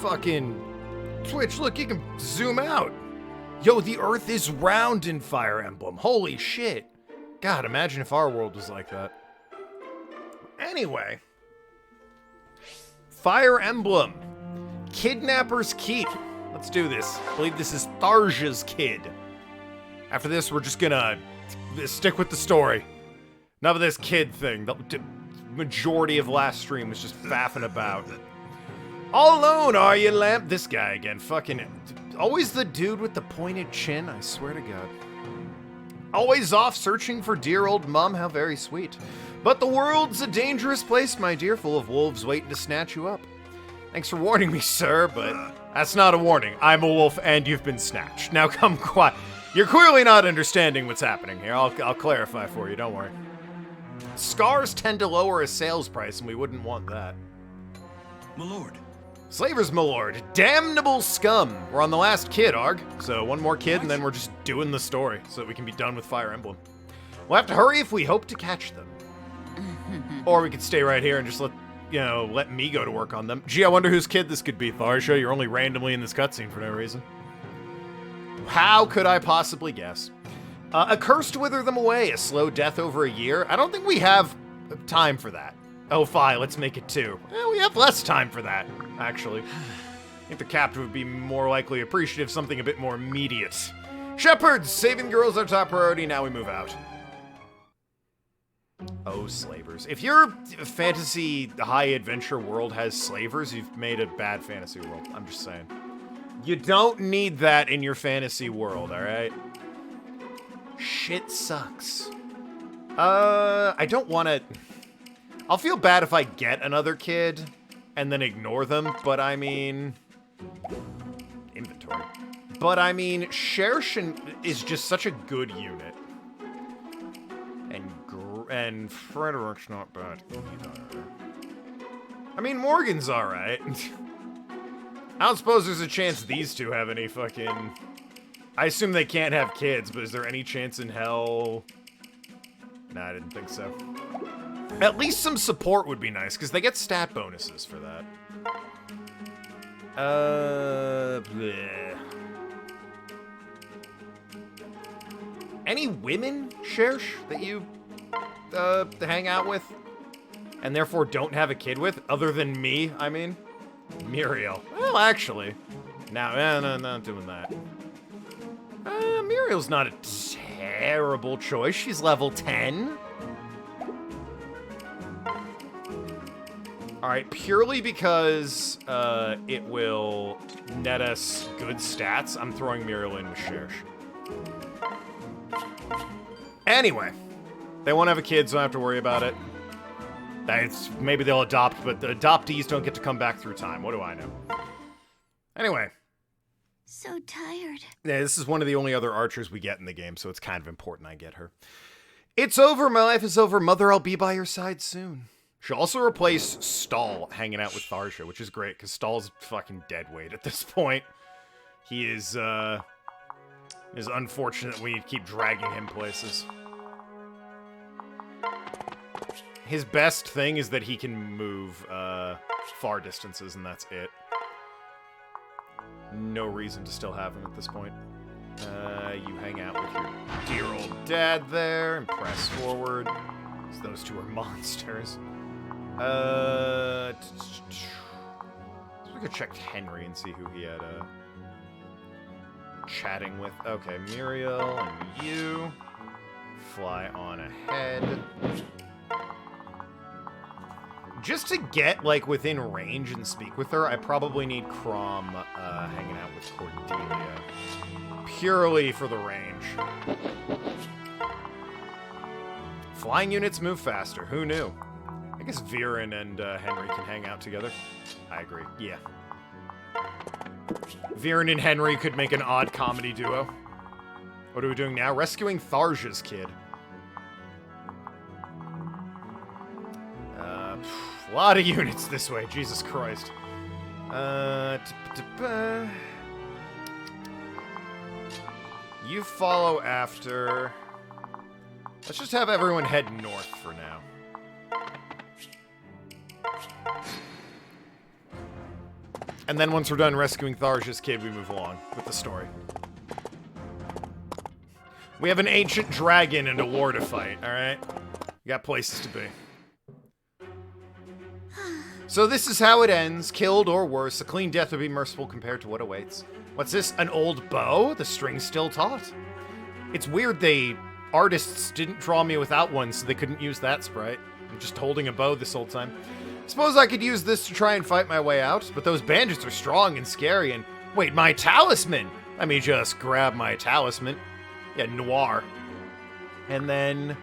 fucking... Twitch, look, you can zoom out. Yo, the Earth is round in Fire Emblem. Holy shit. God, imagine if our world was like that. Anyway. Fire Emblem. Kidnapper's Keep. Let's do this. I believe this is Tharja's kid. After this, we're just gonna stick with the story. None of this kid thing. The majority of last stream was just faffing about. All alone, are you, Lamp? This guy again. Fucking... Always the dude with the pointed chin, I swear to God. Always off searching for dear old mom, how very sweet. But the world's a dangerous place, my dear, full of wolves waiting to snatch you up. Thanks for warning me, sir, but that's not a warning. I'm a wolf and you've been snatched. Now come quiet. You're clearly not understanding what's happening here. I'll clarify for you, don't worry. Scars tend to lower a sales price, and we wouldn't want that. My lord. Slavers, my lord. Damnable scum. We're on the last kid, Arg. So one more kid, and then we're just doing the story so that we can be done with Fire Emblem. We'll have to hurry if we hope to catch them. Or we could stay right here and just let me go to work on them. Gee, I wonder whose kid this could be, Tharja. You're only randomly in this cutscene for no reason. How could I possibly guess? A curse to wither them away, a slow death over a year. I don't think we have time for that. Oh, fine, let's make it 2. We have less time for that, actually. I think the captain would be more likely appreciative of something a bit more immediate. Shepherds! Saving girls our top priority, now we move out. Oh, slavers. If your fantasy high-adventure world has slavers, you've made a bad fantasy world. I'm just saying. You don't need that in your fantasy world, alright? Shit sucks. I don't want to... I'll feel bad if I get another kid and then ignore them, but I mean... Inventory. But I mean, Shershin is just such a good unit. And Frederick's not bad either. I mean, Morgan's alright. I don't suppose there's a chance these two have any fucking... I assume they can't have kids, but is there any chance in hell... Nah, I didn't think so. At least some support would be nice, because they get stat bonuses for that. Bleh. Any women, Shersh, that you hang out with? And therefore don't have a kid with? Other than me, I mean? Micheal. Well, actually. No, not doing that. Muriel's not a terrible choice. She's level 10. Alright, purely because it will net us good stats, I'm throwing Micheal in with Shersh. Anyway, they won't have a kid, so I don't have to worry about it. Maybe they'll adopt, but the adoptees don't get to come back through time. What do I know? Anyway. So tired. Yeah, this is one of the only other archers we get in the game, so it's kind of important I get her. It's over, my life is over. Mother, I'll be by your side soon. She'll also replace Stahl hanging out with Tharja, which is great, because Stahl's fucking dead weight at this point. He is unfortunate we keep dragging him places. His best thing is that he can move far distances, and that's it. No reason to still have him at this point. You hang out with your dear old dad there and press forward. Those two are monsters. So we could check Henry and see who he had chatting with. Okay, Micheal and you fly on ahead. Just to get, like, within range and speak with her, I probably need Crom hanging out with Cordelia. Purely for the range. Flying units move faster. Who knew? I guess Viren and Henry can hang out together. I agree. Yeah. Viren and Henry could make an odd comedy duo. What are we doing now? Rescuing Tharja's kid. A lot of units this way, Jesus Christ. You follow after. Let's just have everyone head north for now. And then once we're done rescuing Tharja's kid, we move along with the story. We have an ancient dragon and a war to fight, alright? We got places to be. So this is how it ends. Killed or worse. A clean death would be merciful compared to what awaits. What's this? An old bow? The string's still taut. It's weird artists didn't draw me without one, so they couldn't use that sprite. I'm just holding a bow this whole time. Suppose I could use this to try and fight my way out, but those bandits are strong and scary and... Wait, my talisman! Let me just grab my talisman. Yeah, Noir. And then...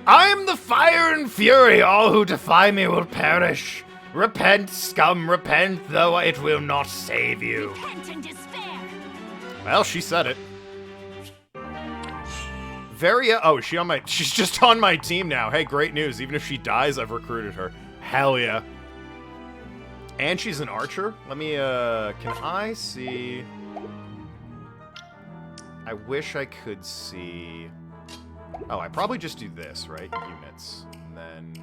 I am the fire and fury, all who defy me will perish. Repent, scum, repent, though it will not save you. Repent and despair. Well, she said it. Varia, oh, is she on my, she's just on my team now. Hey, great news. Even if she dies, I've recruited her. Hell yeah. And she's an archer. Let me, can I see? I wish I could see. Oh, I probably just do this, right? Units. And then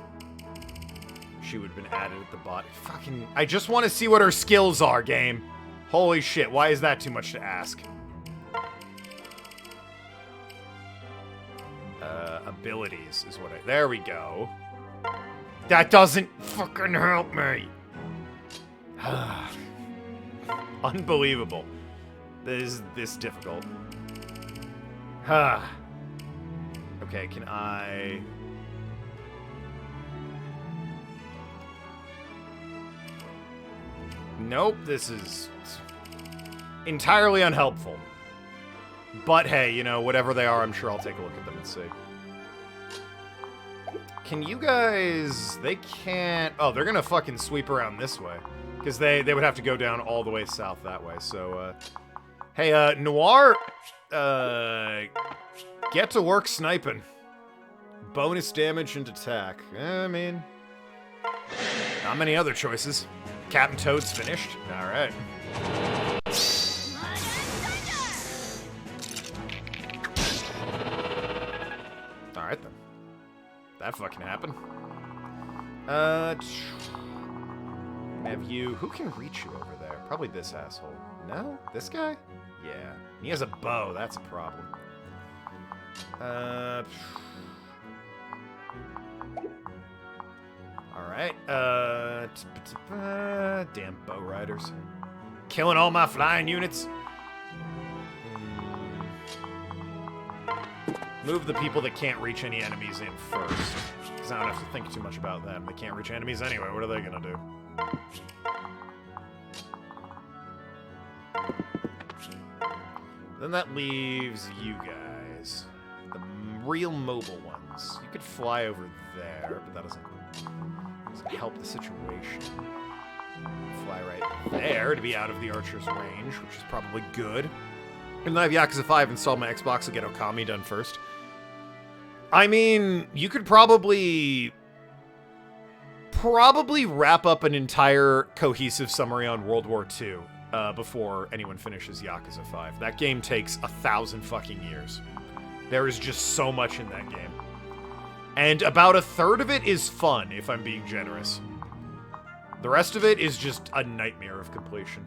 she would have been added at the bottom. Fucking, I just want to see what her skills are, game. Holy shit, why is that too much to ask? Abilities is what I... There we go. That doesn't fucking help me. Unbelievable. This difficult. Okay, can I... Nope, this is entirely unhelpful. But hey, you know, whatever they are, I'm sure I'll take a look at them and see. Can you guys... They can't... Oh, they're gonna fucking sweep around this way. Because they would have to go down all the way south that way, so, Hey, Noir... Get to work sniping. Bonus damage and attack. I mean... Not many other choices. Captain Toad's finished. Alright. Alright then. That fucking happened. Have you... Who can reach you over there? Probably this asshole. No? This guy? Yeah. He has a bow. That's a problem. Alright. Damn bow riders. Killing all my flying units. Move the people that can't reach any enemies in first. Because I don't have to think too much about them. They can't reach enemies anyway. What are they gonna do? Then that leaves you guys. The real mobile ones. You could fly over there, but that doesn't help the situation. Fly right there to be out of the archer's range, which is probably good. And I have Yakuza 5 installed on my Xbox to get Okami done first. I mean, you could probably wrap up an entire cohesive summary on World War II before anyone finishes Yakuza 5. That game takes 1,000 fucking years. There is just so much in that game. And about a third of it is fun, if I'm being generous. The rest of it is just a nightmare of completion.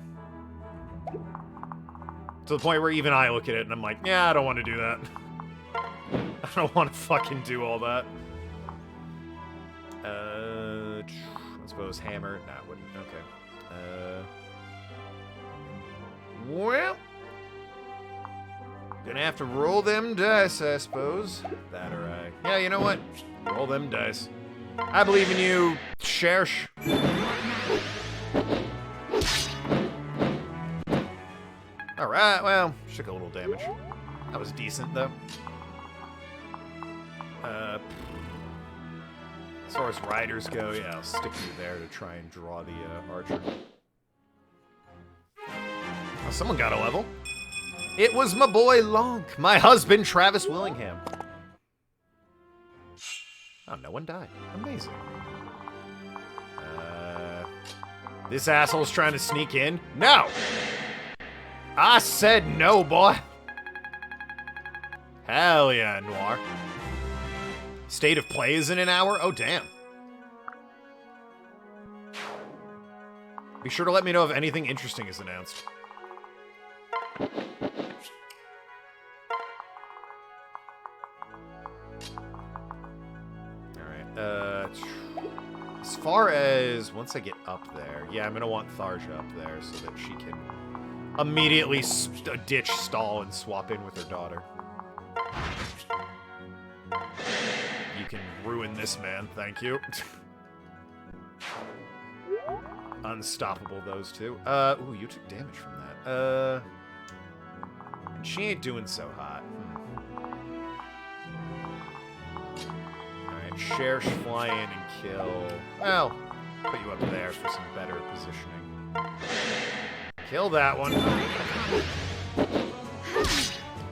To the point where even I look at it and I'm like, yeah, I don't want to do that. I don't want to fucking do all that. I suppose hammer. Nah, wouldn't. Okay. Well, gonna have to roll them dice, I suppose. That or I. Yeah, you know what? Roll them dice. I believe in you, Shersh. Alright, well, took a little damage. That was decent, though. As far as riders go, yeah, I'll stick you there to try and draw the archer. Oh, someone got a level. It was my boy Lonk, my husband Travis Willingham. Oh, no one died. Amazing. This asshole's trying to sneak in. No! I said no, boy. Hell yeah, Noir. State of play is in an hour? Oh, damn. Be sure to let me know if anything interesting is announced. Alright, as far as once I get up there, yeah, I'm gonna want Tharja up there so that she can immediately ditch stall and swap in with her daughter. You can ruin this man, thank you. Unstoppable, those two. Ooh, you took damage from that. And she ain't doing so hot. Alright, Cherche, fly in and kill. Well, put you up there for some better positioning. Kill that one.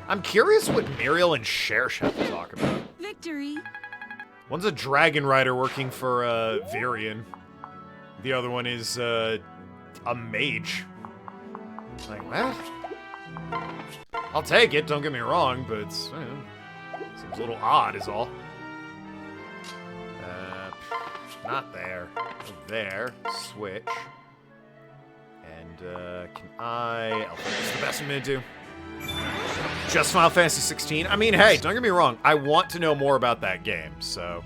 I'm curious what Micheal and Cherche have to talk about. Victory. One's a dragon rider working for Virion. The other one is a mage. Like, what? I'll take it, don't get me wrong, but it's, seems a little odd is all. Not there. There. Switch. And, can I think this is the best I'm gonna do. Just Final Fantasy 16? I mean, hey, don't get me wrong. I want to know more about that game, so...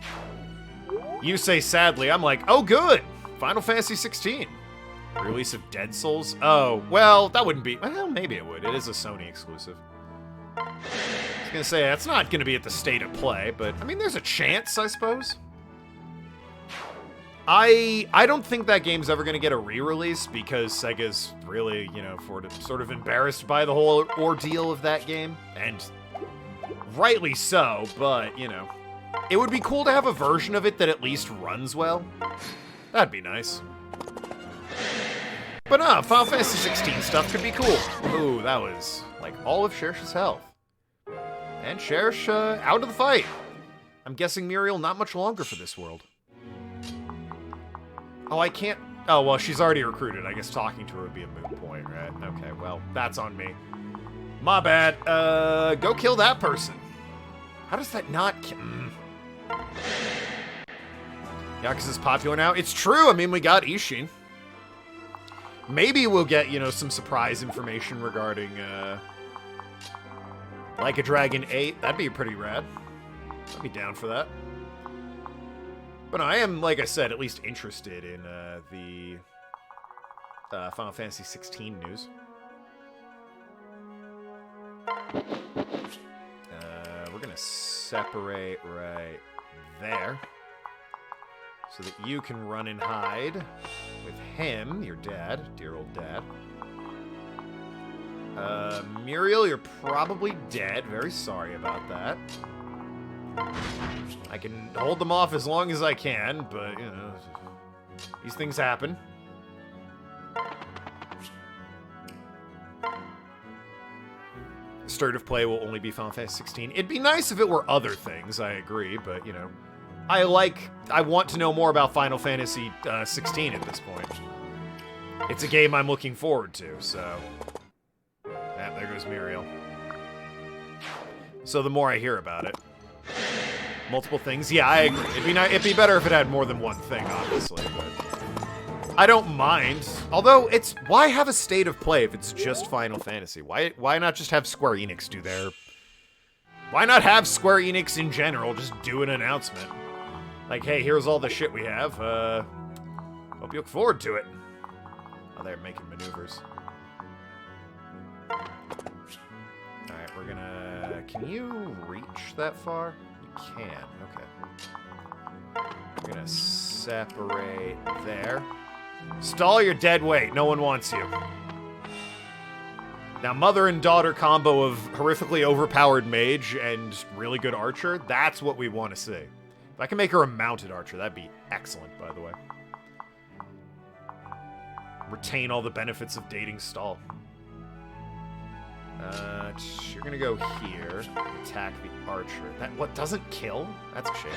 You say sadly, I'm like, oh good! Final Fantasy 16. Release of Dead Souls? Oh, well, that wouldn't be... Well, maybe it would. It is a Sony exclusive. I was gonna say, that's not gonna be at the state of play, but, I mean, there's a chance, I suppose. I don't think that game's ever gonna get a re-release because Sega's really, you know, sort of embarrassed by the whole ordeal of that game. And rightly so, but, you know, it would be cool to have a version of it that at least runs well. That'd be nice. But no, Final Fantasy 16 stuff could be cool. Ooh, that was, like, all of Cherche's health. And Cherche, out of the fight. I'm guessing Micheal not much longer for this world. Oh, I can't... Oh, well, she's already recruited. I guess talking to her would be a moot point, right? Okay, well, that's on me. My bad. Go kill that person. How does that not kill... Yakuza's popular now? It's true! I mean, we got Ishin. Maybe we'll get, you know, some surprise information regarding, Like a Dragon 8. That'd be pretty rad. I'd be down for that. But no, I am, like I said, at least interested in the Final Fantasy 16 news. We're gonna separate right there so that you can run and hide with him, your dad, dear old dad. Micheal, you're probably dead. Very sorry about that. I can hold them off as long as I can, but, you know, these things happen. State of play will only be Final Fantasy 16. It'd be nice if it were other things, I agree, but, you know, I want to know more about Final Fantasy 16 at this point. It's a game I'm looking forward to, so... Yeah, there goes Micheal. So the more I hear about it... Multiple things? Yeah, I agree. It'd be better if it had more than one thing, obviously, but... I don't mind. Although, it's... Why have a state of play if it's just Final Fantasy? Why not just have Square Enix do their... Why not have Square Enix in general just do an announcement? Like, hey, here's all the shit we have. Hope you look forward to it. Oh, they're making maneuvers. Alright, we're gonna... Can you reach that far? You can, okay. We're gonna separate there. Stall your dead weight, no one wants you. Now, mother and daughter combo of horrifically overpowered mage and really good archer, that's what we want to see. If I can make her a mounted archer, that'd be excellent, by the way. Retain all the benefits of dating Stall. You're gonna go here, attack the archer. That, what, doesn't kill? That's a shame.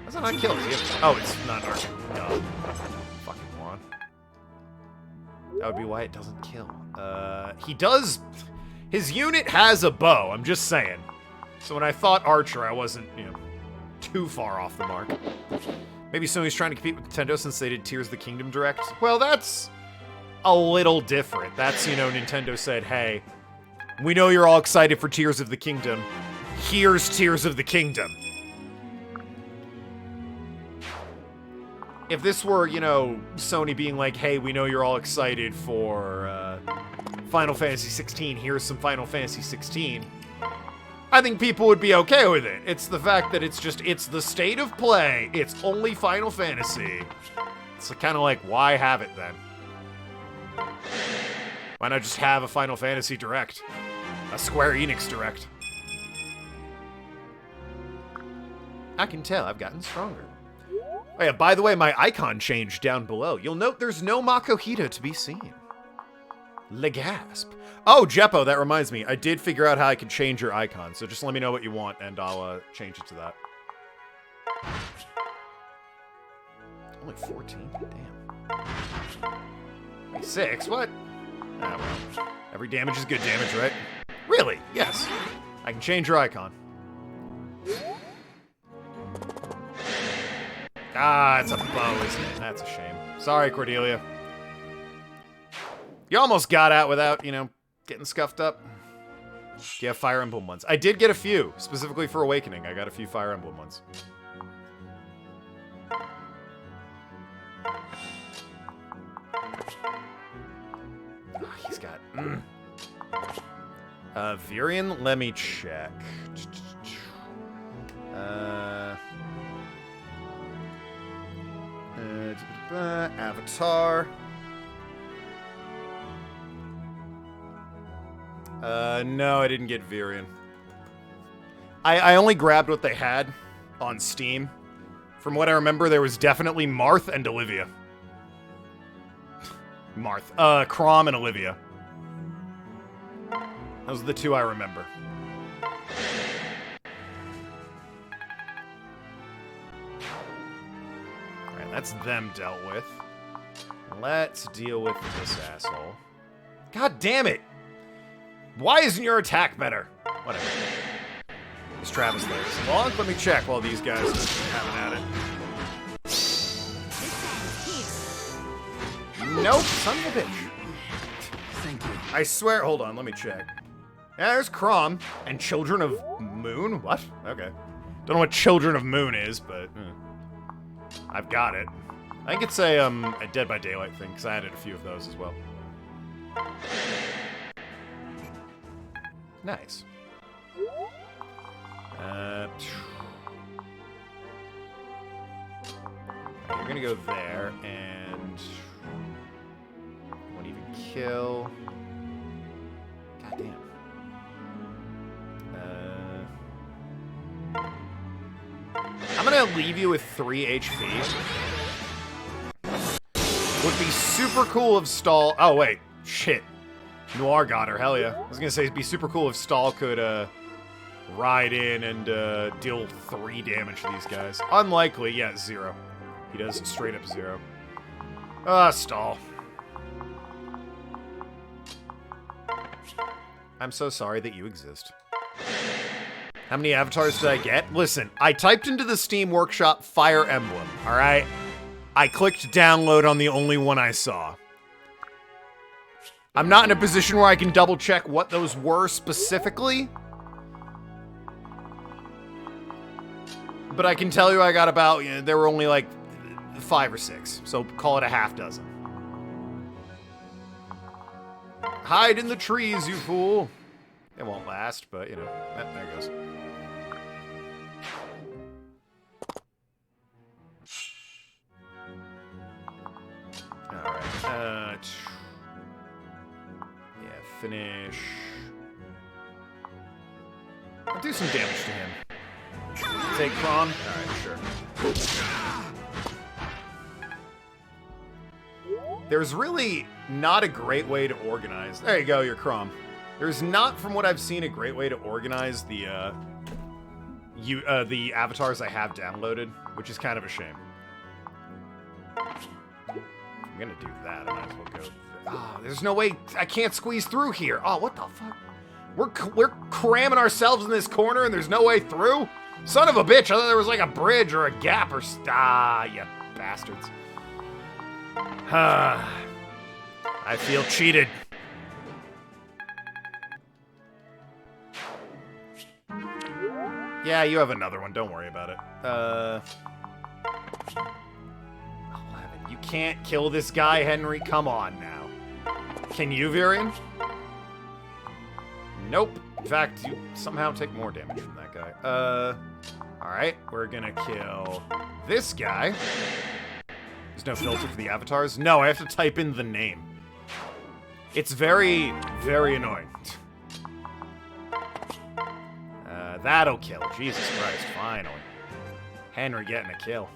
Does it not kill? Oh, it's not an archer. Duh. Fucking moron. That would be why it doesn't kill. He does... His unit has a bow, I'm just saying. So when I thought archer, I wasn't, you know, too far off the mark. Maybe Sony's trying to compete with Nintendo since they did Tears of the Kingdom Direct. Well, that's a little different. That's, you know, Nintendo said, hey, we know you're all excited for Tears of the Kingdom. Here's Tears of the Kingdom. If this were, you know, Sony being like, hey, we know you're all excited for Final Fantasy 16, here's some Final Fantasy 16, I think people would be okay with it. It's the fact that it's the state of play, it's only Final Fantasy. It's kind of like, why have it then? Why not just have a Final Fantasy Direct? A Square Enix Direct? I can tell I've gotten stronger. Oh yeah, by the way, my icon changed down below. You'll note there's no Makohita to be seen. Legasp. Oh, Jeppo, that reminds me. I did figure out how I could change your icon, so just let me know what you want, and I'll change it to that. Only 14? Damn. 6? What? Ah, well. Every damage is good damage, right? Really? Yes. I can change your icon. Ah, it's a bow, isn't it? That's a shame. Sorry, Cordelia. You almost got out without, you know, getting scuffed up. Do you have Fire Emblem ones? I did get a few, specifically for Awakening. I got a few Fire Emblem ones. Oh, he's got... Virion, let me check. Avatar. No, I didn't get Virion. I only grabbed what they had on Steam. From what I remember, there was definitely Marth and Olivia. Marth. Chrom and Olivia. Those are the two I remember. Alright, that's them dealt with. Let's deal with this asshole. God damn it! Why isn't your attack better? Whatever. Is Travis there? Long? Let me check while these guys are having at it. Nope, son of a bitch. Thank you. I swear, hold on, let me check. Yeah, there's Chrom and Children of Moon? What? Okay. Don't know what Children of Moon is, but I've got it. I think it's a Dead by Daylight thing, because I added a few of those as well. Nice. You're gonna go there, and won't even kill. God damn. I'm gonna leave you with 3 HP. Would be super cool if Stall. Oh wait, shit. Noir got her, hell yeah. I was gonna say it'd be super cool if Stall could ride in and deal 3 damage to these guys. Unlikely, yeah, 0. He does straight up 0. Stall. I'm so sorry that you exist. How many avatars did I get? Listen, I typed into the Steam Workshop Fire Emblem, alright? I clicked download on the only one I saw. I'm not in a position where I can double check what those were specifically. But I can tell you I got about, you know, there were only like 5 or 6. So call it a half dozen. Hide in the trees, you fool. It won't last, but you know, there it goes. Alright, yeah, finish. I'll do some damage to him. Take Chrom? Alright, sure. There's really not a great way to organize. There you go, you're Chrom. There's not, from what I've seen, a great way to organize the avatars I have downloaded, which is kind of a shame. I'm gonna do that. I might as well go. Ah, there's no way. I can't squeeze through here. Oh, what the fuck? We're cramming ourselves in this corner, and there's no way through. Son of a bitch, I thought there was like a bridge or a gap or... Ah, you bastards. I feel cheated. Yeah, you have another one. Don't worry about it. 11. You can't kill this guy, Henry. Come on now. Can you, Virion? Nope. In fact, you somehow take more damage from that guy. Alright. We're gonna kill this guy. There's no filter for the avatars. No, I have to type in the name. It's very, very annoying. That'll kill. Jesus Christ, finally. Henry getting a kill.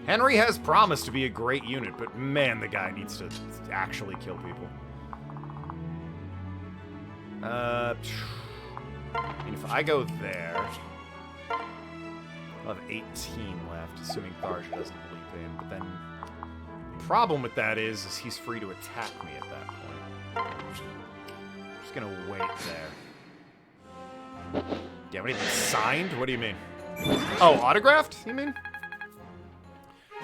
Henry has promised to be a great unit, but man, the guy needs to actually kill people. I mean, if I go there, I'll have 18 left, assuming Tharja doesn't leap in, but then the problem with that is he's free to attack me at that point. I'm just gonna wait there. Do you have anything signed? What do you mean? Oh, autographed, you mean?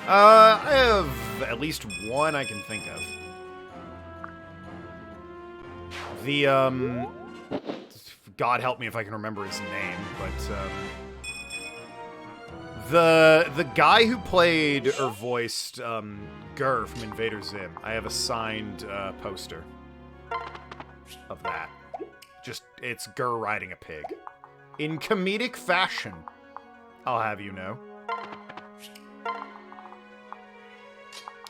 I have at least one I can think of. The, God help me if I can remember his name, but, the guy who played or voiced, Gur from Invader Zim, I have a signed, poster of that. Just, it's Gur riding a pig. In comedic fashion, I'll have you know.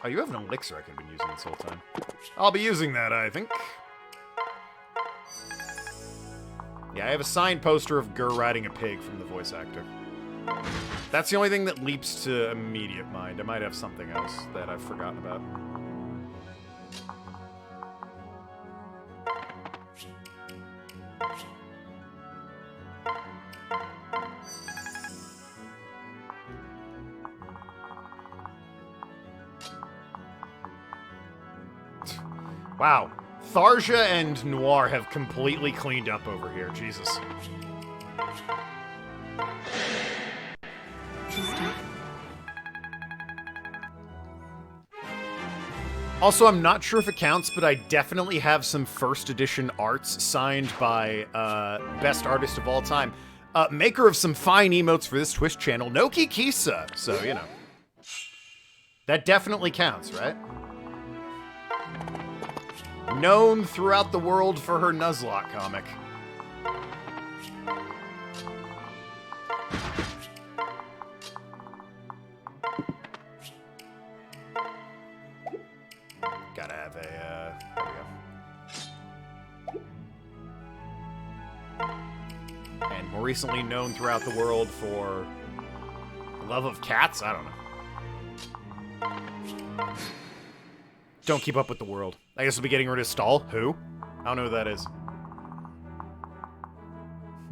Oh, you have an elixir I could have been using this whole time. I'll be using that, I think. Yeah, I have a signed poster of Gur riding a pig from the voice actor. That's the only thing that leaps to immediate mind. I might have something else that I've forgotten about. Wow. Tharja and Noir have completely cleaned up over here. Jesus. Also, I'm not sure if it counts, but I definitely have some first edition arts signed by best artist of all time. Maker of some fine emotes for this Twitch channel, Noki Kisa. So, you know. That definitely counts, right? Known throughout the world for her Nuzlocke comic. Gotta have a, there we go. And more recently known throughout the world for love of cats? I don't know. Don't keep up with the world. I guess we'll be getting rid of Stall. Who? I don't know who that is.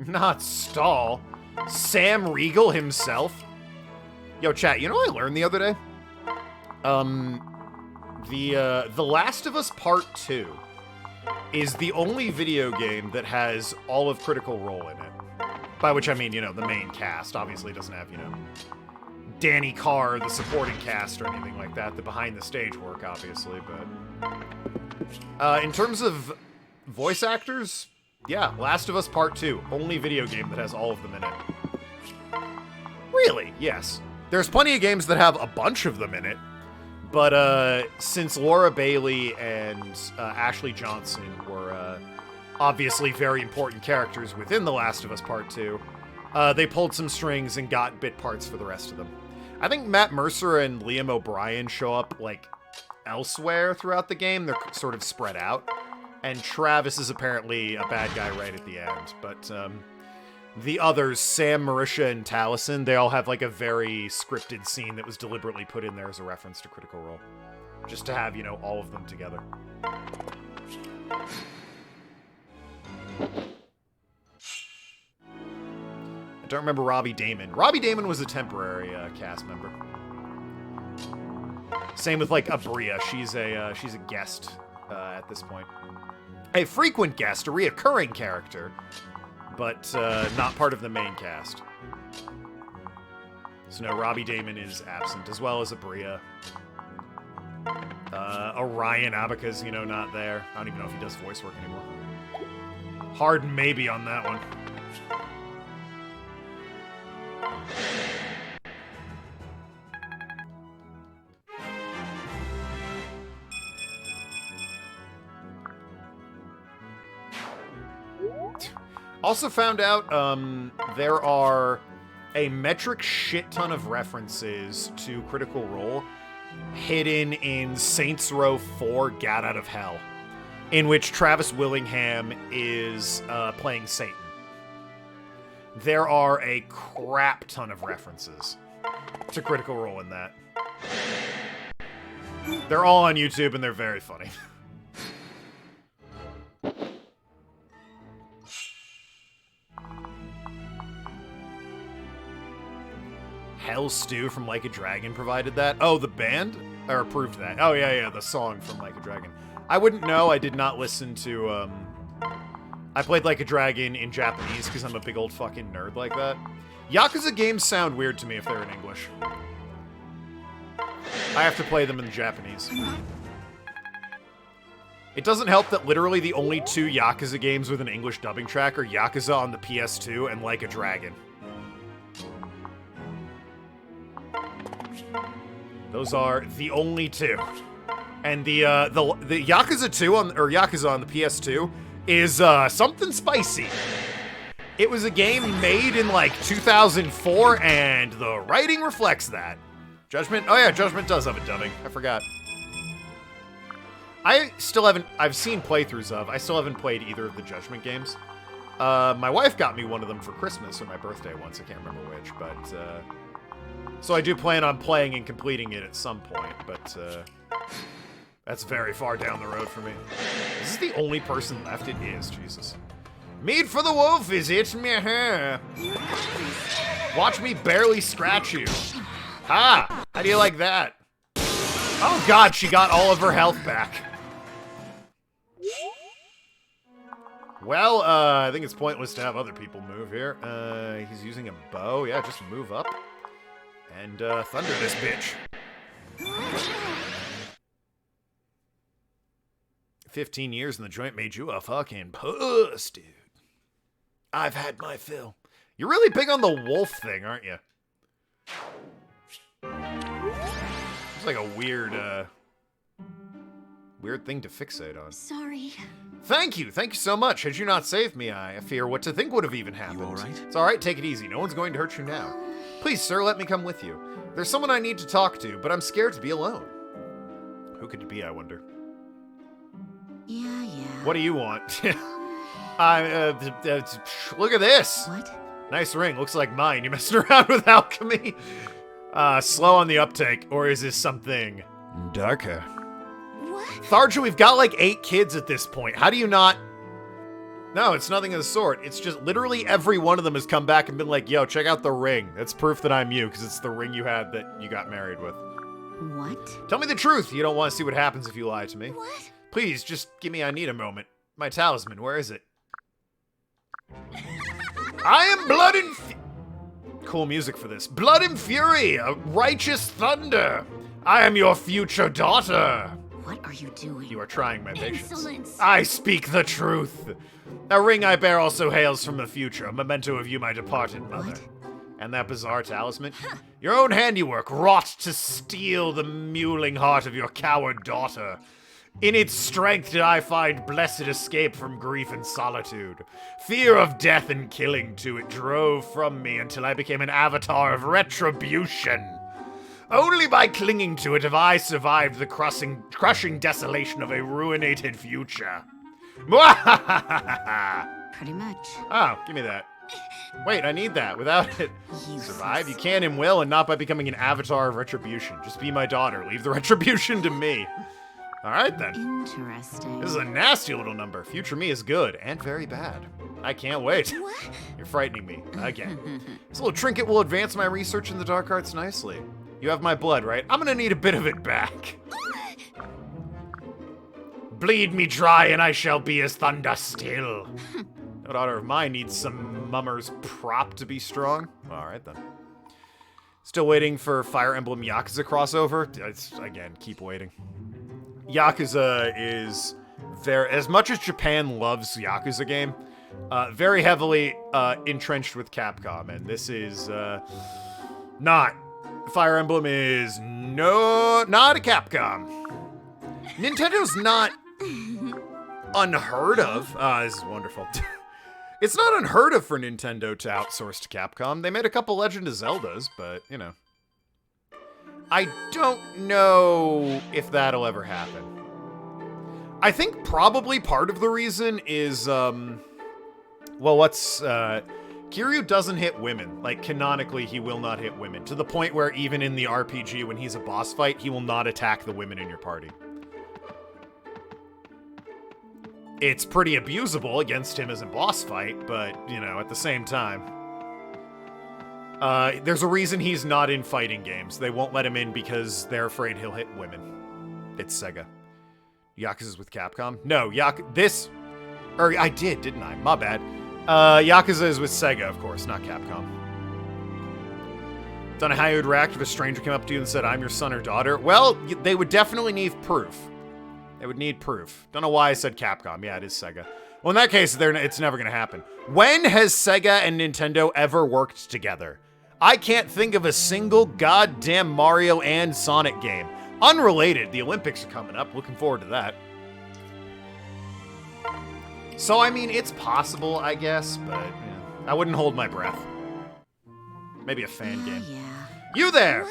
Not Stall. Sam Riegel himself. Yo, chat, you know what I learned the other day? The Last of Us Part 2 is the only video game that has all of Critical Role in it. By which I mean, you know, the main cast. Obviously doesn't have, you know, Danny Carr, the supporting cast, or anything like that. The behind-the-stage work, obviously, but... in terms of voice actors, yeah, Last of Us Part 2. Only video game that has all of them in it. Really? Yes. There's plenty of games that have a bunch of them in it, but since Laura Bailey and Ashley Johnson were obviously very important characters within The Last of Us Part 2, they pulled some strings and got bit parts for the rest of them. I think Matt Mercer and Liam O'Brien show up, like, elsewhere throughout the game. They're sort of spread out. And Travis is apparently a bad guy right at the end. But the others, Sam, Marisha, and Taliesin, they all have, like, a very scripted scene that was deliberately put in there as a reference to Critical Role. Just to have, you know, all of them together. I don't remember Robbie Damon. Robbie Damon was a temporary cast member. Same with like Abria. She's a guest at this point. A frequent guest, a reoccurring character, but not part of the main cast. So no, Robbie Damon is absent, as well as Abria. Orion Abaca's, not there. I don't even know if he does voice work anymore. Hard maybe on that one. Also found out there are a metric shit ton of references to Critical Role hidden in Saints Row 4 Gat Out of Hell, in which Travis Willingham is playing Satan. There are a crap ton of references to Critical Role in that. They're all on YouTube and they're very funny. Hell Stew from Like a Dragon provided that. Oh, the band? Or approved that. Oh, yeah, the song from Like a Dragon. I wouldn't know. I did not listen to, I played Like a Dragon in Japanese because I'm a big old fucking nerd like that. Yakuza games sound weird to me if they're in English. I have to play them in Japanese. It doesn't help that literally the only two Yakuza games with an English dubbing track are Yakuza on the PS2 and Like a Dragon. Those are the only two. And the Yakuza 2 Yakuza on the PS2 is something spicy. It was a game made in like 2004 and the writing reflects that. Judgment? Oh yeah, Judgment does have a dubbing. I forgot. I've seen playthroughs of. I still haven't played either of the Judgment games. My wife got me one of them for Christmas or my birthday once. I can't remember which, but so I do plan on playing and completing it at some point, but that's very far down the road for me. Is this the only person left? It is, Jesus. Meat for the wolf, is it? Meh. Watch me barely scratch you. Ha! How do you like that? Oh god, she got all of her health back. Well, I think it's pointless to have other people move here. He's using a bow. Yeah, just move up. And, thunder this bitch. 15 years in the joint made you a fucking puss, dude. I've had my fill. You're really big on the wolf thing, aren't you? It's like a weird thing to fixate on. Sorry. Thank you so much. Had you not saved me, I fear what to think would have even happened. You all right? It's all right, take it easy. No one's going to hurt you now. Please, sir, let me come with you. There's someone I need to talk to, but I'm scared to be alone. Who could it be, I wonder? Yeah. What do you want? Look at this. What? Nice ring. Looks like mine. You messing around with alchemy? Slow on the uptake, or is this something darker? What? Tharja, we've got like 8 kids at this point. How do you not? No, it's nothing of the sort. It's just literally every one of them has come back and been like, yo, check out the ring. That's proof that I'm you, because it's the ring you had that you got married with. What? Tell me the truth. You don't want to see what happens if you lie to me. What? Please, just give me, I need a moment. My talisman, where is it? I am blood and... Cool music for this. Blood and fury, a righteous thunder. I am your future daughter. What are you doing? You are trying my patience. Insolence. I speak the truth. A ring I bear also hails from the future, a memento of you, my departed mother. What? And that bizarre talisman? Your own handiwork, wrought to steal the mewling heart of your coward daughter. In its strength did I find blessed escape from grief and solitude. Fear of death and killing, too, it drove from me until I became an avatar of retribution. Only by clinging to it have I survived the crushing desolation of a ruinated future. Pretty much. Oh, give me that. Wait, I need that. Without it, survive, you can and will, and not by becoming an avatar of retribution. Just be my daughter. Leave the retribution to me. All right, then. Interesting. This is a nasty little number. Future me is good and very bad. I can't wait. What? You're frightening me. Again. This little trinket will advance my research in the dark arts nicely. You have my blood, right? I'm gonna need a bit of it back. Bleed me dry and I shall be as thunder still. No daughter of mine needs some mummer's prop to be strong. Alright then. Still waiting for Fire Emblem Yakuza crossover. Again, keep waiting. Yakuza is very, as much as Japan loves Yakuza game, very heavily entrenched with Capcom, and this is not. Fire Emblem is not a Capcom. Nintendo's not unheard of. This is wonderful. It's not unheard of for Nintendo to outsource to Capcom. They made a couple Legend of Zeldas, but, you know. I don't know if that'll ever happen. I think probably part of the reason is, Kiryu doesn't hit women. Like, canonically, he will not hit women. To the point where even in the RPG, when he's a boss fight, he will not attack the women in your party. It's pretty abusable against him as a boss fight, but, you know, at the same time. There's a reason he's not in fighting games. They won't let him in because they're afraid he'll hit women. It's Sega. Yakuza's with Capcom? No, I did, didn't I? My bad. Yakuza is with Sega, of course, not Capcom. Don't know how you'd react if a stranger came up to you and said, I'm your son or daughter. Well, they would definitely need proof. They would need proof. Don't know why I said Capcom. Yeah, it is Sega. Well, in that case, it's never going to happen. When has Sega and Nintendo ever worked together? I can't think of a single goddamn Mario and Sonic game. Unrelated. The Olympics are coming up. Looking forward to that. So, I mean, it's possible, I guess, but yeah, I wouldn't hold my breath. Maybe a fan game. Yeah. You there!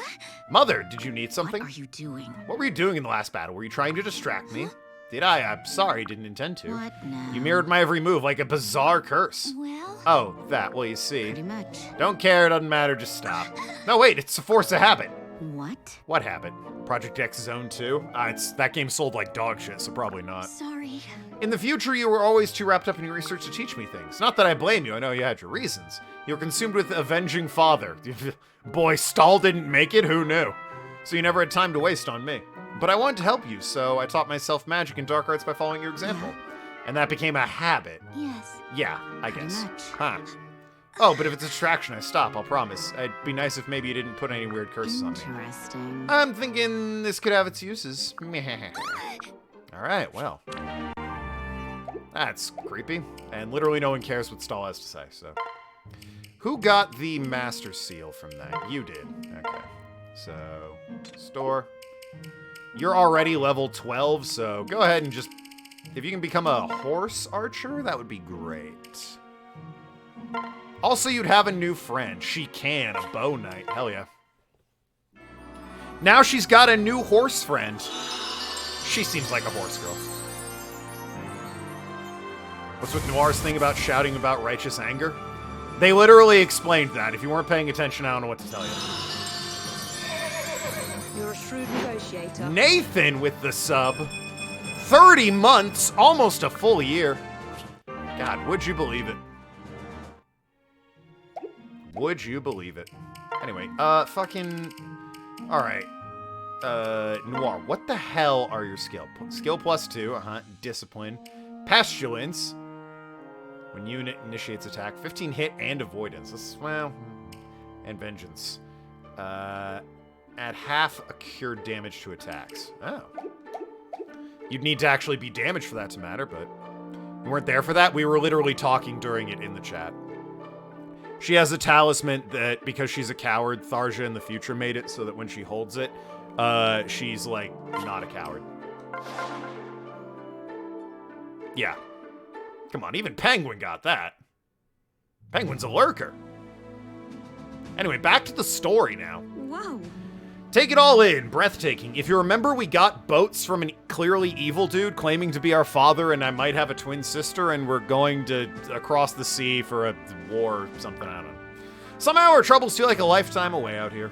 Mother, did you need something? What are you doing? What were you doing in the last battle? Were you trying to distract me? Did I? I'm sorry, didn't intend to. What now? You mirrored my every move like a bizarre curse. Well, Oh, that. Well, you see. pretty much. Don't care, doesn't matter, just stop. No, wait, it's a force of habit. What? What habit? Project X's own too? That game sold like dog shit, so probably not. Sorry. In the future, you were always too wrapped up in your research to teach me things. Not that I blame you, I know you had your reasons. You were consumed with avenging father. Boy, Stahl didn't make it, who knew? So you never had time to waste on me. But I wanted to help you, so I taught myself magic and dark arts by following your example. And that became a habit. Yes. Yeah, I Pretty guess. much. Huh. Oh, but if it's a distraction, I stop, I'll promise. It'd be nice if maybe you didn't put any weird curses on me. Interesting. I'm thinking this could have its uses. Alright, well. That's creepy. And literally no one cares what Stahl has to say, so. Who got the master seal from that? You did. Okay. So, store. You're already level 12, so go ahead and just... If you can become a horse archer, that would be great. Also, you'd have a new friend. She can, a bow knight. Hell yeah. Now she's got a new horse friend. She seems like a horse girl. What's with Noir's thing about shouting about righteous anger? They literally explained that. If you weren't paying attention, I don't know what to tell you. You're a shrewd negotiator. Nathan with the sub. 30 months, almost a full year. God, would you believe it? Would you believe it? Anyway, fucking... Alright. Noir, what the hell are your skill? Skill +2, Discipline. Pestilence. When unit initiates attack. 15 hit and avoidance. This, well... And vengeance. Add half accrued damage to attacks. Oh. You'd need to actually be damaged for that to matter, but... We weren't there for that. We were literally talking during it in the chat. She has a talisman that, because she's a coward, Tharja in the future made it so that when she holds it, she's, like, not a coward. Yeah. Come on, even Penguin got that. Penguin's a lurker. Anyway, back to the story now. Whoa. Take it all in, breathtaking. If you remember, we got boats from a clearly evil dude claiming to be our father, and I might have a twin sister, and we're going to across the sea for a war or something, I don't know. Somehow our troubles feel like a lifetime away out here.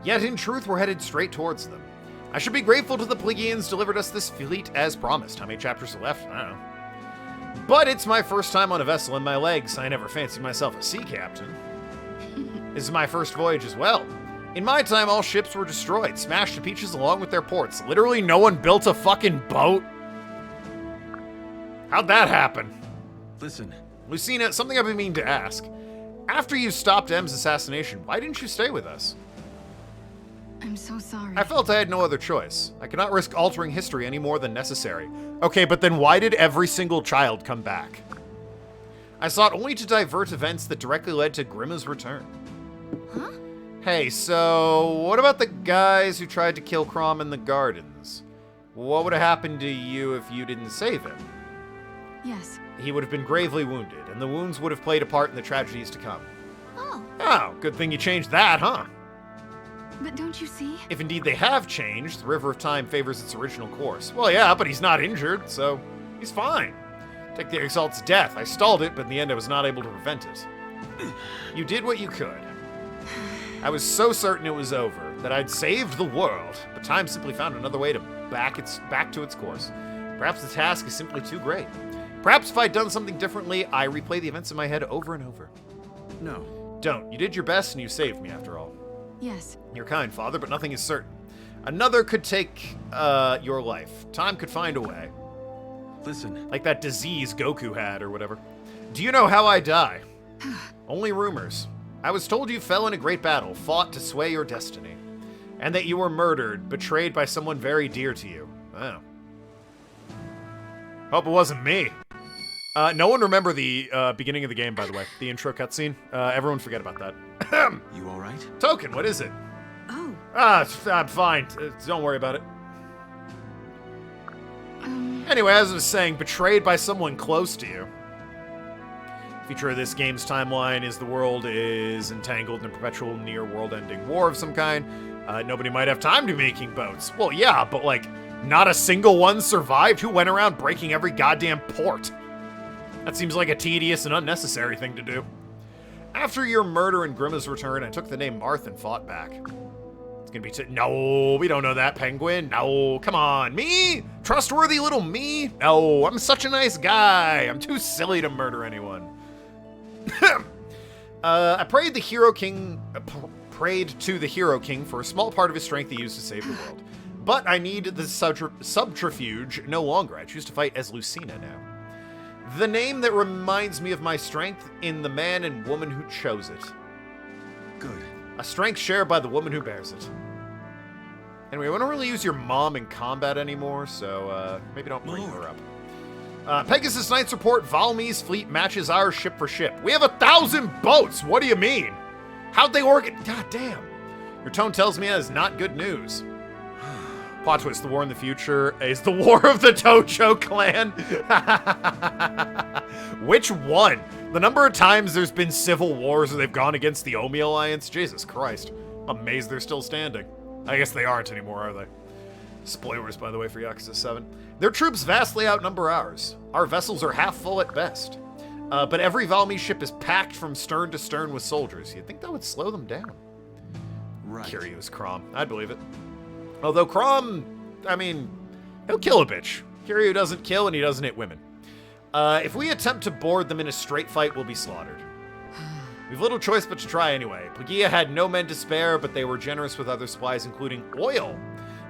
Yet in truth, we're headed straight towards them. I should be grateful to the Plegians delivered us this fleet as promised. How many chapters are left? I don't know. But it's my first time on a vessel, and my legs, I never fancied myself a sea captain. This is my first voyage as well. In my time, all ships were destroyed, smashed to pieces along with their ports. Literally no one built a fucking boat? How'd that happen? Listen, Lucina, something I've been meaning to ask. After you stopped M's assassination, why didn't you stay with us? I'm so sorry. I felt I had no other choice. I cannot risk altering history any more than necessary. Okay, but then why did every single child come back? I sought only to divert events that directly led to Grimma's return. Huh? Hey, so what about the guys who tried to kill Crom in the gardens? What would have happened to you if you didn't save him? Yes. He would have been gravely wounded, and the wounds would have played a part in the tragedies to come. Oh, Oh, good thing you changed that, huh? but don't you see? If indeed they have changed, the River of Time favors its original course. Well, yeah, but he's not injured, so he's fine. Take the Exalt's death. I stalled it, but in the end I was not able to prevent it. You did what you could. I was so certain it was over, that I'd saved the world, but time simply found another way to back to its course. Perhaps the task is simply too great. Perhaps if I'd done something differently, I replay the events in my head over and over. no. Don't. You did your best and you saved me after all. Yes. You're kind, Father, but nothing is certain. Another could take your life. Time could find a way. Listen, Like that disease Goku had or whatever. Do you know how I die? Only rumors. I was told you fell in a great battle, fought to sway your destiny. And that you were murdered, betrayed by someone very dear to you. Oh. Hope it wasn't me. No one remember the beginning of the game, by the way. The intro cutscene. Everyone forget about that. you all right? Token, what is it? Oh, I'm fine. Don't worry about it. Anyway, as I was saying, betrayed by someone close to you. Feature of this game's timeline is the world is entangled in a perpetual near world-ending war of some kind. Nobody might have time to be making boats. Well, yeah, but like, not a single one survived. Who went around breaking every goddamn port? That seems like a tedious and unnecessary thing to do. After your murder and Grimma's return, I took the name Marth and fought back. It's gonna be no, we don't know that, Penguin. No, come on, me? Trustworthy little me? No, I'm such a nice guy. I'm too silly to murder anyone. I prayed to the Hero King for a small part of his strength he used to save the world. But I need the subterfuge no longer. I choose to fight as Lucina now. The name that reminds me of my strength in the man and woman who chose it. Good. A strength shared by the woman who bears it. Anyway, we don't really use your mom in combat anymore, so maybe don't bring her up. Pegasus Knights report Valmy's fleet matches our ship for ship. We have 1,000 boats! What do you mean? How'd they organize? God damn. Your tone tells me that is not good news. Plot twist, the war in the future is the war of the Tojo clan. Which one? The number of times there's been civil wars where they've gone against the Omi Alliance? Jesus Christ. I'm amazed they're still standing. I guess they aren't anymore, are they? Spoilers, by the way, for Yakuza 7. Their troops vastly outnumber ours. Our vessels are half full at best. But every Valmy ship is packed from stern to stern with soldiers. You'd think that would slow them down. Right. Kiryu's Crom. I'd believe it. Although Crom, I mean, he'll kill a bitch. Kiryu doesn't kill and he doesn't hit women. If we attempt to board them in a straight fight, we'll be slaughtered. We've little choice but to try anyway. Plagia had no men to spare, but they were generous with other supplies, including oil.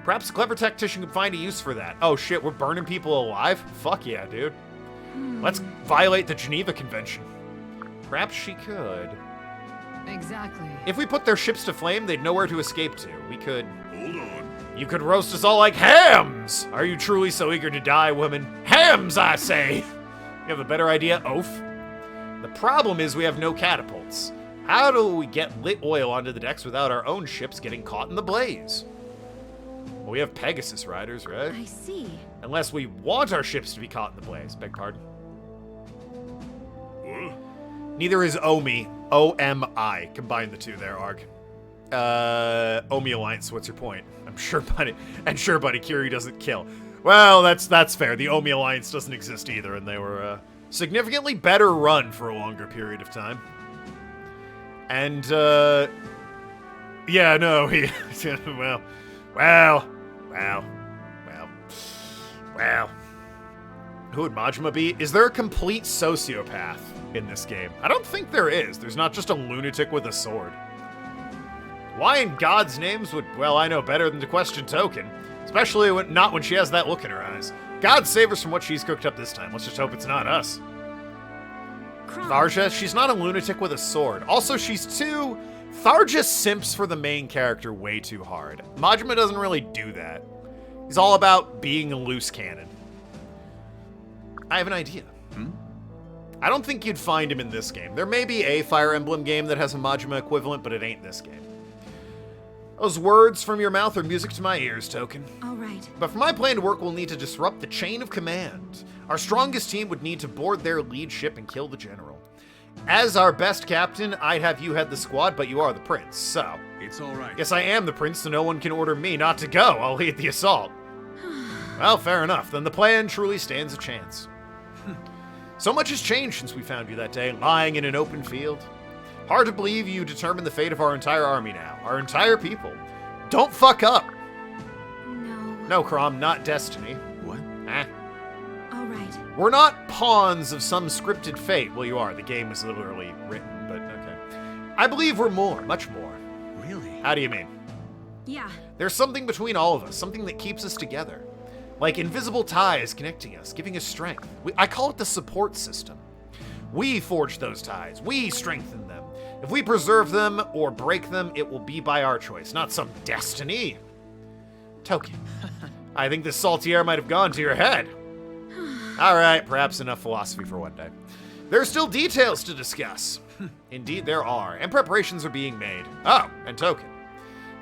Perhaps a clever tactician could find a use for that. Oh shit, we're burning people alive? Fuck yeah, dude. Let's violate the Geneva Convention. Perhaps she could. exactly. If we put their ships to flame, they'd know where to escape to. We could... Hold on. You could roast us all like hams! Are you truly so eager to die, woman? Hams, I say! You have a better idea, oaf? The problem is we have no catapults. How do we get lit oil onto the decks without our own ships getting caught in the blaze? Well, we have Pegasus riders, right? I see. Unless we want our ships to be caught in the blaze. Beg pardon? Neither is Omi. O-M-I. Combine the two there, Arg. Omi Alliance, what's your point? I'm sure, buddy. And sure, buddy, Kiryu doesn't kill. Well, that's fair. The Omi Alliance doesn't exist either, and they were significantly better run for a longer period of time. And, yeah, no, he... Well. Who would Majima be? Is there a complete sociopath in this game? I don't think there is. There's not just a lunatic with a sword. Why in God's names would, well, I know better than to question Token. Especially not when she has that look in her eyes. God save us from what she's cooked up this time. Let's just hope it's not us. Tharja, she's not a lunatic with a sword. Also, she's too... Tharja simps for the main character way too hard. Majima doesn't really do that. He's all about being a loose cannon. I have an idea. I don't think you'd find him in this game. There may be a Fire Emblem game that has a Majima equivalent, but it ain't this game. Those words from your mouth are music to my ears, Token. All right. But for my plan to work, we'll need to disrupt the chain of command. Our strongest team would need to board their lead ship and kill the general. As our best captain, I'd have you head the squad, but you are the prince, so... It's all right. Yes, I am the prince, so no one can order me not to go. I'll lead the assault. Well, fair enough. Then the plan truly stands a chance. So much has changed since we found you that day, lying in an open field. Hard to believe you determined the fate of our entire army now. Our entire people. Don't fuck up. No. No, Crom, not destiny. What? All right. We're not pawns of some scripted fate. Well, you are. The game was literally written, but okay. I believe we're more, much more. Really? How do you mean? Yeah. There's something between all of us, something that keeps us together. Like invisible ties connecting us, giving us strength. I call it the support system. We forge those ties. We strengthen them. If we preserve them or break them, it will be by our choice, not some destiny. Token, I think this salty air might have gone to your head. All right, perhaps enough philosophy for one day. There are still details to discuss. Indeed, there are, and preparations are being made. Oh, and Token,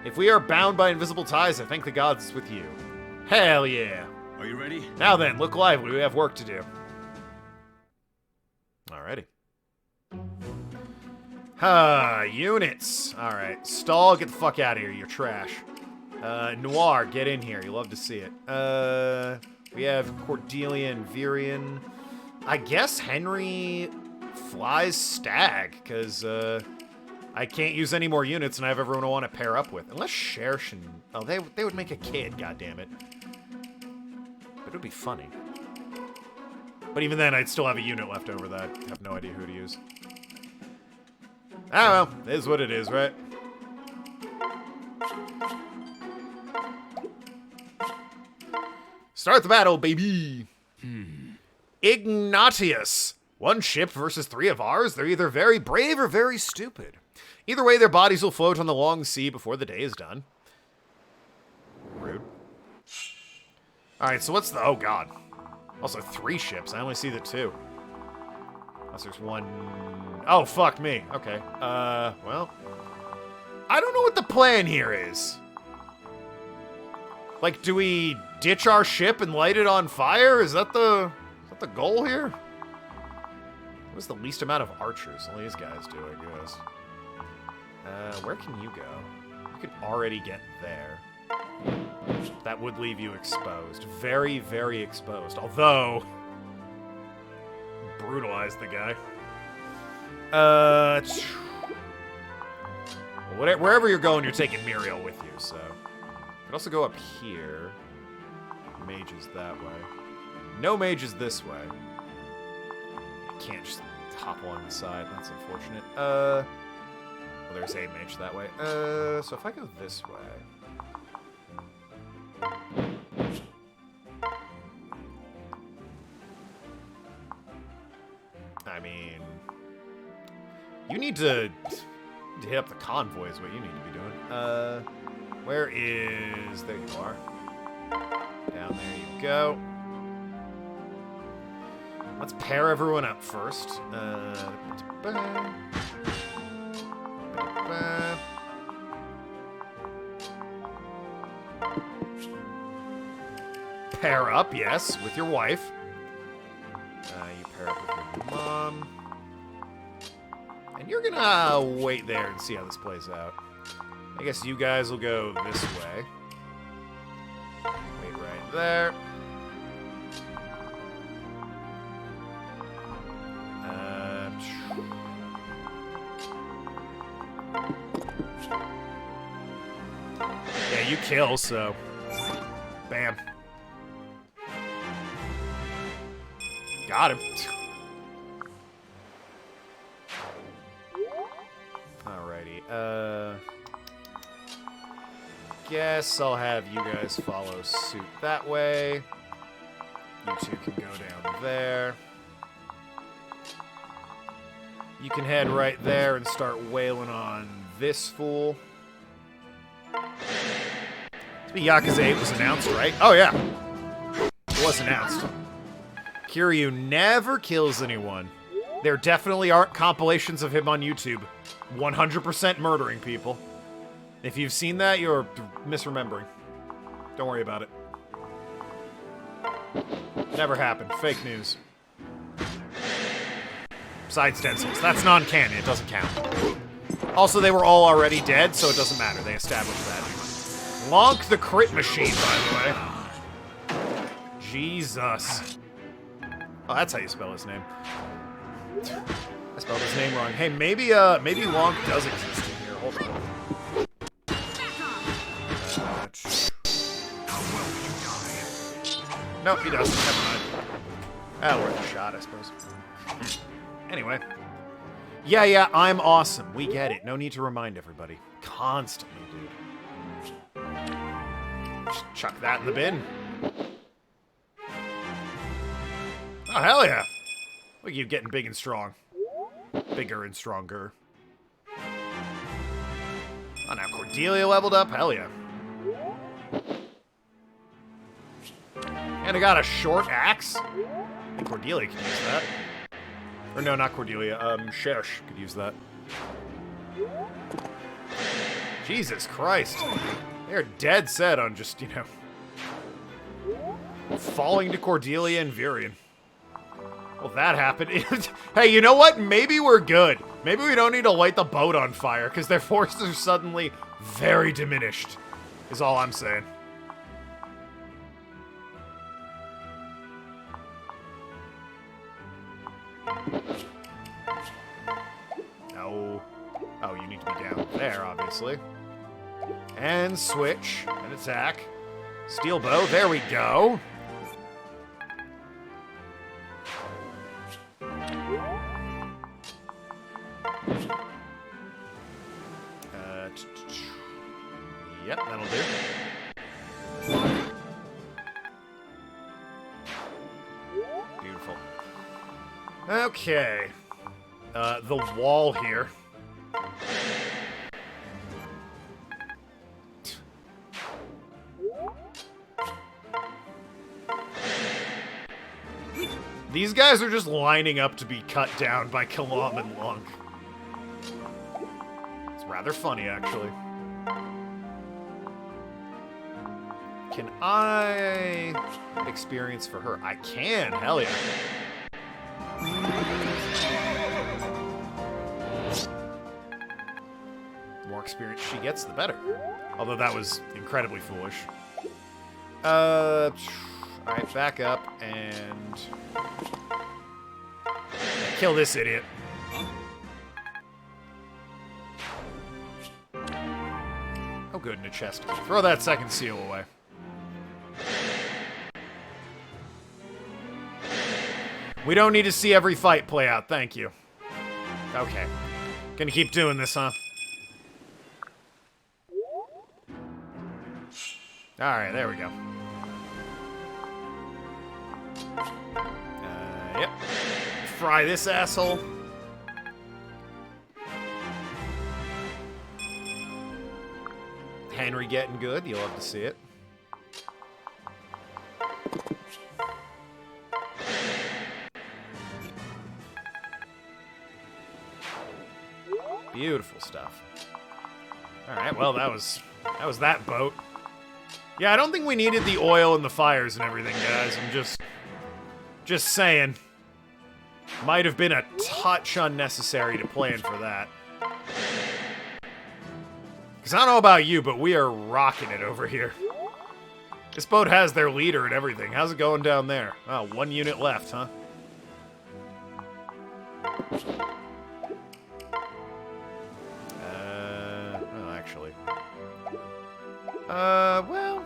if we are bound by invisible ties, I thank the gods it's with you. Hell yeah. Are you ready? Now then, look lively. We have work to do. Alrighty. Units. Alright. Stall, get the fuck out of here. You're trash. Noir, get in here. You love to see it. We have Cordelia and Virian. I guess Henry flies Stag, because, I can't use any more units, and I have everyone I want to pair up with. Unless Shershin... Oh, they would make a kid, goddammit. But it would be funny. But even then, I'd still have a unit left over that I have no idea who to use. Ah, well, it is what it is, right? Start the battle, baby! Ignatius! One ship versus 3 of ours? They're either very brave or very stupid. Either way, their bodies will float on the long sea before the day is done. Rude. Alright, so what's the... Oh, God. Also, 3 ships. I only see the 2. Unless there's one... Oh, fuck me. Okay. Well... I don't know what the plan here is. Like, do we ditch our ship and light it on fire? Is that the goal here? What's the least amount of archers? All these guys do, I guess. Where can you go? You could already get there. That would leave you exposed. Very, very exposed. Although... brutalize the guy. Wherever you're going, you're taking Muriel with you, so... You could also go up here. Mages that way. No mages this way. You can't just hop along the side. That's unfortunate. Well, there's a mage that way. So if I go this way... I mean... You need to hit up the convoy is what you need to be doing. Where is... There you are. Down there you go. Let's pair everyone up first. Pair up, yes, with your wife. You pair up with your mom. And you're gonna wait there and see how this plays out. I guess you guys will go this way. Wait right there. Yeah, you kill, so... Bam. Got him. Alrighty, guess I'll have you guys follow suit that way. You two can go down there. You can head right there and start wailing on this fool. Yakuza 8 was announced, right? Oh, yeah. It was announced. Kiryu never kills anyone. There definitely aren't compilations of him on YouTube 100% murdering people. If you've seen that, you're misremembering. Don't worry about it. Never happened. Fake news. Besides Dead Souls. That's non-canon. It doesn't count. Also, they were all already dead, so it doesn't matter. They established that. Lonk the crit machine, by the way. Jesus. Oh, that's how you spell his name. I spelled his name wrong. Hey, maybe Lonk does exist in here. Hold on. Nope, he doesn't. Never mind. Ah, worth a shot, I suppose. Anyway. Yeah, I'm awesome. We get it. No need to remind everybody. Constantly, dude. Just chuck that in the bin. Oh, hell yeah. Look at you getting big and strong. Bigger and stronger. Oh, now Cordelia leveled up? Hell yeah. And I got a short axe? I think Cordelia could use that. Or no, not Cordelia. Shersh could use that. Jesus Christ. They're dead set on just, falling to Cordelia and Virion. Well, that happened. Hey, you know what? Maybe we're good. Maybe we don't need to light the boat on fire, because their forces are suddenly very diminished, is all I'm saying. No. Oh, you need to be down there, obviously. And switch. And attack. Steel bow. There we go. Yep, that'll do. Beautiful. Okay. The wall here. These guys are just lining up to be cut down by Kalam and Lunk. It's rather funny, actually. Can I experience for her? I can, hell yeah. The more experience she gets, the better. Although that was incredibly foolish. Alright, back up and kill this idiot. Oh good, in a chest. Throw that second seal away. We don't need to see every fight play out, thank you. Okay. Gonna keep doing this, huh? Alright, there we go. Yep. Fry this asshole. Henry getting good, you'll love to see it. Beautiful stuff. Alright, well that was that boat. Yeah, I don't think we needed the oil and the fires and everything, guys. I'm just saying. Might have been a touch unnecessary to plan for that. Because I don't know about you, but we are rocking it over here. This boat has their leader and everything. How's it going down there? Oh, 1 unit left, huh? Well, actually. Well,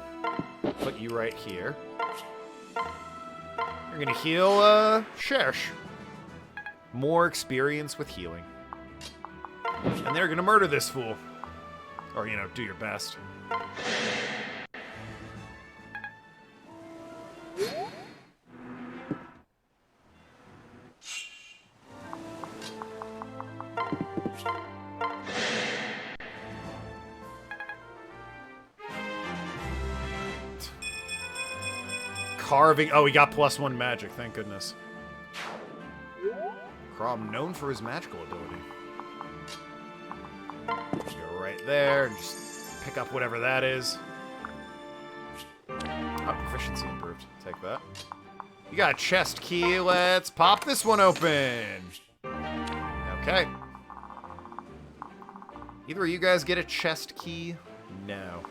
put you right here. You're gonna heal, Shersh. More experience with healing. And they're gonna murder this fool. Or, do your best. Carving. Oh, he got +1 magic. Thank goodness. Crom known for his magical ability. Just go right there and just pick up whatever that is. Oh, proficiency improved. Take that. You got a chest key. Let's pop this one open. Okay. Either of you guys get a chest key? No.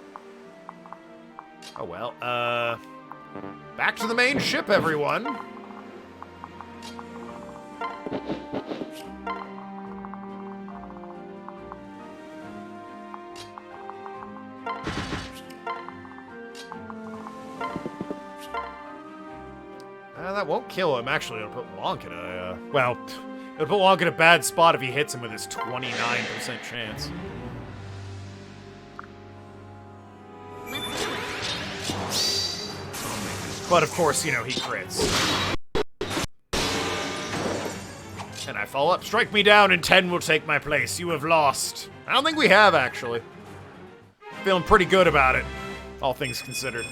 Oh, well. Back to the main ship, everyone. That won't kill him. Actually, it'll put Wonk in a... well, it'll put Wonk in a bad spot if he hits him with his 29% chance. But of course, you know, he crits. And I fall up. Strike me down and 10 will take my place. You have lost. I don't think we have, actually. Feeling pretty good about it, all things considered.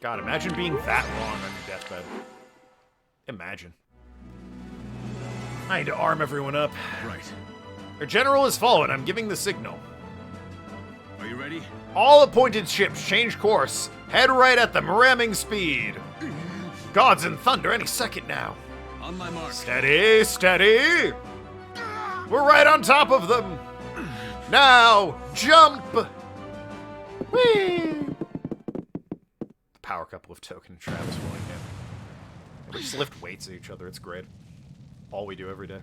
God, imagine being that wrong on your deathbed. Imagine. I need to arm everyone up. Right. Our general has fallen. I'm giving the signal. Are you ready? All appointed ships change course. Head right at them, ramming speed. Gods and thunder any second now. On my mark. Steady, steady. We're right on top of them. Now, jump. Whee. The power couple of Token and Travis rolling in. We just lift weights at each other. It's great. All we do every day.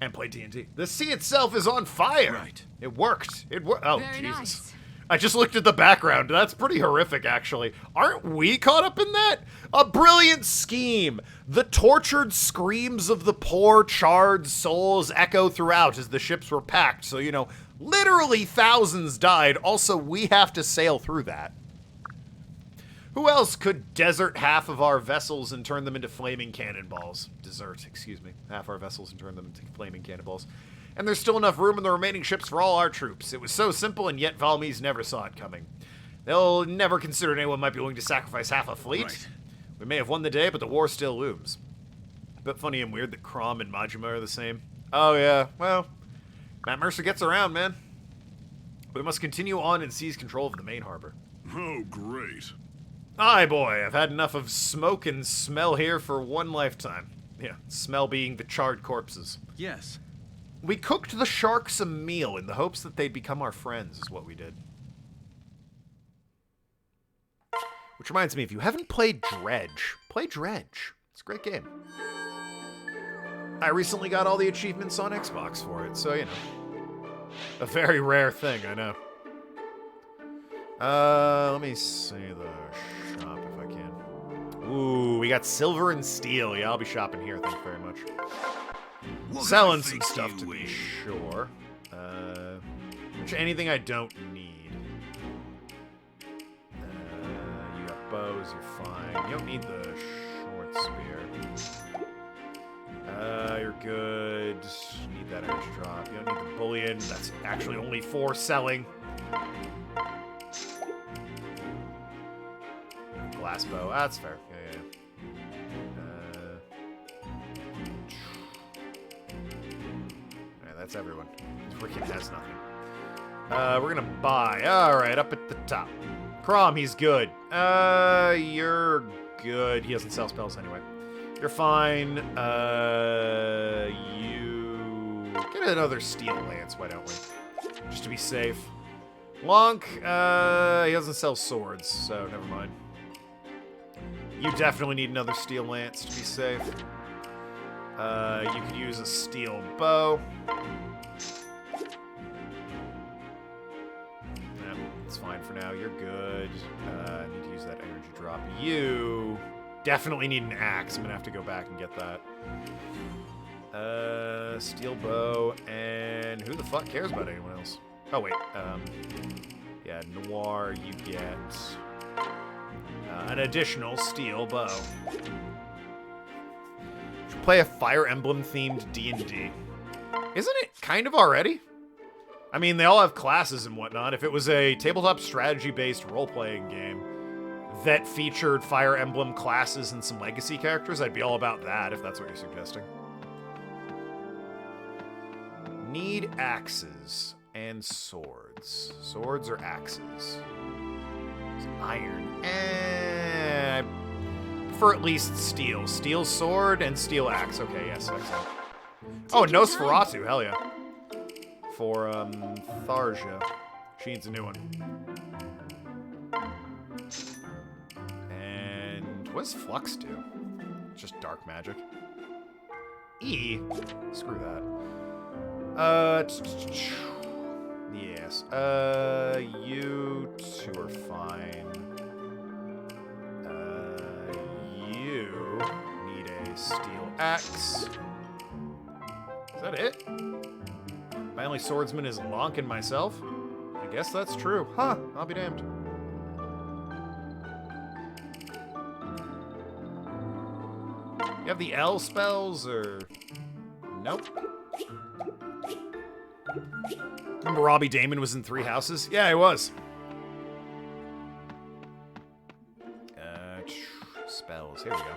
And play D&D. The sea itself is on fire. Right. It worked. It worked. Oh, Very Jesus. nice. I just looked at the background. That's pretty horrific, actually. Aren't we caught up in that? A brilliant scheme. The tortured screams of the poor, charred souls echo throughout as the ships were packed. So, you know, literally thousands died. Also, we have to sail through that. Who else could desert half of our vessels and turn them into flaming cannonballs? Desert, excuse me. Half our vessels and turn them into flaming cannonballs. And there's still enough room in the remaining ships for all our troops. It was so simple, and yet Valmese never saw it coming. They'll never consider anyone might be willing to sacrifice half a fleet. Right. We may have won the day, but the war still looms. But funny and weird that Crom and Majima are the same. Oh yeah, well, Matt Mercer gets around, man. We must continue on and seize control of the main harbor. Oh, great. Aye, boy, I've had enough of smoke and smell here for one lifetime. Yeah, smell being the charred corpses. Yes. We cooked the sharks a meal in the hopes that they'd become our friends, is what we did. Which reminds me, if you haven't played Dredge, play Dredge. It's a great game. I recently got all the achievements on Xbox for it, so, you know. A very rare thing, I know. Let me see the shop if I can. Ooh, we got silver and steel. Yeah, I'll be shopping here, thank you very much. Selling some stuff to be sure. Anything I don't need. You got bows, you're fine. You don't need the short spear. You're good. You need that edge drop. You don't need the bullion. That's actually only for selling. Glass bow. That's fair. Yeah. That's everyone. Freaking has nothing. We're gonna buy. Alright, up at the top. Crom, he's good. You're good. He doesn't sell spells anyway. You're fine. You... Get another steel lance, why don't we? Just to be safe. Lonk, he doesn't sell swords, so never mind. You definitely need another steel lance to be safe. You could use a steel bow. Nah, it's fine for now. You're good. I need to use that energy drop. You definitely need an axe. I'm gonna have to go back and get that. Steel bow, and who the fuck cares about anyone else? Oh wait, yeah, Noir, you get an additional steel bow. play a Fire Emblem themed D&D. Isn't it kind of already? I mean, they all have classes and whatnot. If it was a tabletop strategy-based role-playing game that featured Fire Emblem classes and some legacy characters, I'd be all about that, if that's what you're suggesting. Need axes and swords. Swords or axes? Iron. I prefer at least steel. Steel sword and steel axe. Okay, yes, excellent. Oh, Nosferatu, hell yeah. For, Tharja. She needs a new one. And what does Flux do? Just dark magic. E? Screw that. Yes. You two are fine. You need a steel axe. Is that it? My only swordsman is Lonk and myself? I guess that's true. Huh, I'll be damned. You have the L spells, or... Nope. Remember Robbie Damon was in Three Houses? Yeah, he was. Spells, here we go.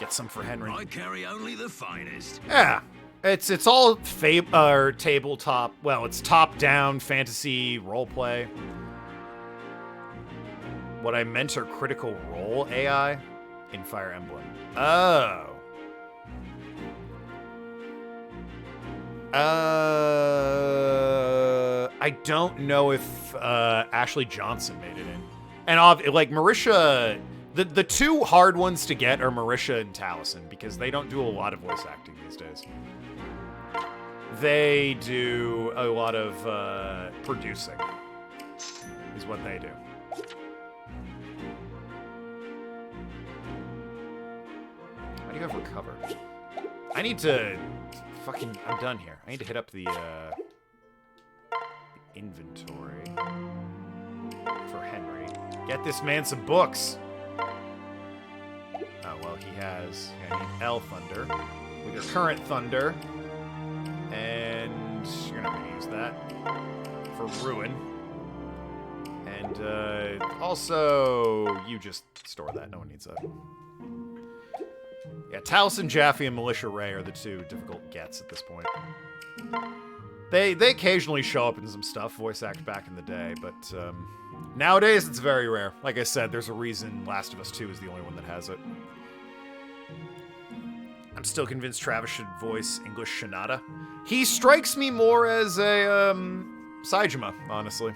Get some for Henry. I carry only the finest. Yeah. It's all tabletop. Well, it's top-down fantasy roleplay. What I meant are critical role AI in Fire Emblem. Oh. I don't know if Ashley Johnson made it in. And like Marisha, the two hard ones to get are Marisha and Taliesin because they don't do a lot of voice acting these days. They do a lot of producing, is what they do. How do you go for cover? I need to fucking... I'm done here. I need to hit up the inventory for Henry. Get this man some books. Oh, well, he has... I need L Thunder with your current Thunder. And you're not going to use that for Ruin. And also, you just store that. No one needs that. Yeah, Taliesin, Jaffe, and Militia Ray are the two difficult gets at this point. They occasionally show up in some stuff, voice act back in the day, but nowadays it's very rare. Like I said, there's a reason Last of Us 2 is the only one that has it. I'm still convinced Travis should voice English Shinada. He strikes me more as a Saejima, honestly.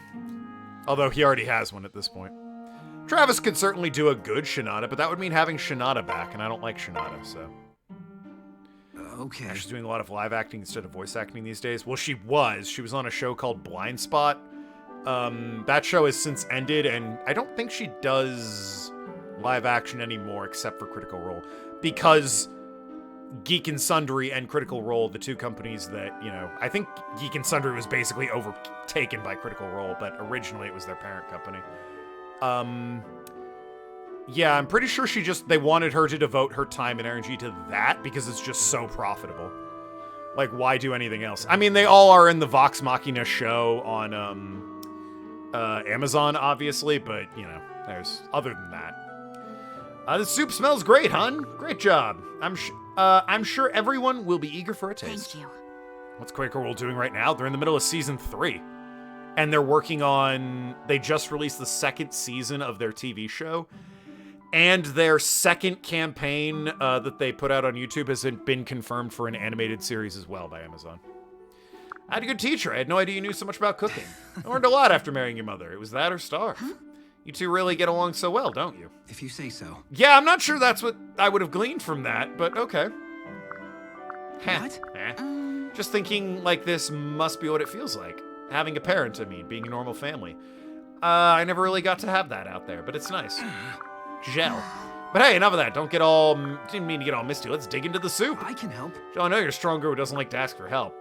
Although he already has one at this point. Travis could certainly do a good Shinada, but that would mean having Shinada back, and I don't like Shinada, so... Okay. She's doing a lot of live acting instead of voice acting these days. Well, she was. She was on a show called Blind Spot. That show has since ended, and I don't think she does live action anymore, except for Critical Role. Because Geek and Sundry and Critical Role, the two companies that, you know... I think Geek and Sundry was basically overtaken by Critical Role, but originally it was their parent company. Yeah, I'm pretty sure they wanted her to devote her time and energy to that because it's just so profitable. Like, why do anything else? I mean, they all are in the Vox Machina show on, Amazon, obviously, but, you know, there's other than that. The soup smells great, hun. Great job. I'm sure everyone will be eager for a taste. Thank you. What's Quaker World doing right now? They're in the middle of season 3. And they're working on... They just released the second season of their TV show. And their second campaign that they put out on YouTube has been confirmed for an animated series as well by Amazon. I had a good teacher. I had no idea you knew so much about cooking. I learned a lot after marrying your mother. It was that or starve. Huh? You two really get along so well, don't you? If you say so. Yeah, I'm not sure that's what I would have gleaned from that, but okay. What? Just thinking like this must be what it feels like. Having a parent, I mean, being a normal family. I never really got to have that out there, but it's nice. Gel. But hey, enough of that. Didn't mean to get all misty. Let's dig into the soup. I can help. I know you're a strong girl who doesn't like to ask for help.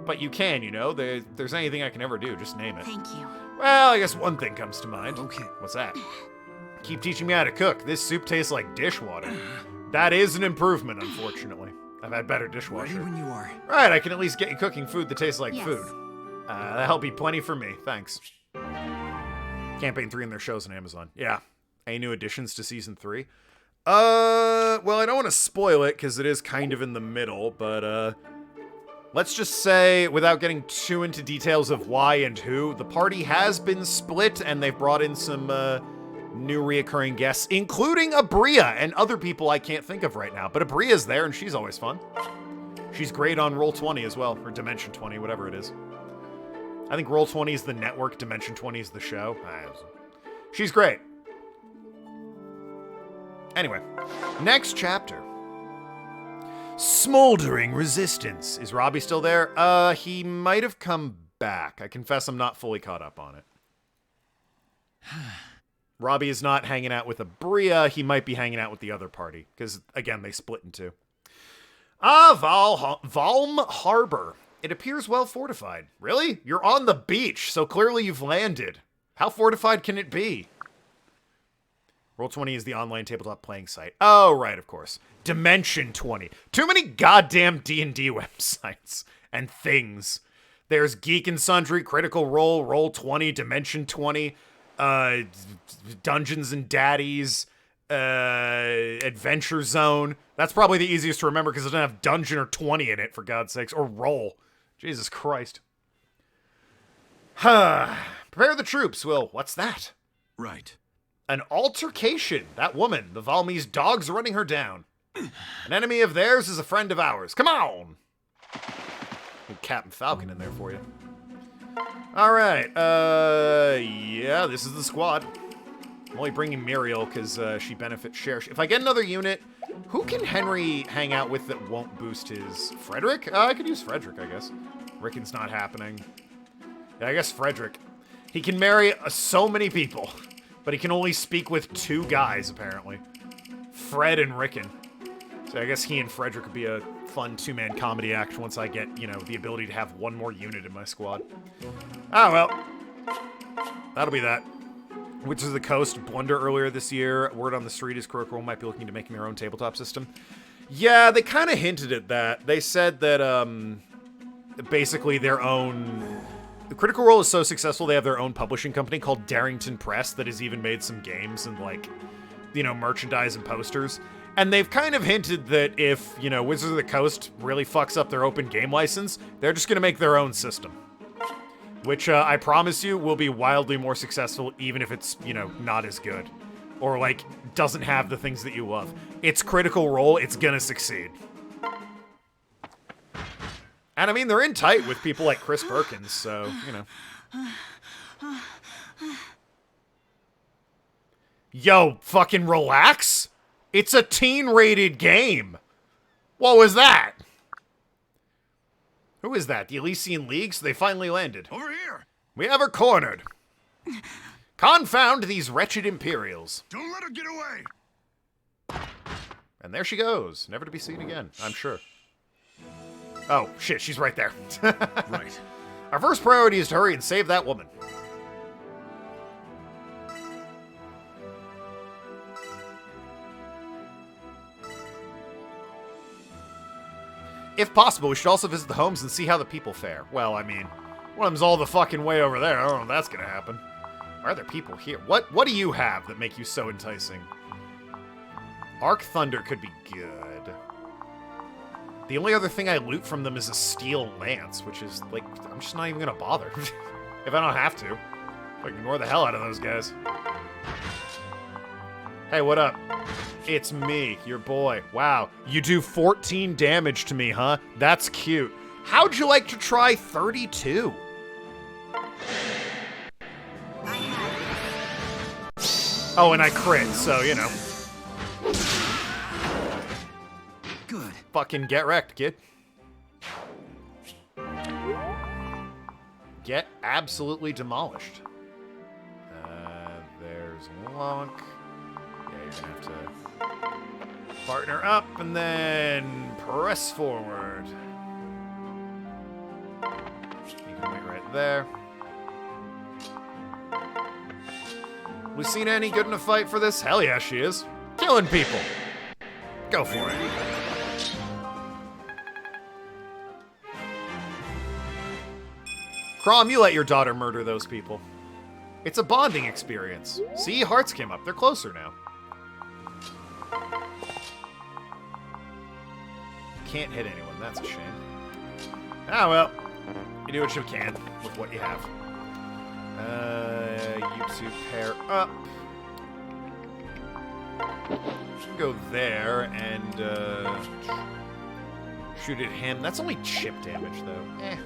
But you can, you know. If there's anything I can ever do, just name it. Thank you. Well, I guess one thing comes to mind. Okay. What's that? Keep teaching me how to cook. This soup tastes like dishwater. That is an improvement, unfortunately. I've had better Ready dishwasher. when you are. Right, I can at least get you cooking food that tastes like Yes. food. That'll be plenty for me, thanks. Campaign 3 and their shows on Amazon. Yeah. Any new additions to Season 3? Well, I don't want to spoil it, because it is kind of in the middle, but, let's just say, without getting too into details of why and who, the party has been split, and they've brought in some, new reoccurring guests, including Abria and other people I can't think of right now. But Abria's there, and she's always fun. She's great on Roll20 as well, or Dimension 20, whatever it is. I think Roll20 is the network, Dimension 20 is the show. She's great. Anyway, next chapter. Smoldering Resistance. Is Robbie still there? He might have come back. I confess I'm not fully caught up on it. Robbie is not hanging out with Abria. He might be hanging out with the other party. Because, again, they split in two. Valm Harbor. It appears well fortified. Really? You're on the beach, so clearly you've landed. How fortified can it be? Roll20 is the online tabletop playing site. Oh, right, of course. Dimension 20. Too many goddamn D&D websites and things. There's Geek and Sundry, Critical Role, Roll20, Dimension 20, Dungeons and Daddies, Adventure Zone. That's probably the easiest to remember because it doesn't have Dungeon or 20 in it, for God's sakes. Or Roll. Jesus Christ. Prepare the troops, Will. What's that? Right. An altercation. That woman, the Valmese dog's running her down. An enemy of theirs is a friend of ours. Come on! Good Captain Falcon in there for you. Alright, yeah, this is the squad. I'm only bringing Micheal because she benefits share. If I get another unit, who can Henry hang out with that won't boost his... Frederick? I could use Frederick, I guess. Rickon's not happening. Yeah, I guess Frederick. He can marry so many people, but he can only speak with 2 guys, apparently. Fred and Rickon. So I guess he and Frederick would be a fun 2-man comedy act once I get, you know, the ability to have 1 more unit in my squad. Oh, well. That'll be that. Witches of the Coast, Blunder earlier this year. Word on the street is Critical Role might be looking to making their own tabletop system. Yeah, they kind of hinted at that. They said that, basically their own... Critical Role is so successful, they have their own publishing company called Darrington Press that has even made some games and, like, you know, merchandise and posters. And they've kind of hinted that if, you know, Wizards of the Coast really fucks up their open game license, they're just going to make their own system. Which, I promise you, will be wildly more successful even if it's, you know, not as good. Or, like, doesn't have the things that you love. It's Critical Role, it's gonna succeed. And, I mean, they're in tight with people like Chris Perkins, so, you know. Yo, fucking relax? It's a teen-rated game. What was that? Who is that? The Elysian League? So they finally landed. Over here! We have her cornered. Confound these wretched Imperials. Don't let her get away! And there she goes. Never to be seen again, I'm sure. Oh, shit, she's right there. Right. Our first priority is to hurry and save that woman. If possible, we should also visit the homes and see how the people fare. Well, I mean, one of them's all the fucking way over there. I don't know if that's gonna happen. Why are there people here? What do you have that make you so enticing? Arc Thunder could be good. The only other thing I loot from them is a steel lance, which is, like, I'm just not even gonna bother. If I don't have to. Like, ignore the hell out of those guys. Hey, what up? It's me, your boy. Wow, you do 14 damage to me, huh? That's cute. How'd you like to try 32? Oh, and I crit, so, you know. Good. Fucking get wrecked, kid. Get absolutely demolished. There's Lonk. Yeah, you're gonna have to partner up and then press forward. You can wait right there. Lucina any good in a fight for this? Hell yeah, she is. Killing people. Go for it. Crom, you let your daughter murder those people. It's a bonding experience. See, hearts came up. They're closer now. Can't hit anyone. That's a shame. Ah, well. You do what you can with what you have. You two pair up. Go there and shoot at him. That's only chip damage, though. Eh.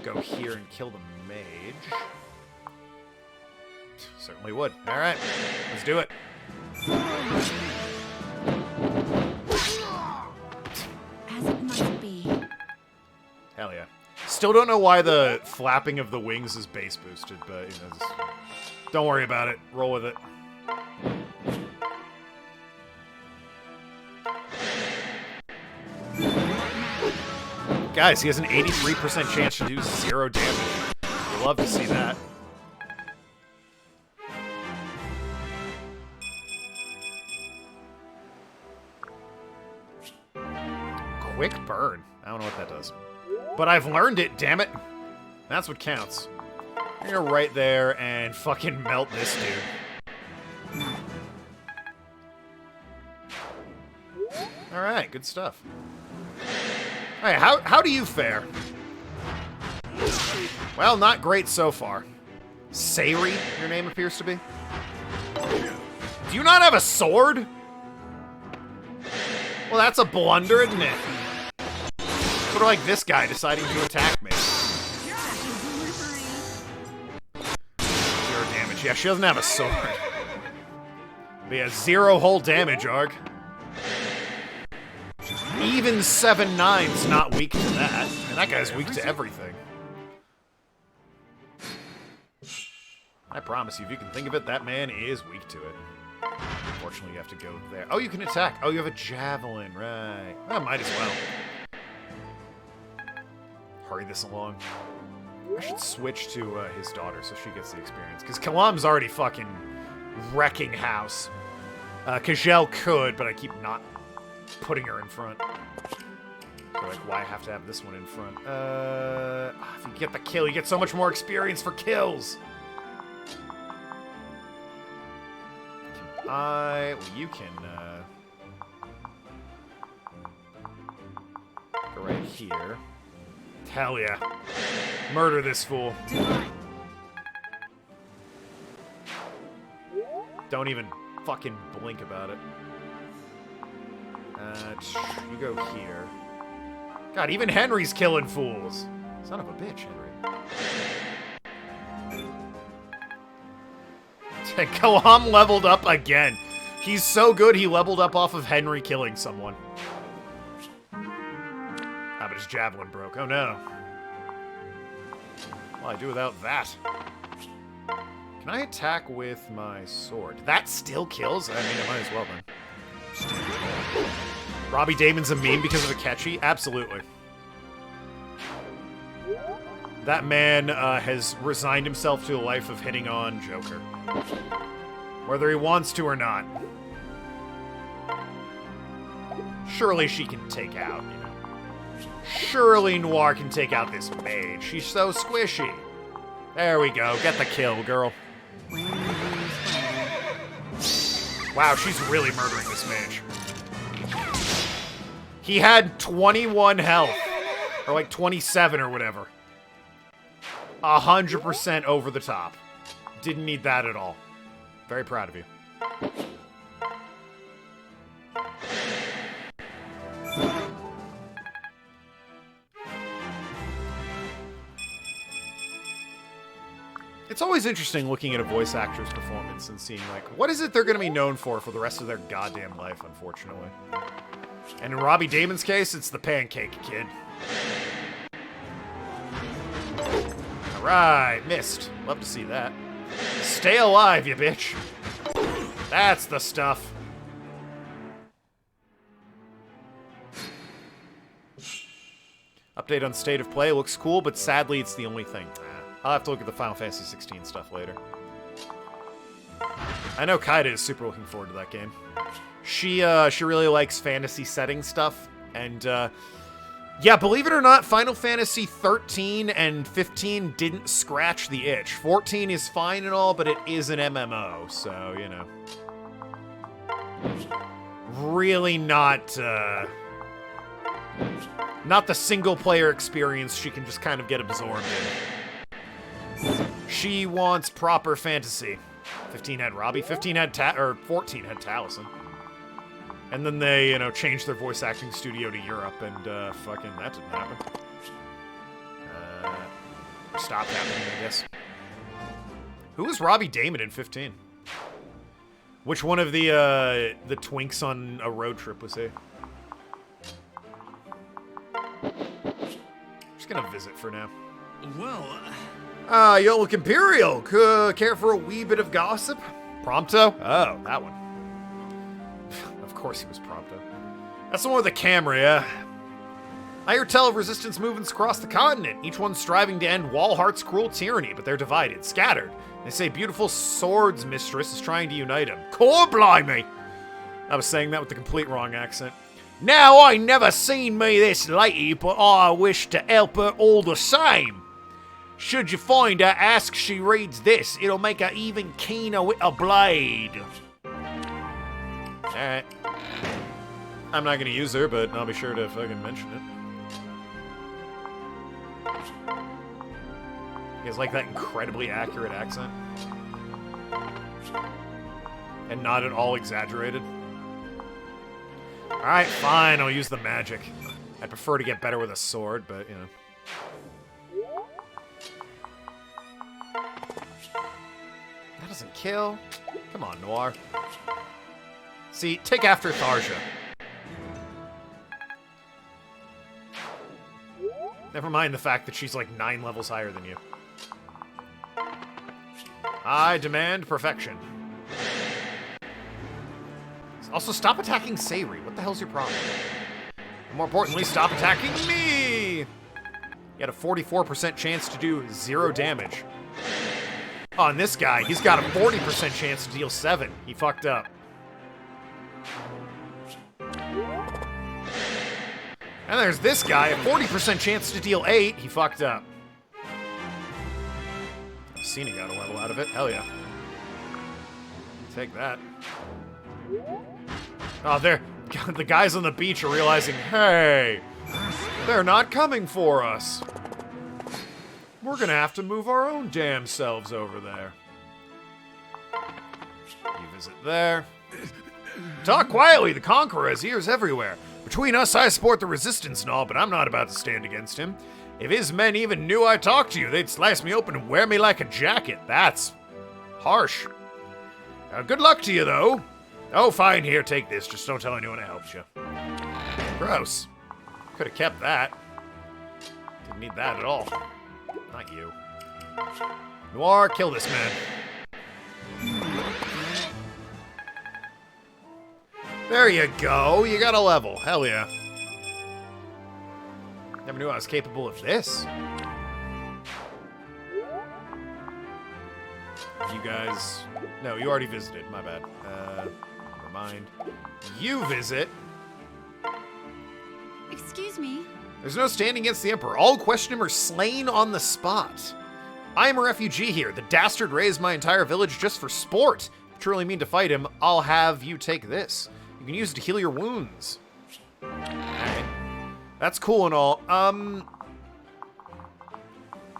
Go here and kill the mage. Certainly would. All right, let's do it. As it must be. Hell yeah. Still don't know why the flapping of the wings is base boosted, but you know, just don't worry about it. Roll with it. Guys, he has an 83% chance to do 0 damage. I'd love to see that. Quick burn. I don't know what that does. But I've learned it, damn it. That's what counts. I'm gonna right there and fucking melt this dude. Alright, good stuff. Hey, how do you fare? Well, not great so far. Sayri, your name appears to be. Do you not have a sword? Well, that's a blunder, isn't it? Sort of like this guy deciding to attack me. 0 damage. Yeah, she doesn't have a sword. But yeah, 0 whole damage, Arg. Even 7-9's not weak to that. And that guy's weak to everything. I promise you, if you can think of it, that man is weak to it. Unfortunately, you have to go there. Oh, you can attack. Oh, you have a javelin, right. Well, might as well. Hurry this along. I should switch to his daughter so she gets the experience. Because Kalam's already fucking wrecking house. Kajel could, but I keep not putting her in front. So, like, why have to have this one in front? If you get the kill, you get so much more experience for kills. Well, you can, go right here. Hell yeah. Murder this fool. Don't even fucking blink about it. You go here. God, even Henry's killing fools. Son of a bitch, Henry. Kalam leveled up again. He's so good he leveled up off of Henry killing someone. Ah, but his javelin broke. Oh no. Well, I do without that. Can I attack with my sword? That still kills? I mean, I might as well then. Robbie Damon's a meme because of Akechi? Absolutely. That man has resigned himself to a life of hitting on Joker. Whether he wants to or not. Surely she can take out, you know. Surely Noir can take out this mage. She's so squishy. There we go. Get the kill, girl. Wow, she's really murdering this mage. He had 21 health. Or like 27 or whatever. 100% over the top. Didn't need that at all. Very proud of you. It's always interesting looking at a voice actor's performance and seeing, like, what is it they're going to be known for the rest of their goddamn life, unfortunately. And in Robbie Damon's case, it's the Pancake Kid. Alright, missed. Love to see that. Stay alive, you bitch. That's the stuff. Update on State of Play looks cool, but sadly it's the only thing. I'll have to look at the Final Fantasy 16 stuff later. I know Kaida is super looking forward to that game. She really likes fantasy setting stuff, and yeah, believe it or not, Final Fantasy 13 and 15 didn't scratch the itch. 14 is fine and all, but it is an MMO, so you know, really not the single player experience she can just kind of get absorbed in. She wants proper fantasy. 15 had Robbie, 14 had Taliesin. And then they, you know, changed their voice acting studio to Europe, and fucking that didn't happen. Stopped happening, I guess. Who was Robbie Damon in 15? Which one of the twinks on a road trip was he? Just gonna visit for now. Well, You look imperial. Care for a wee bit of gossip? Prompto? Oh, that one. Of course he was Prompto. That's the one with the camera, yeah. I hear tell of resistance movements across the continent, each one striving to end Walhart's cruel tyranny, but they're divided, scattered. They say beautiful swords mistress is trying to unite them. Core blimey! I was saying that with the complete wrong accent. Now, I never seen me this lady, but I wish to help her all the same. Should you find her, ask she reads this. It'll make her even keener with a blade. Alright. I'm not gonna use her, but I'll be sure to fucking mention it. You guys like that incredibly accurate accent? And not at all exaggerated? Alright, fine, I'll use the magic. I prefer to get better with a sword, but, you know. That doesn't kill. Come on, Noir. See, take after Tharja. Never mind the fact that she's like 9 levels higher than you. I demand perfection. Also, stop attacking Sayri. What the hell's your problem? And more importantly, stop attacking me! You had a 44% chance to do 0 damage. Oh, and this guy, he's got a 40% chance to deal 7. He fucked up. And there's this guy, a 40% chance to deal 8. He fucked up. Cena got a level out of it. Hell yeah. Take that. Oh, the guys on the beach are realizing, hey, they're not coming for us. We're gonna have to move our own damn selves over there. You visit there. Talk quietly, the Conqueror has ears everywhere. Between us, I support the Resistance and all, but I'm not about to stand against him. If his men even knew I talked to you, they'd slice me open and wear me like a jacket. That's harsh. Good luck to you, though. Oh, fine, here, take this. Just don't tell anyone I helped you. Gross. Could have kept that. Didn't need that at all. Not you. Noir, kill this man. There you go. You got a level. Hell yeah. Never knew I was capable of this. You guys... No, you already visited. My bad. Never mind. You visit. Excuse me. There's no standing against the Emperor. All question him are slain on the spot. I am a refugee here. The dastard raised my entire village just for sport. If you truly mean to fight him, I'll have you take this. You can use it to heal your wounds. Alright. That's cool and all.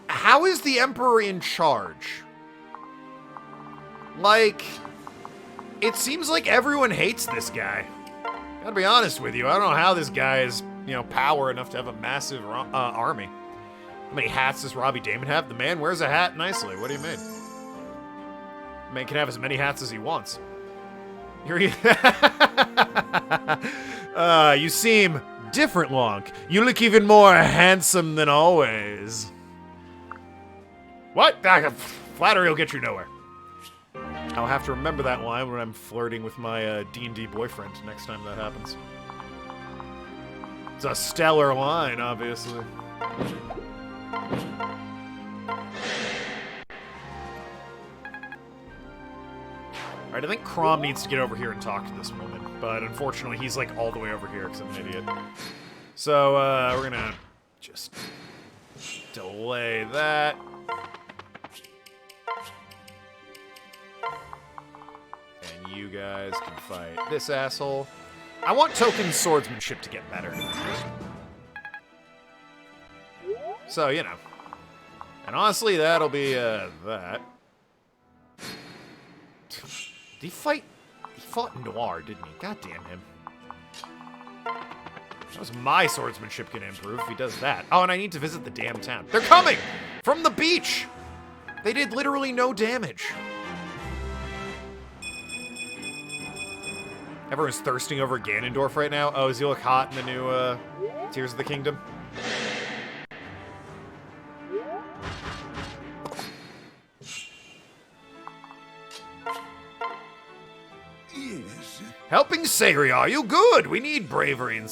How is the Emperor in charge? Like, it seems like everyone hates this guy. Gotta be honest with you, I don't know how this guy is, you know, power enough to have a massive army. How many hats does Robbie Damon have? The man wears a hat nicely. What do you mean? The man can have as many hats as he wants. You seem different, Lonk. You look even more handsome than always. What? Flattery will get you nowhere. I'll have to remember that line when I'm flirting with my D&D boyfriend next time that happens. It's a stellar line, obviously. Alright, Alright, I think Crom needs to get over here and talk to this woman. But unfortunately, he's like all the way over here because I'm an idiot. So, we're gonna just delay that. And you guys can fight this asshole. I want Token's swordsmanship to get better. So, you know. And honestly, that'll be, that. Did he fight? He fought Noir, didn't he? God damn him. How's my swordsmanship gonna improve if he does that? Oh, and I need to visit the damn town. They're coming! From the beach! They did literally no damage. Everyone's thirsting over Ganondorf right now. Oh, does he look hot in the new, Tears of the Kingdom? Yes. Helping Sayri, are you? Good! We need bravery in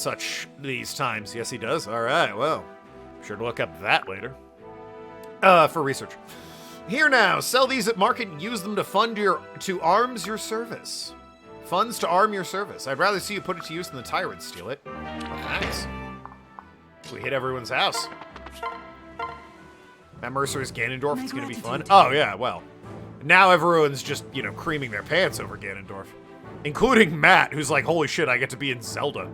these times. Yes, he does. Alright, well. I'm sure to look up that later. For research. Here now, sell these at market and use them to arms your service. Funds to arm your service. I'd rather see you put it to use than the tyrants steal it. Oh, thanks. We hit everyone's house. That Mercer's Ganondorf, it's gonna be fun. Oh, yeah, well. Now everyone's just, you know, creaming their pants over Ganondorf. Including Matt, who's like, holy shit, I get to be in Zelda.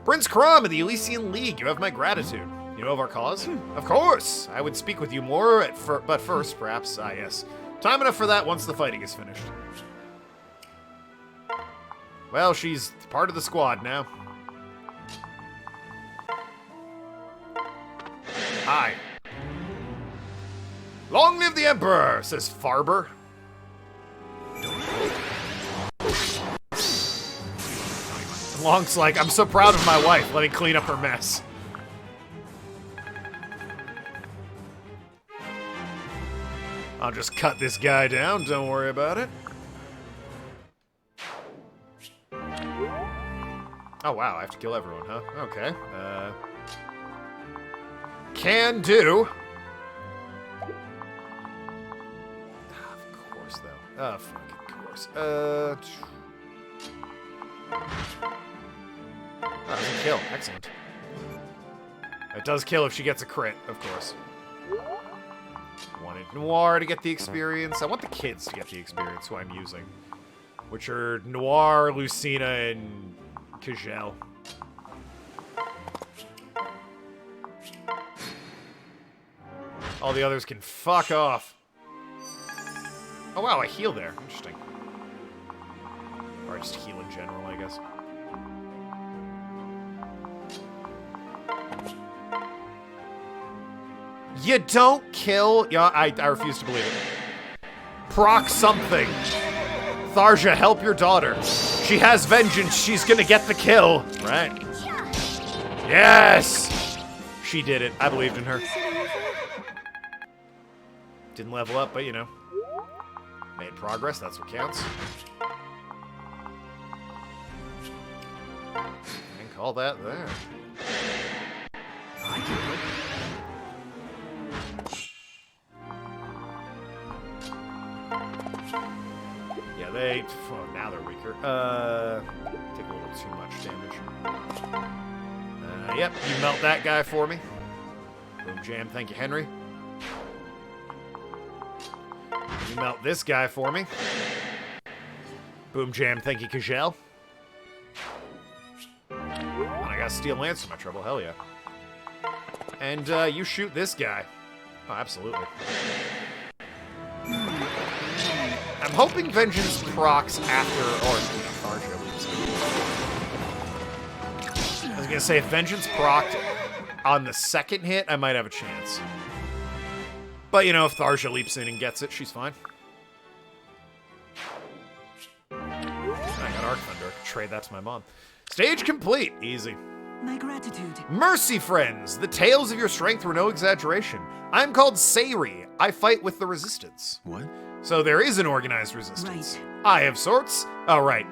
Prince Crom of the Elysian League, you have my gratitude. You know of our cause? Of course! I would speak with you more, but first, perhaps, yes. Time enough for that once the fighting is finished. Well, she's part of the squad now. Hi. Long live the Emperor, says Farber. Long's like, I'm so proud of my wife. Let me clean up her mess. I'll just cut this guy down. Don't worry about it. Oh, wow. I have to kill everyone, huh? Okay. Can do. Of course, though. Oh, fucking course. Oh, it doesn't kill. Excellent. It does kill if she gets a crit, of course. Wanted Noir to get the experience. I want the kids to get the experience, who I'm using. Which are Noir, Lucina, and Kajel. All the others can fuck off. Oh wow, I heal there. Interesting. Or just heal in general, I guess. You don't kill... Yeah, I refuse to believe it. Proc something. Tharja, help your daughter. She has vengeance. She's gonna get the kill. Right. Yes! She did it. I believed in her. Didn't level up, but you know. Made progress. That's what counts. And call that there. Yeah, they... Oh, now they're weaker. Take a little too much damage. Yep, you melt that guy for me. Boom jam, thank you, Henry. You melt this guy for me. Boom jam, thank you, Kajel. And I got Steel Lance for my trouble, hell yeah. And you shoot this guy. Oh, absolutely. I'm hoping Vengeance procs after, or Tharja leaps in. I was gonna say, if Vengeance procced on the second hit, I might have a chance. But, you know, if Tharja leaps in and gets it, she's fine. I got Arc Thunder. I could trade that to my mom. Stage complete. Easy. My gratitude. Mercy, friends! The tales of your strength were no exaggeration. I'm called Sayri. I fight with the resistance. What? So there is an organized resistance. Right. I have sorts. Oh, right.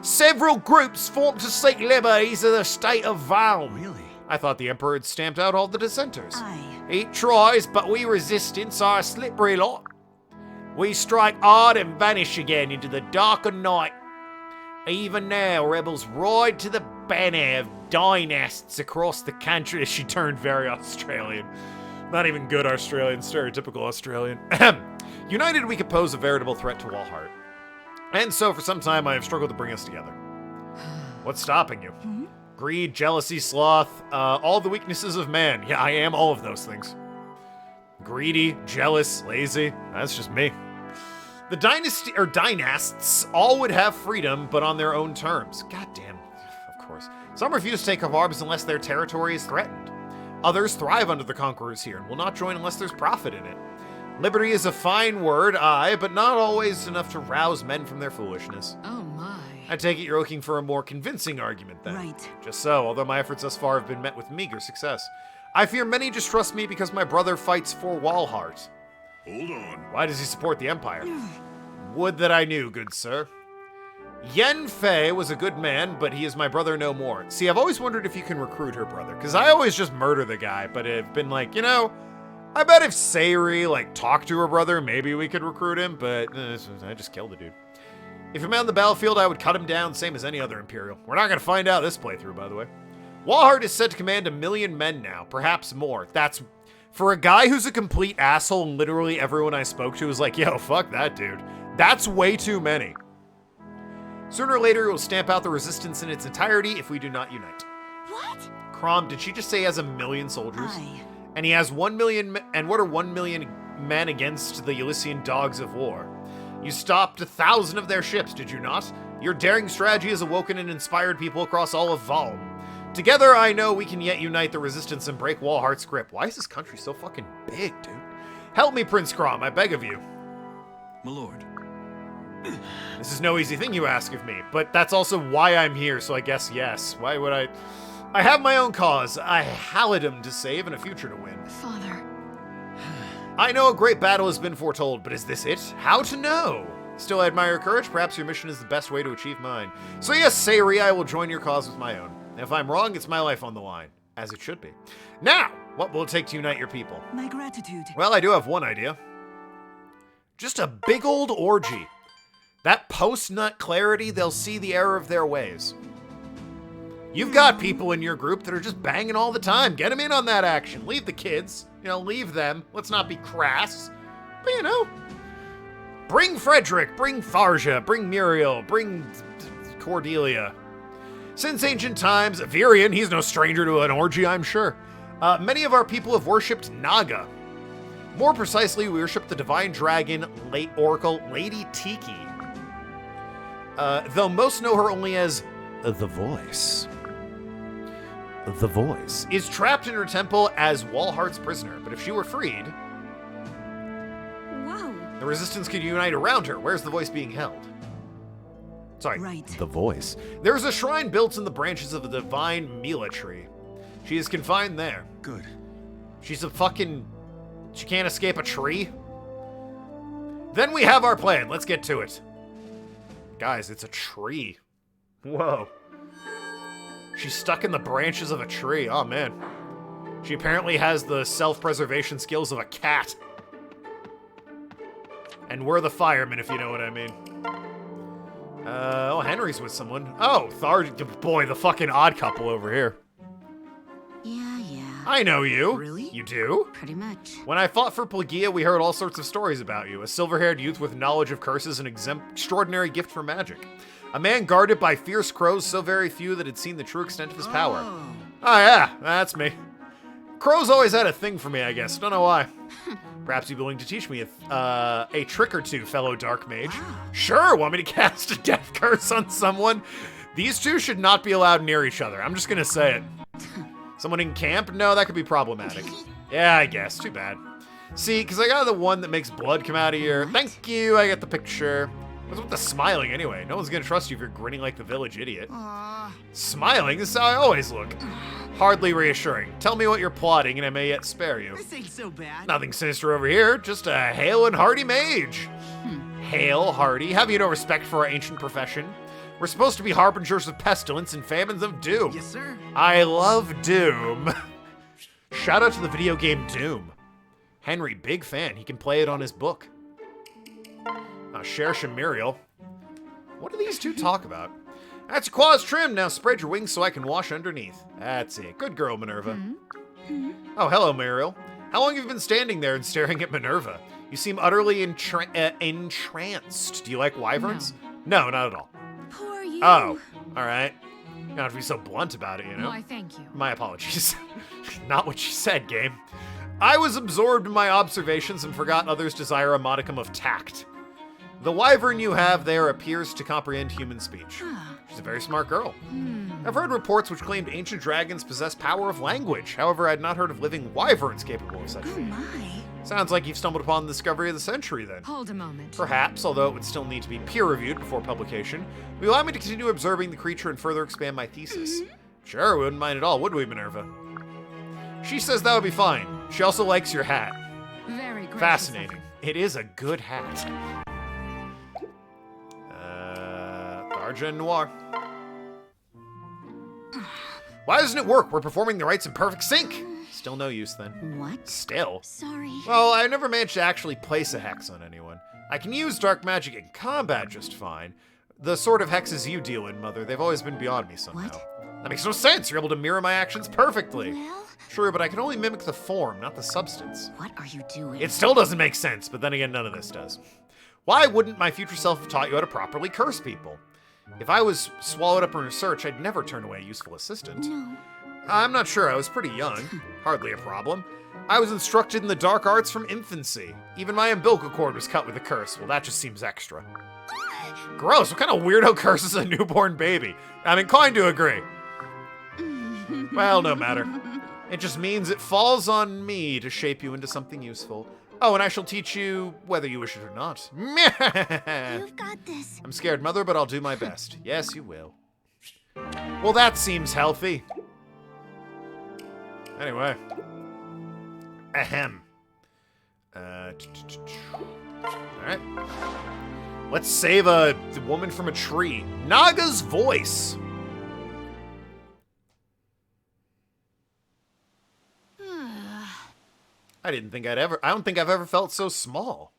Several groups formed to seek liberties of the state of Valm. Really? I thought the Emperor had stamped out all the dissenters. Aye. He tries, but we resistance are a slippery lot. We strike hard and vanish again into the dark of night. Even now, rebels ride to the banner of dynasts across the country. She turned very Australian. Not even good Australian, stereotypical Australian. United, we could pose a veritable threat to Walhart. And so, for some time, I have struggled to bring us together. What's stopping you? Greed, jealousy, sloth, all the weaknesses of man. Yeah, I am all of those things. Greedy, jealous, lazy. That's just me. The dynasts all would have freedom, but on their own terms. God damn. Of course. Some refuse to take up arms unless their territory is threatened. Others thrive under the conquerors here and will not join unless there's profit in it. Liberty is a fine word, aye, but not always enough to rouse men from their foolishness. Oh my. I take it you're looking for a more convincing argument then. Right. Just so, although my efforts thus far have been met with meager success. I fear many distrust me because my brother fights for Walhart. Hold on. Why does he support the Empire? Would that I knew, good sir. Yen Fei was a good man, but he is my brother no more. See, I've always wondered if you can recruit her brother, because I always just murder the guy, but I've been like, you know, I bet if Sayuri, like, talked to her brother, maybe we could recruit him, but I just killed the dude. If I'm on the battlefield, I would cut him down, same as any other Imperial. We're not going to find out this playthrough, by the way. Walhart is said to command 1 million men now, perhaps more. That's... For a guy who's a complete asshole, and literally everyone I spoke to was like, yo, fuck that dude. That's way too many. Sooner or later, it will stamp out the resistance in its entirety if we do not unite. What? Crom, did she just say he has 1 million soldiers? Aye. And he has 1 million, and what are 1 million men against the Elysian dogs of war? You stopped 1,000 of their ships, did you not? Your daring strategy has awoken and inspired people across all of Valm. Together, I know we can yet unite the resistance and break Walhart's grip. Why is this country so fucking big, dude? Help me, Prince Crom, I beg of you. My lord. This is no easy thing you ask of me, but that's also why I'm here, so I guess yes. Why would I... I have my own cause, a Halidom to save and a future to win. Father. I know a great battle has been foretold, but is this it? How to know? Still, I admire your courage. Perhaps your mission is the best way to achieve mine. So yes, Sayuri, I will join your cause with my own. If I'm wrong, it's my life on the line. As it should be. Now, what will it take to unite your people? My gratitude. Well, I do have one idea. Just a big old orgy. That post-nut clarity, they'll see the error of their ways. You've got people in your group that are just banging all the time. Get them in on that action. Leave the kids. You know, leave them. Let's not be crass. But, you know, bring Frederick, bring Tharja, bring Muriel, bring Cordelia. Since ancient times, Virion, he's no stranger to an orgy, I'm sure. Many of our people have worshipped Naga. More precisely, we worship the divine dragon, late oracle, Lady Tiki. Though most know her only as the Voice. The Voice is trapped in her temple as Walhart's prisoner, but if she were freed, Wow. the resistance could unite around her. Where's the Voice being held? Sorry, Right. the Voice. There's a shrine built in the branches of the divine Mila tree. She is confined there. Good. She's a fucking... She can't escape a tree? Then we have our plan. Let's get to it. Guys, it's a tree. Whoa. She's stuck in the branches of a tree. Oh, man. She apparently has the self-preservation skills of a cat. And we're the firemen, if you know what I mean. Oh, Henry's with someone. Oh, boy, the fucking odd couple over here. Yeah. I know you. Really? You do? Pretty much. When I fought for Plagia, we heard all sorts of stories about you. A silver-haired youth with knowledge of curses and extraordinary gift for magic. A man guarded by fierce crows, so very few that had seen the true extent of his power. Oh yeah, that's me. Crows always had a thing for me, I guess. Don't know why. Perhaps you'd be willing to teach me a trick or two, fellow dark mage. Wow. Sure, want me to cast a death curse on someone? These two should not be allowed near each other. I'm just gonna say it. Someone in camp? No, that could be problematic. Yeah, I guess. Too bad. See, because I got the one that makes blood come out of here. Thank you, I get the picture. What's with the smiling anyway? No one's gonna trust you if you're grinning like the village idiot. Smiling? This is how I always look. Hardly reassuring. Tell me what you're plotting and I may yet spare you. This ain't so bad. Nothing sinister over here, just a hale and hearty mage. Hale, hearty, have you no respect for our ancient profession? We're supposed to be harbingers of pestilence and famines of doom. Yes, sir. I love Doom. Shout out to the video game Doom. Henry, big fan. He can play it on his book. Sherish and Muriel. What do these two talk about? That's your claws trimmed. Now spread your wings so I can wash underneath. That's it. Good girl, Minerva. Oh, hello, Muriel. How long have you been standing there and staring at Minerva? You seem utterly entranced. Do you like wyverns? No, not at all. Poor you. Oh, all right. You don't have to be so blunt about it, you know? Why, thank you. My apologies. Not what she said, game. I was absorbed in my observations and forgot others desire a modicum of tact. The wyvern you have there appears to comprehend human speech. She's a very smart girl. I've heard reports which claimed ancient dragons possess power of language. However, I had not heard of living wyverns capable of such Oh feat. my. Sounds like you've stumbled upon the discovery of the century, then. Hold a moment. Perhaps, although it would still need to be peer-reviewed before publication, will you allow me to continue observing the creature and further expand my thesis? Sure, we wouldn't mind at all, would we, Minerva? She says that would be fine. She also likes your hat. Very gracious. Fascinating. It is a good hat. Tharja and Noir. Why doesn't it work? We're performing the rites in perfect sync. Still no use then. What? Still. Sorry. Well, I never managed to actually place a hex on anyone. I can use dark magic in combat just fine. The sort of hexes you deal in, Mother, they've always been beyond me somehow. What? That makes no sense. You're able to mirror my actions perfectly. Well, True, but I can only mimic the form, not the substance. what are you doing? It still doesn't make sense, but then again, none of this does. Why wouldn't my future self have taught you how to properly curse people? If I was swallowed up in research, I'd never turn away a useful assistant. No. I'm not sure. I was pretty young. Hardly a problem. I was instructed in the dark arts from infancy. Even my umbilical cord was cut with a curse. Well, that just seems extra. Gross. What kind of weirdo curses a newborn baby? I'm inclined to agree. Well, no matter. It just means it falls on me to shape you into something useful. Oh, and I shall teach you whether you wish it or not. You've got this. I'm scared, Mother, but I'll do my best. Yes, you will. Well, that seems healthy. Anyway. Ahem. Alright. Let's save a woman from a tree. Naga's voice. I don't think I've ever felt so small.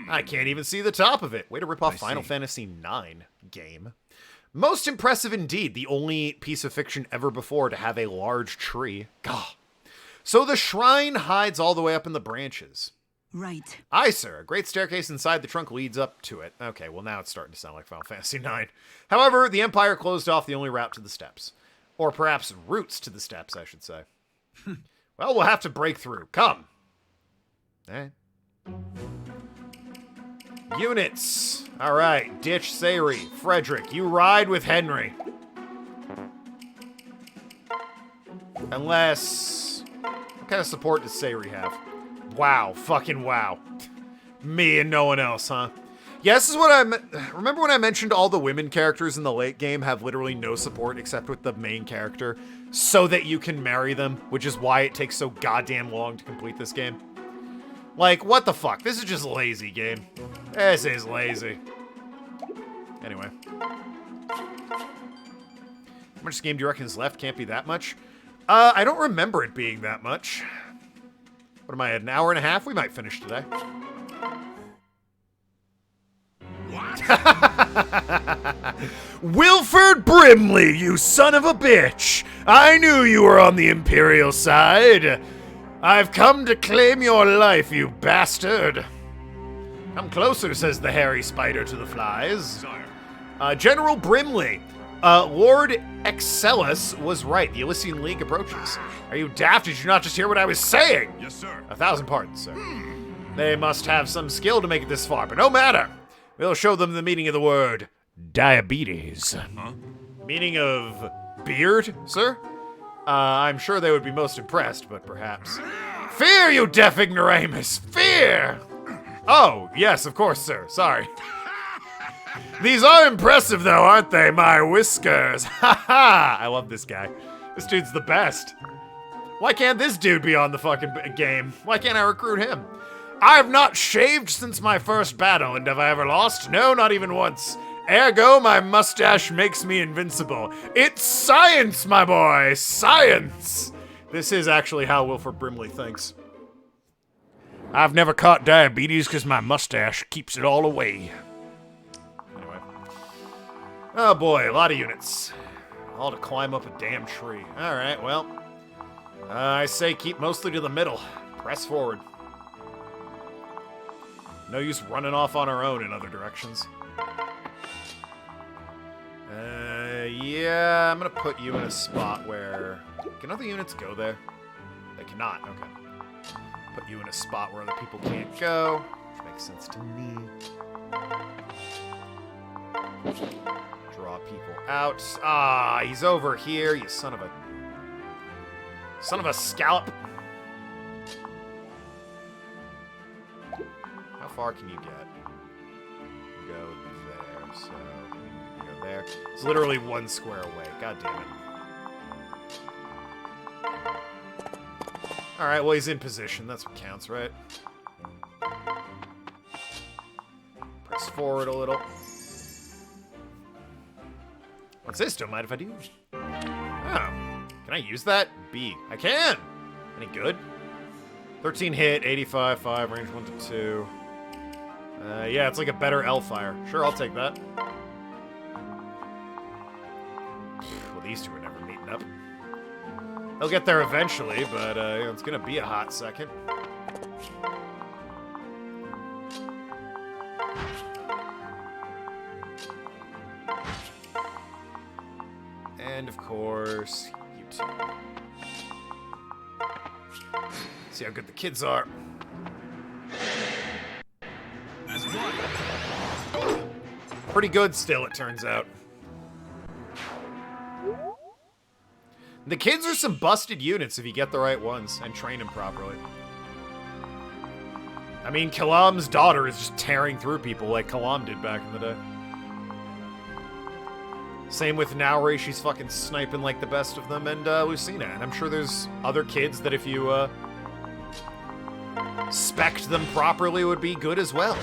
I can't even see the top of it. Way to rip off Final Fantasy IX game. Most impressive indeed. The only piece of fiction ever before to have a large tree. Gah. So the shrine hides all the way up in the branches. Right. Aye, sir. A great staircase inside the trunk leads up to it. Okay, well now it's starting to sound like Final Fantasy IX. However, the Empire closed off the only route to the steps. Or perhaps routes to the steps, I should say. Well, we'll have to break through. Come. Alright. Units. Alright. Ditch Sayri. Frederick, you ride with Henry. Unless... What kind of support does Sayri have? Wow. Fucking wow. Me and no one else, huh? Yeah, this is what remember when I mentioned all the women characters in the late game have literally no support except with the main character so that you can marry them, which is why it takes so goddamn long to complete this game. Like, what the fuck? This is just lazy, game. This is lazy. Anyway. How much game do you reckon is left? Can't be that much. I don't remember it being that much. What am I, at an hour and a half? We might finish today. Wilford Brimley, you son of a bitch! I knew you were on the Imperial side. I've come to claim your life, you bastard. Come closer, says the hairy spider to the flies. General Brimley, Lord Excellus was right. The Elysian League approaches. Are you daft? Did you not just hear what I was saying? Yes, sir. 1,000 pardons, sir. They must have some skill to make it this far, but no matter. We'll show them the meaning of the word diabetes. Huh? Meaning of beard, sir? I'm sure they would be most impressed, but perhaps. Fear, you deaf ignoramus! Fear! Oh, yes, of course, sir. Sorry. These are impressive, though, aren't they? My whiskers. Ha ha! I love this guy. This dude's the best. Why can't this dude be on the fucking game? Why can't I recruit him? I have not shaved since my first battle, and have I ever lost? No, not even once. Ergo, my mustache makes me invincible. It's science, my boy! Science! This is actually how Wilford Brimley thinks. I've never caught diabetes because my mustache keeps it all away. Anyway. Oh boy, a lot of units. All to climb up a damn tree. Alright, well. I say keep mostly to the middle. Press forward. No use running off on our own in other directions. Yeah, I'm gonna put you in a spot where... Can other units go there? They cannot, okay. Put you in a spot where other people can't go, which makes sense to me. Draw people out. Ah, he's over here, you son of a... Son of a scallop. How far can you get? Go there, so... You can go there. It's literally 1 square away. God damn it. Alright, well, he's in position. That's what counts, right? Press forward a little. What's this? Don't mind if I do. Oh. Can I use that? B. I can! Any good? 13 hit, 85, 5, range 1 to 2. Yeah, it's like a better L-fire. Sure, I'll take that. Well, these two are never meeting up. They'll get there eventually, but it's gonna be a hot second. And of course, you two. See how good the kids are. As one. Pretty good still, it turns out. The kids are some busted units if you get the right ones and train them properly. I mean, Kalam's daughter is just tearing through people like Kalam did back in the day. Same with Nauri, she's fucking sniping like the best of them, and Lucina. And I'm sure there's other kids that if you spec'd them properly would be good as well.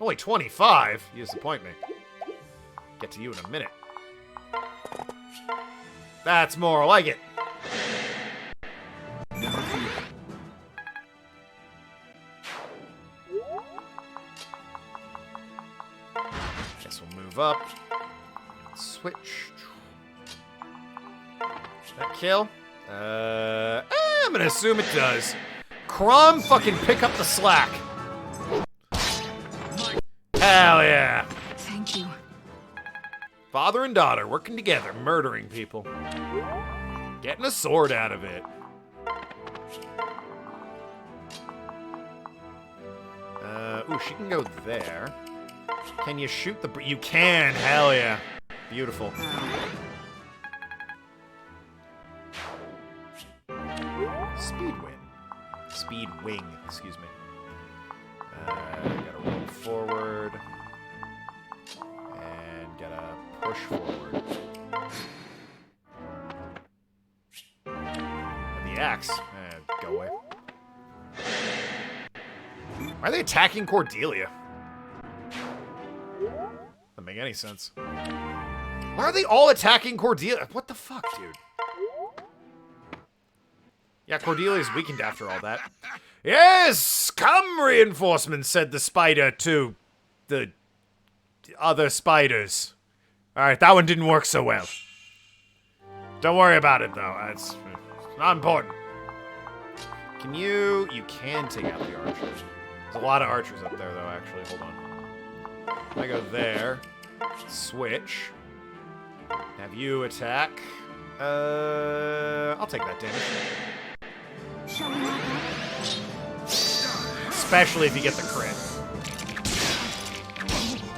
Only 25? You disappoint me. Get to you in a minute. That's more like it. Never fear. Guess we'll move up. Switch. That kill? I'm gonna assume it does. Crom fucking pick up the slack. Hell yeah. Thank you. Father and daughter working together, murdering people. Getting a sword out of it. Ooh, she can go there. Can you shoot the... You can! Hell yeah. Beautiful. Speed win. Speed wing, excuse me. Gotta roll forward. And gotta push forward. And the axe. Go away. Why are they attacking Cordelia? Doesn't make any sense. Why are they all attacking Cordelia? What the fuck, dude? Yeah, Cordelia's weakened after all that. Yes! Come, reinforcements, said the spider to the other spiders. Alright, that one didn't work so well. Don't worry about it, though. It's not important. Can you... You can take out the archers. There's a lot of archers up there, though, actually. Hold on. I go there. Switch. Have you attack. I'll take that damage. Especially if you get the crit.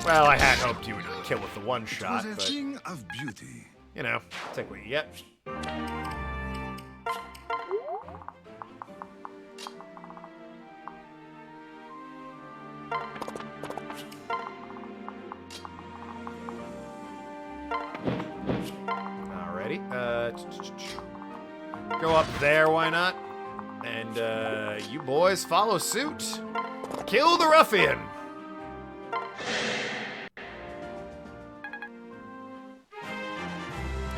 Well, I had hoped you would kill with the one shot, Was a but, thing of beauty. you know, take what you get. Alrighty, go up there, why not? And, you boys follow suit. Kill the ruffian!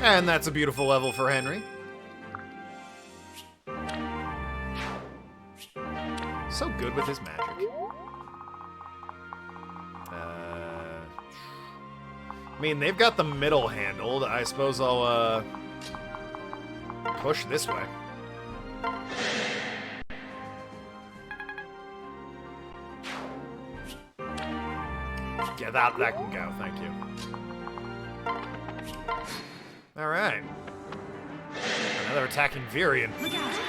And that's a beautiful level for Henry. good with his magic. I mean, they've got the middle handled. I suppose I'll, push this way. Yeah, that can go. Thank you. All right. Another attacking Virion. Look out.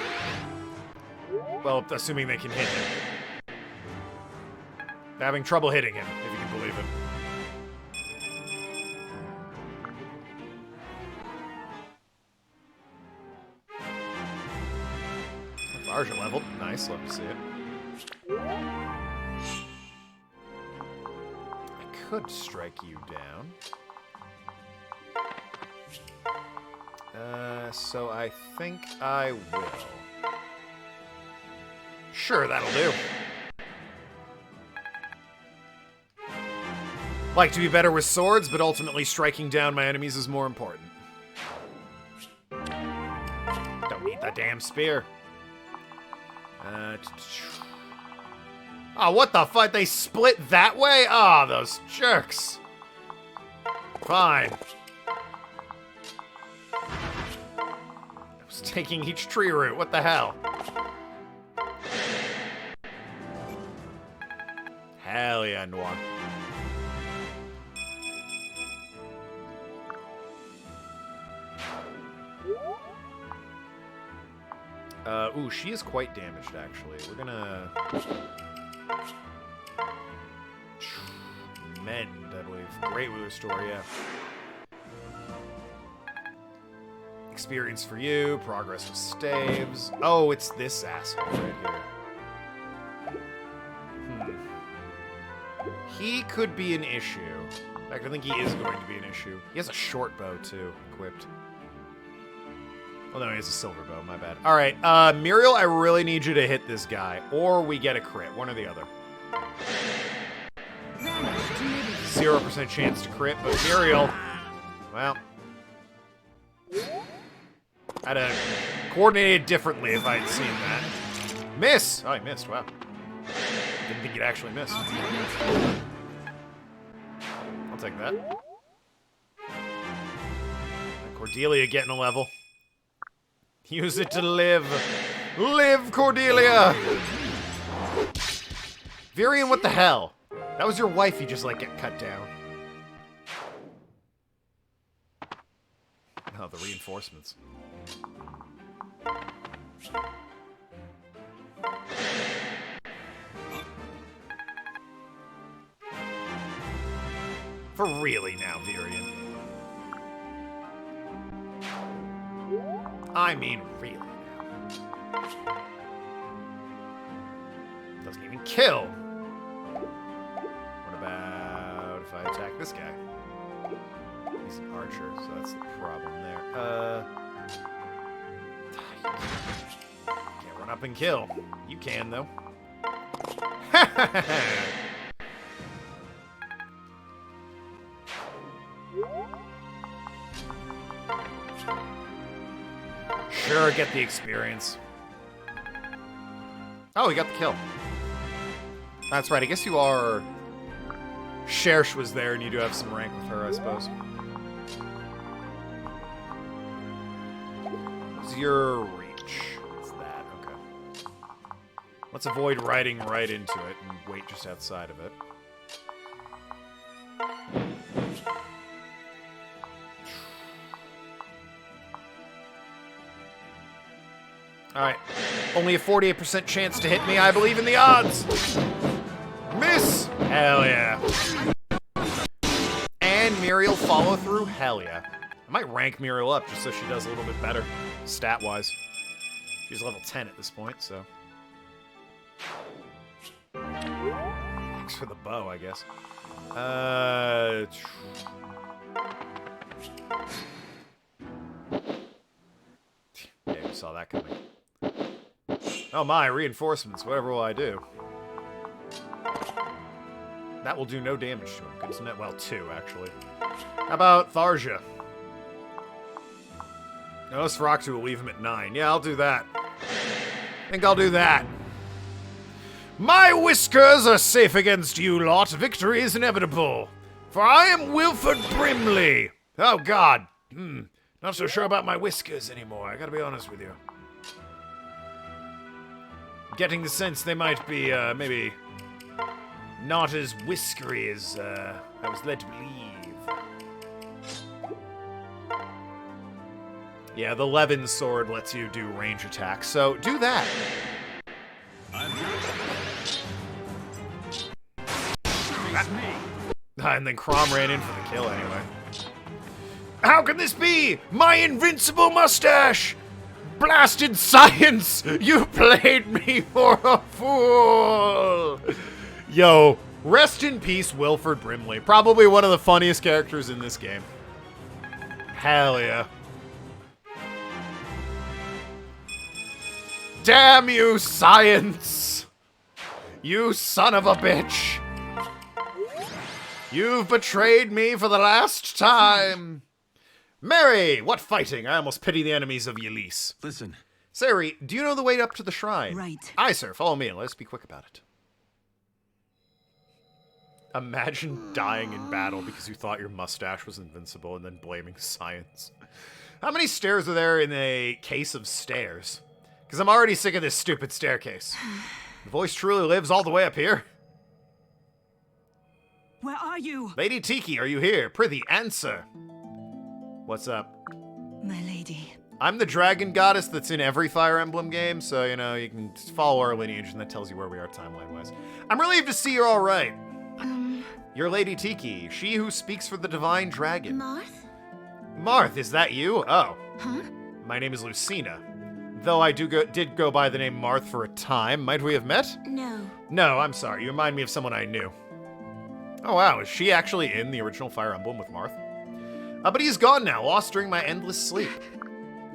Well, assuming they can hit him. They're having trouble hitting him, if you can believe it. Arja leveled. Nice, love to see it. I could strike you down. So I think I will. Sure, that'll do. Like to be better with swords, but ultimately striking down my enemies is more important. Don't need that damn spear. Oh, what the fuck? They split that way? Oh, those jerks. Fine. I was taking each tree root. What the hell? Hell yeah, Noir. Ooh, she is quite damaged, actually. We're gonna... Mend, I believe. Great with restore, yeah. Experience for you. Progress with staves. Oh, it's this asshole right here. He could be an issue. In fact, I think he is going to be an issue. He has a short bow, too, equipped. Oh, no, he has a silver bow. My bad. All right, Micheal, I really need you to hit this guy, or we get a crit. One or the other. 0% chance to crit, but Micheal, well, I'd have coordinated differently if I'd seen that. Miss! Oh, he missed. Wow. Didn't think he'd actually miss. I'll take that. Cordelia getting a level. Use it to live. Live, Cordelia! Virion, what the hell? That was your wife you just, like, get cut down. Oh, the reinforcements. For really now, Virion. I mean, really now. Doesn't even kill. What about if I attack this guy? He's an archer, so that's the problem there. Can't run up and kill. You can, though. Sure, get the experience. Oh, we got the kill. That's right, I guess you are... Shersh was there, and you do have some rank with her, I suppose. What's your reach? What's that? Okay. Let's avoid riding right into it and wait just outside of it. Alright. Only a 48% chance to hit me. I believe in the odds. Miss! Hell yeah. And Micheal follow through? Hell yeah. I might rank Micheal up just so she does a little bit better, stat-wise. She's level 10 at this point, so. Thanks for the bow, I guess. Yeah, you saw that coming. Oh my, reinforcements. Whatever will I do? That will do no damage to him. Good to know. Well, 2, actually. How about Tharja? Nosferatu will leave him at 9. Yeah, I'll do that. I think I'll do that. My whiskers are safe against you lot. Victory is inevitable. For I am Wilford Brimley. Oh, God. Not so sure about my whiskers anymore, I gotta be honest with you. Getting the sense they might be, maybe not as whiskery as, I was led to believe. Yeah, the Levin sword lets you do range attacks, so do that. And then Crom ran in for the kill anyway. How can this be? My invincible mustache! Blasted science! You played me for a fool! Yo, rest in peace, Wilford Brimley. Probably one of the funniest characters in this game. Hell yeah. Damn you, science! You son of a bitch! You've betrayed me for the last time! Mary, what fighting? I almost pity the enemies of Ylisse. Listen. Sari, do you know the way up to the shrine? Right. Aye, sir. Follow me. Let us be quick about it. Imagine dying in battle because you thought your mustache was invincible and then blaming science. How many stairs are there in a case of stairs? Because I'm already sick of this stupid staircase. The voice truly lives all the way up here. Where are you? Lady Tiki, are you here? Prithee, answer. What's up? My lady. I'm the dragon goddess that's in every Fire Emblem game, so, you know, you can follow our lineage, and that tells you where we are timeline-wise. I'm relieved to see you're all right. You're Lady Tiki, she who speaks for the divine dragon. Marth? Marth, is that you? Oh. Huh? My name is Lucina. Though I did go by the name Marth for a time. Might we have met? No. No, I'm sorry. You remind me of someone I knew. Oh, wow. Is she actually in the original Fire Emblem with Marth? But he's gone now, lost during my endless sleep.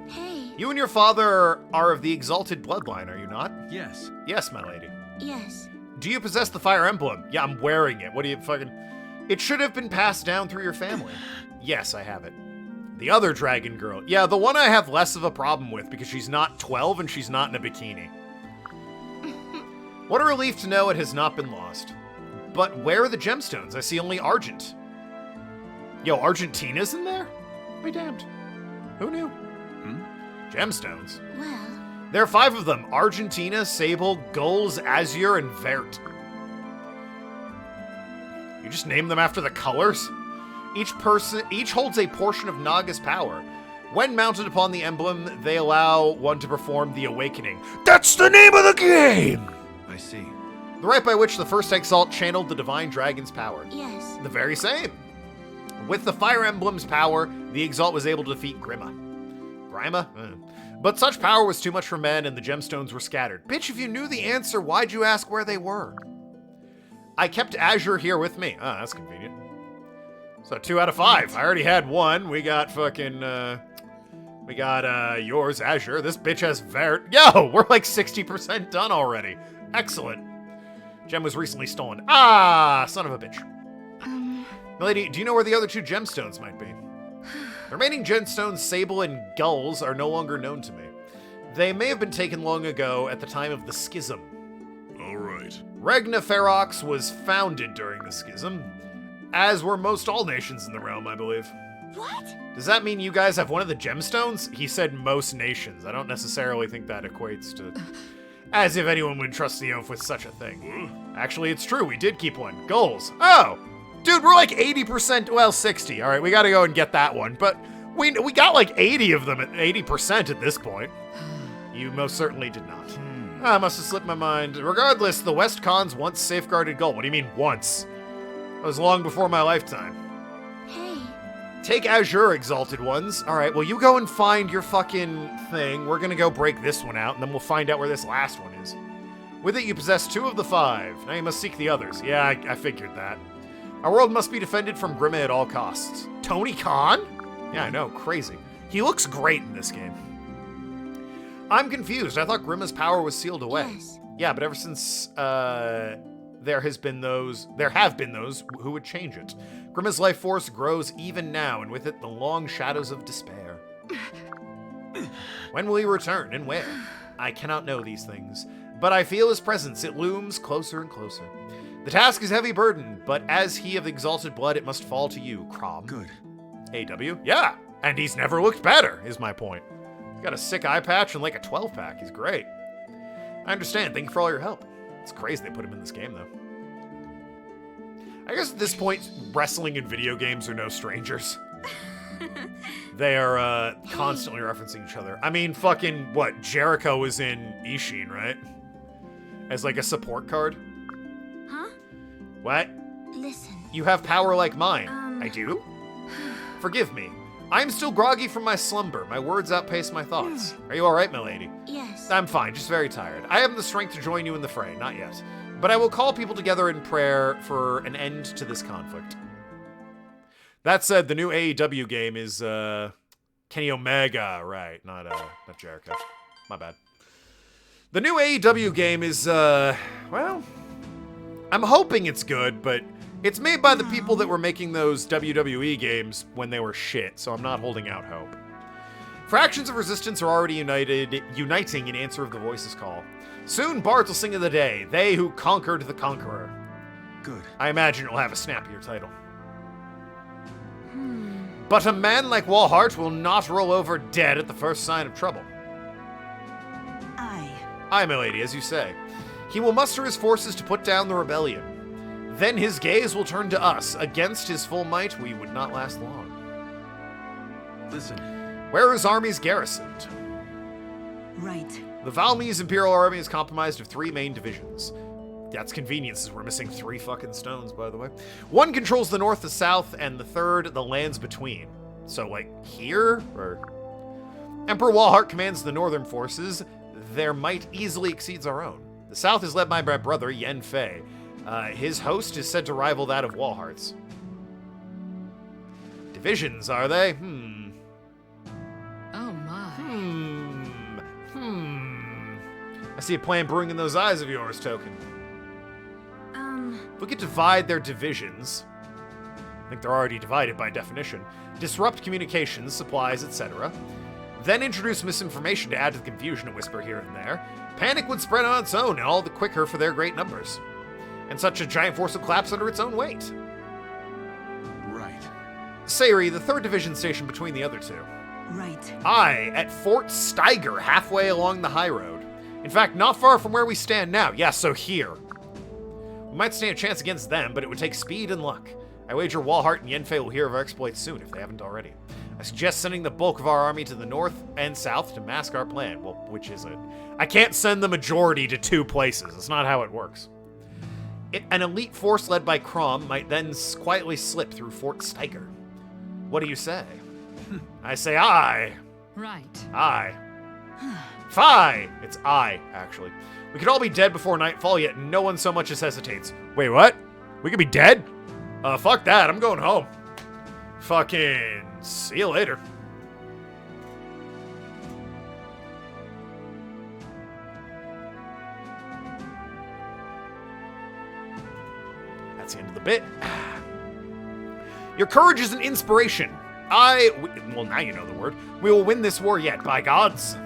Hey. You and your father are of the exalted bloodline, are you not? Yes. Yes, my lady. Yes. Do you possess the Fire Emblem? Yeah, I'm wearing it. What do you fucking... It should have been passed down through your family. Yes, I have it. The other dragon girl. Yeah, the one I have less of a problem with because she's not 12 and she's not in a bikini. What a relief to know it has not been lost. But where are the gemstones? I see only Argent. Yo, Argentina's in there? Be damned. Who knew? Gemstones. Well. There are 5 of them. Argentina, Sable, Gulls, Azure, and Vert. You just name them after the colors? Each holds a portion of Naga's power. When mounted upon the emblem, they allow one to perform the Awakening. That's the name of the game! I see. The rite by which the first Exalt channeled the Divine Dragon's power. Yes. The very same. With the Fire Emblem's power, the Exalt was able to defeat Grima. Grima? But such power was too much for men, and the gemstones were scattered. Bitch, if you knew the answer, why'd you ask where they were? I kept Azure here with me. Ah, that's convenient. So 2 out of 5. I already had 1. We got fucking, yours, Azure. This bitch has Vert. Yo, we're like 60% done already. Excellent. Gem was recently stolen. Ah, son of a bitch. Milady, do you know where the other 2 gemstones might be? The remaining gemstones, Sable and Gulls, are no longer known to me. They may have been taken long ago at the time of the Schism. All right. Regna Ferox was founded during the Schism, as were most all nations in the realm, I believe. What? Does that mean you guys have one of the gemstones? He said most nations. I don't necessarily think that equates to... As if anyone would trust the oath with such a thing. Actually, it's true. We did keep one. Gulls. Oh! Dude, we're like 80%, well, 60. All right, we got to go and get that one. But we got like 80 of them at 80% at this point. You most certainly did not. I must have slipped my mind. Regardless, the West Cons once safeguarded Gull. What do you mean once? That was long before my lifetime. Hey. Take Azure, Exalted Ones. All right, well, you go and find your fucking thing. We're going to go break this one out, and then we'll find out where this last one is. With it, you possess 2 of the 5. Now you must seek the others. Yeah, I figured that. Our world must be defended from Grima at all costs. Tony Khan? Yeah, I know, crazy. He looks great in this game. I'm confused. I thought Grima's power was sealed away. Yes. Yeah, but ever since there have been those who would change it. Grima's life force grows even now, and with it the long shadows of despair. When will he return, and where? I cannot know these things. but I feel his presence. It looms closer and closer. The task is heavy burden, but as he of exalted blood, it must fall to you, Crom. Good. AW? Yeah, and he's never looked better, is my point. He's got a sick eye patch and like a 12-pack. He's great. I understand. Thank you for all your help. It's crazy they put him in this game, though. I guess at this point, wrestling and video games are no strangers. They are constantly referencing each other. I mean, fucking, what, Jericho was in Ishin, right? As like a support card? Huh? What? Listen. You have power like mine. Um. I do? Forgive me. I am still groggy from my slumber. My words outpace my thoughts. Are you alright, milady? Yes. I'm fine, just very tired. I haven't the strength to join you in the fray, not yet. But I will call people together in prayer for an end to this conflict. That said, the new AEW game is, Kenny Omega, right, not Jericho. My bad. The new AEW game is, well, I'm hoping it's good, but it's made by the people that were making those WWE games when they were shit, so I'm not holding out hope. Fractions of resistance are already uniting in answer of the Voice's call. Soon, bards will sing of the day, they who conquered the conqueror. Good. I imagine it'll have a snappier title. But a man like Walhart will not roll over dead at the first sign of trouble. Aye, milady, as you say. He will muster his forces to put down the rebellion. Then his gaze will turn to us. Against his full might, we would not last long. Listen. Where is armies garrisoned? Right. The Valmy's Imperial Army is comprised of 3 main divisions. That's convenient, since we're missing 3 fucking stones, by the way. One controls the north, the south, and the third, the lands between. So, like, here? Or... Emperor Walhart commands the northern forces. Their might easily exceeds our own. The south is led by my brother, Yen Fei. His host is said to rival that of Walhart's. Divisions, are they? Oh my. I see a plan brewing in those eyes of yours, Token. If we could divide their divisions, I think they're already divided by definition, disrupt communications, supplies, etc., then introduce misinformation to add to the confusion and whisper here and there, panic would spread on its own, and all the quicker for their great numbers. And such a giant force would collapse under its own weight. Right. Sayri, the 3rd division station between the other 2. Right. I, at Fort Steiger, halfway along the high road. In fact, not far from where we stand now. Yeah, so here. We might stand a chance against them, but it would take speed and luck. I wager Walhart and Yenfei will hear of our exploits soon, if they haven't already. I suggest sending the bulk of our army to the north and south to mask our plan. Well, which is it? I can't send the majority to 2 places. That's not how it works. An elite force led by Crom might then quietly slip through Fort Steiger. What do you say? I say aye. Right. Aye. Fi! It's I, actually. We could all be dead before nightfall, yet no one so much as hesitates. Wait, what? We could be dead? Fuck that. I'm going home. Fucking see you later. That's the end of the bit. Your courage is an inspiration. Well, now you know the word. We will win this war yet, by gods.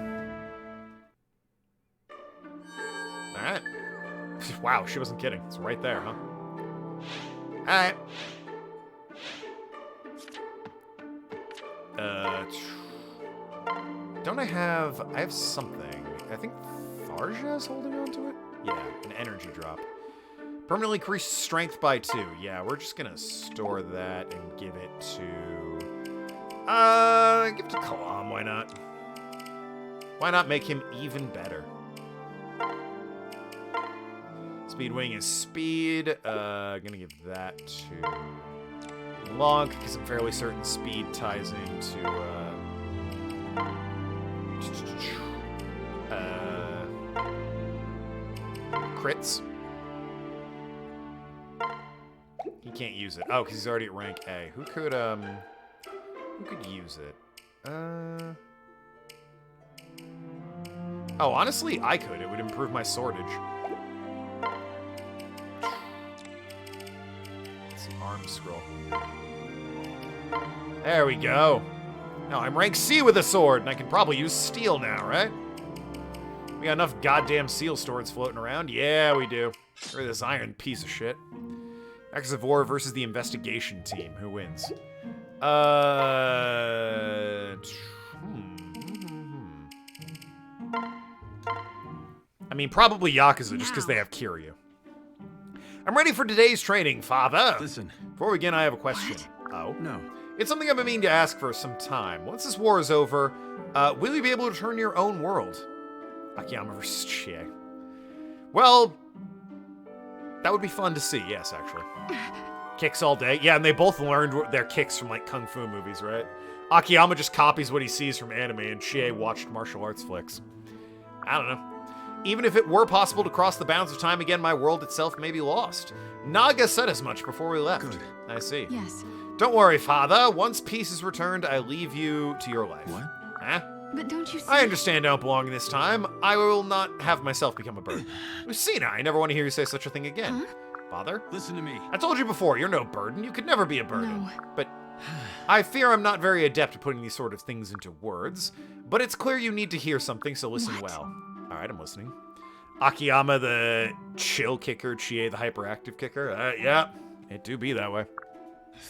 Alright. Wow, she wasn't kidding. It's right there, huh? Alright. Don't I have something. I think Tharja is holding on to it? Yeah, an energy drop. Permanently increase strength by 2. Yeah, we're just gonna store that and give it to... give it to Kalam, why not? Why not make him even better? Speed wing is speed. Gonna give that to Lonk, because I'm fairly certain speed ties into, crits. He can't use it. Oh, because he's already at rank A. Who could use it? Oh, honestly, I could. It would improve my swordage. Let's see, arm scroll. There we go. Now I'm rank C with a sword, and I can probably use steel now, right? We got enough goddamn seal swords floating around. Yeah, we do. Or this iron piece of shit. Axis of War versus the investigation team. Who wins? I mean, probably Yakuza, just because they have Kiryu. I'm ready for today's training, Father. Listen. Before we begin, I have a question. Oh? No. It's something I've been meaning to ask for some time. Once this war is over, will you be able to return to your own world? Akiyama versus Chie. Well, that would be fun to see, yes, actually. Kicks all day. Yeah, and they both learned their kicks from, like, kung fu movies, right? Akiyama just copies what he sees from anime, and Chie watched martial arts flicks. I don't know. Even if it were possible to cross the bounds of time again, my world itself may be lost. Naga said as much before we left. Good. I see. Yes. Don't worry, Father. Once peace is returned, I leave you to your life. What? Huh? But don't you see? I understand I don't belong in this time. I will not have myself become a burden. Lucina, I never want to hear you say such a thing again. Huh? Father? Listen to me. I told you before, you're no burden. You could never be a burden. No. But I fear I'm not very adept at putting these sort of things into words. But it's clear you need to hear something, so listen What? well. All right, I'm listening. Akiyama, the chill kicker, Chie, the hyperactive kicker. Yeah, it do be that way.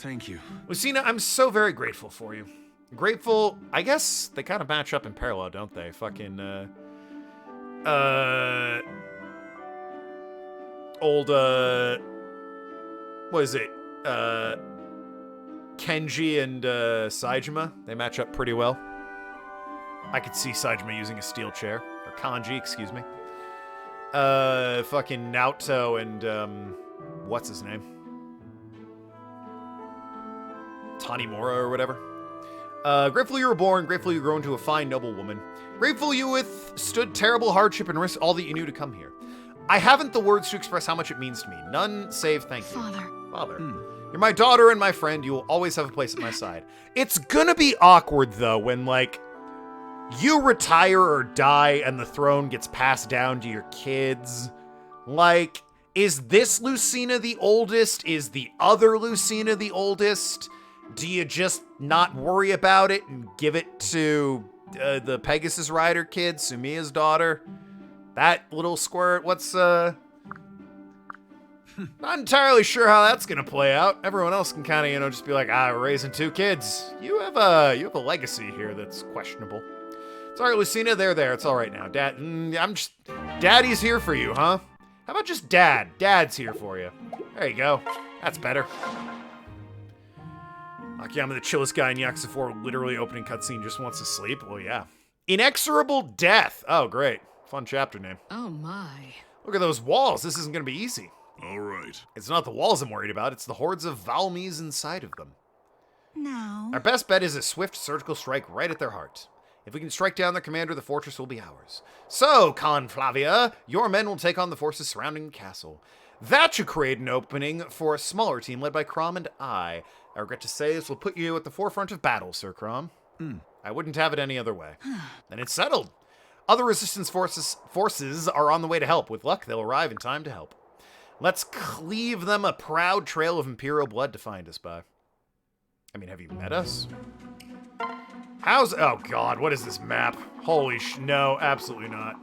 Thank you. Lucina, I'm so very grateful for you. Grateful, I guess they kind of match up in parallel, don't they? Fucking, old, what is it? Kenji and, Saejima, they match up pretty well. I could see Saejima using a steel chair. Or Kanji, excuse me. Fucking Naoto and, what's his name? Tanimura or whatever. Grateful you were born, grateful you grew into a fine, noble woman. Grateful you withstood terrible hardship and risked all that you knew to come here. I haven't the words to express how much it means to me. None save thank you. Father. You're my daughter and my friend. You will always have a place at my side. It's gonna be awkward, though, when, like, you retire or die and the throne gets passed down to your kids. Like, is this Lucina the oldest? Is the other Lucina the oldest? Do you just not worry about it and give it to the Pegasus Rider kid, Sumiya's daughter? That little squirt, what's, not entirely sure how that's gonna play out. Everyone else can kind of, you know, just be like, we're raising two kids. You have a legacy here that's questionable. It's all right, Lucina, they're there. It's all right now. Daddy's here for you, huh? How about just Dad? Dad's here for you. There you go. That's better. Akiyama, the chillest guy in Yakuza 4, literally opening cutscene, just wants to sleep. Well, yeah. Inexorable Death. Oh, great. Fun chapter name. Oh my. Look at those walls. This isn't going to be easy. All right. It's not the walls I'm worried about. It's the hordes of Valmies inside of them. No. Our best bet is a swift surgical strike right at their heart. If we can strike down their commander, the fortress will be ours. So, Khan Flavia, your men will take on the forces surrounding the castle. That should create an opening for a smaller team led by Crom and I regret to say this will put you at the forefront of battle, Sir Crom. I wouldn't have it any other way. Then it's settled. Other resistance forces are on the way to help. With luck, they'll arrive in time to help. Let's cleave them a proud trail of Imperial blood to find us by. I mean, have you met us? Oh god, what is this map? Holy no, absolutely not.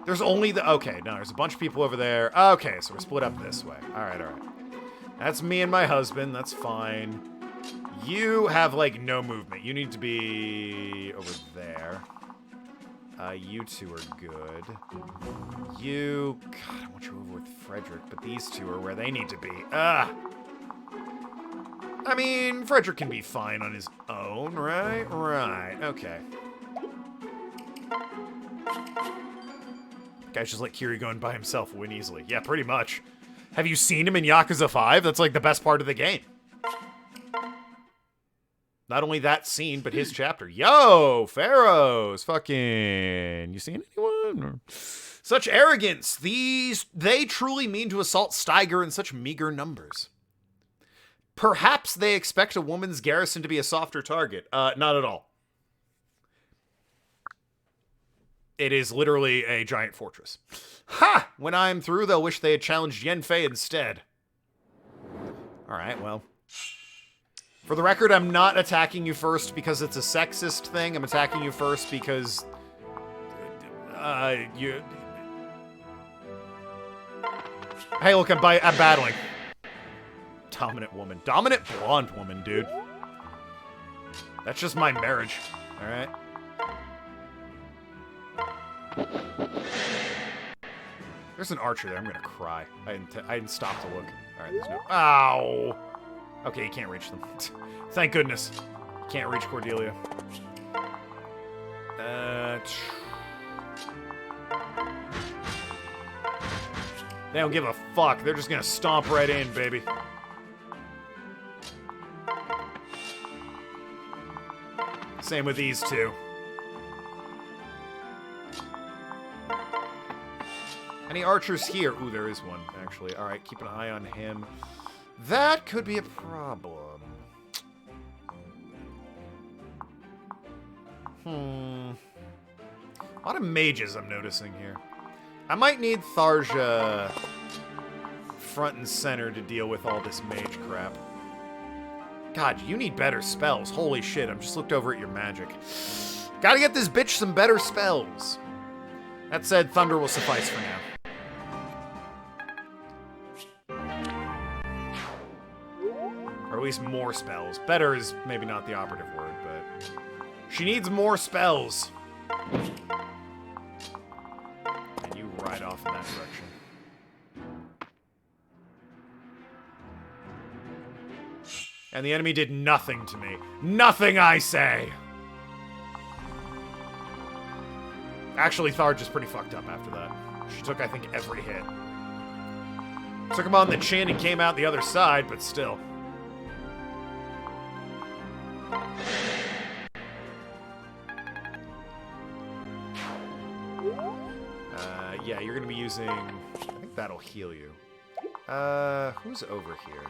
There's only okay, no, there's a bunch of people over there. Okay, so we're split up this way. Alright. That's me and my husband, that's fine. You have, like, no movement. You need to be over there. You two are good. God, I want you over with Frederick, but these two are where they need to be. I mean, Frederick can be fine on his own, right? Right, okay. Guy's just like Kiryu going by himself, win easily. Yeah, pretty much. Have you seen him in Yakuza 5? That's like the best part of the game. Not only that scene, but his chapter. Yo, Pharaohs, fucking, you seen anyone? Such arrogance. They truly mean to assault Steiger in such meager numbers. Perhaps they expect a woman's garrison to be a softer target. Not at all. It is literally a giant fortress. Ha! When I'm through, they'll wish they had challenged Yenfei instead. Alright, well. For the record, I'm not attacking you first because it's a sexist thing. I'm attacking you first because You... Hey, look, I'm battling. Dominant woman. Dominant blonde woman, dude. That's just my marriage. Alright. There's an archer there. I'm gonna cry. I didn't stop to look. Alright, there's no... Ow! Okay, you can't reach them. Thank goodness. You can't reach Cordelia. They don't give a fuck. They're just gonna stomp right in, baby. Same with these two. Any archers here? Ooh, there is one, actually. Alright, keep an eye on him. That could be a problem. A lot of mages I'm noticing here. I might need Tharja front and center to deal with all this mage crap. God, you need better spells. Holy shit, I've just looked over at your magic. Gotta get this bitch some better spells. That said, Thunder will suffice for now. Or at least more spells. Better is maybe not the operative word, but... She needs more spells. And you ride off in that direction. And the enemy did nothing to me. Nothing, I say! Actually, Tharja's pretty fucked up after that. She took, I think, every hit. Took him on the chin and came out the other side, but still. Yeah, you're gonna be using... I think that'll heal you. Who's over here?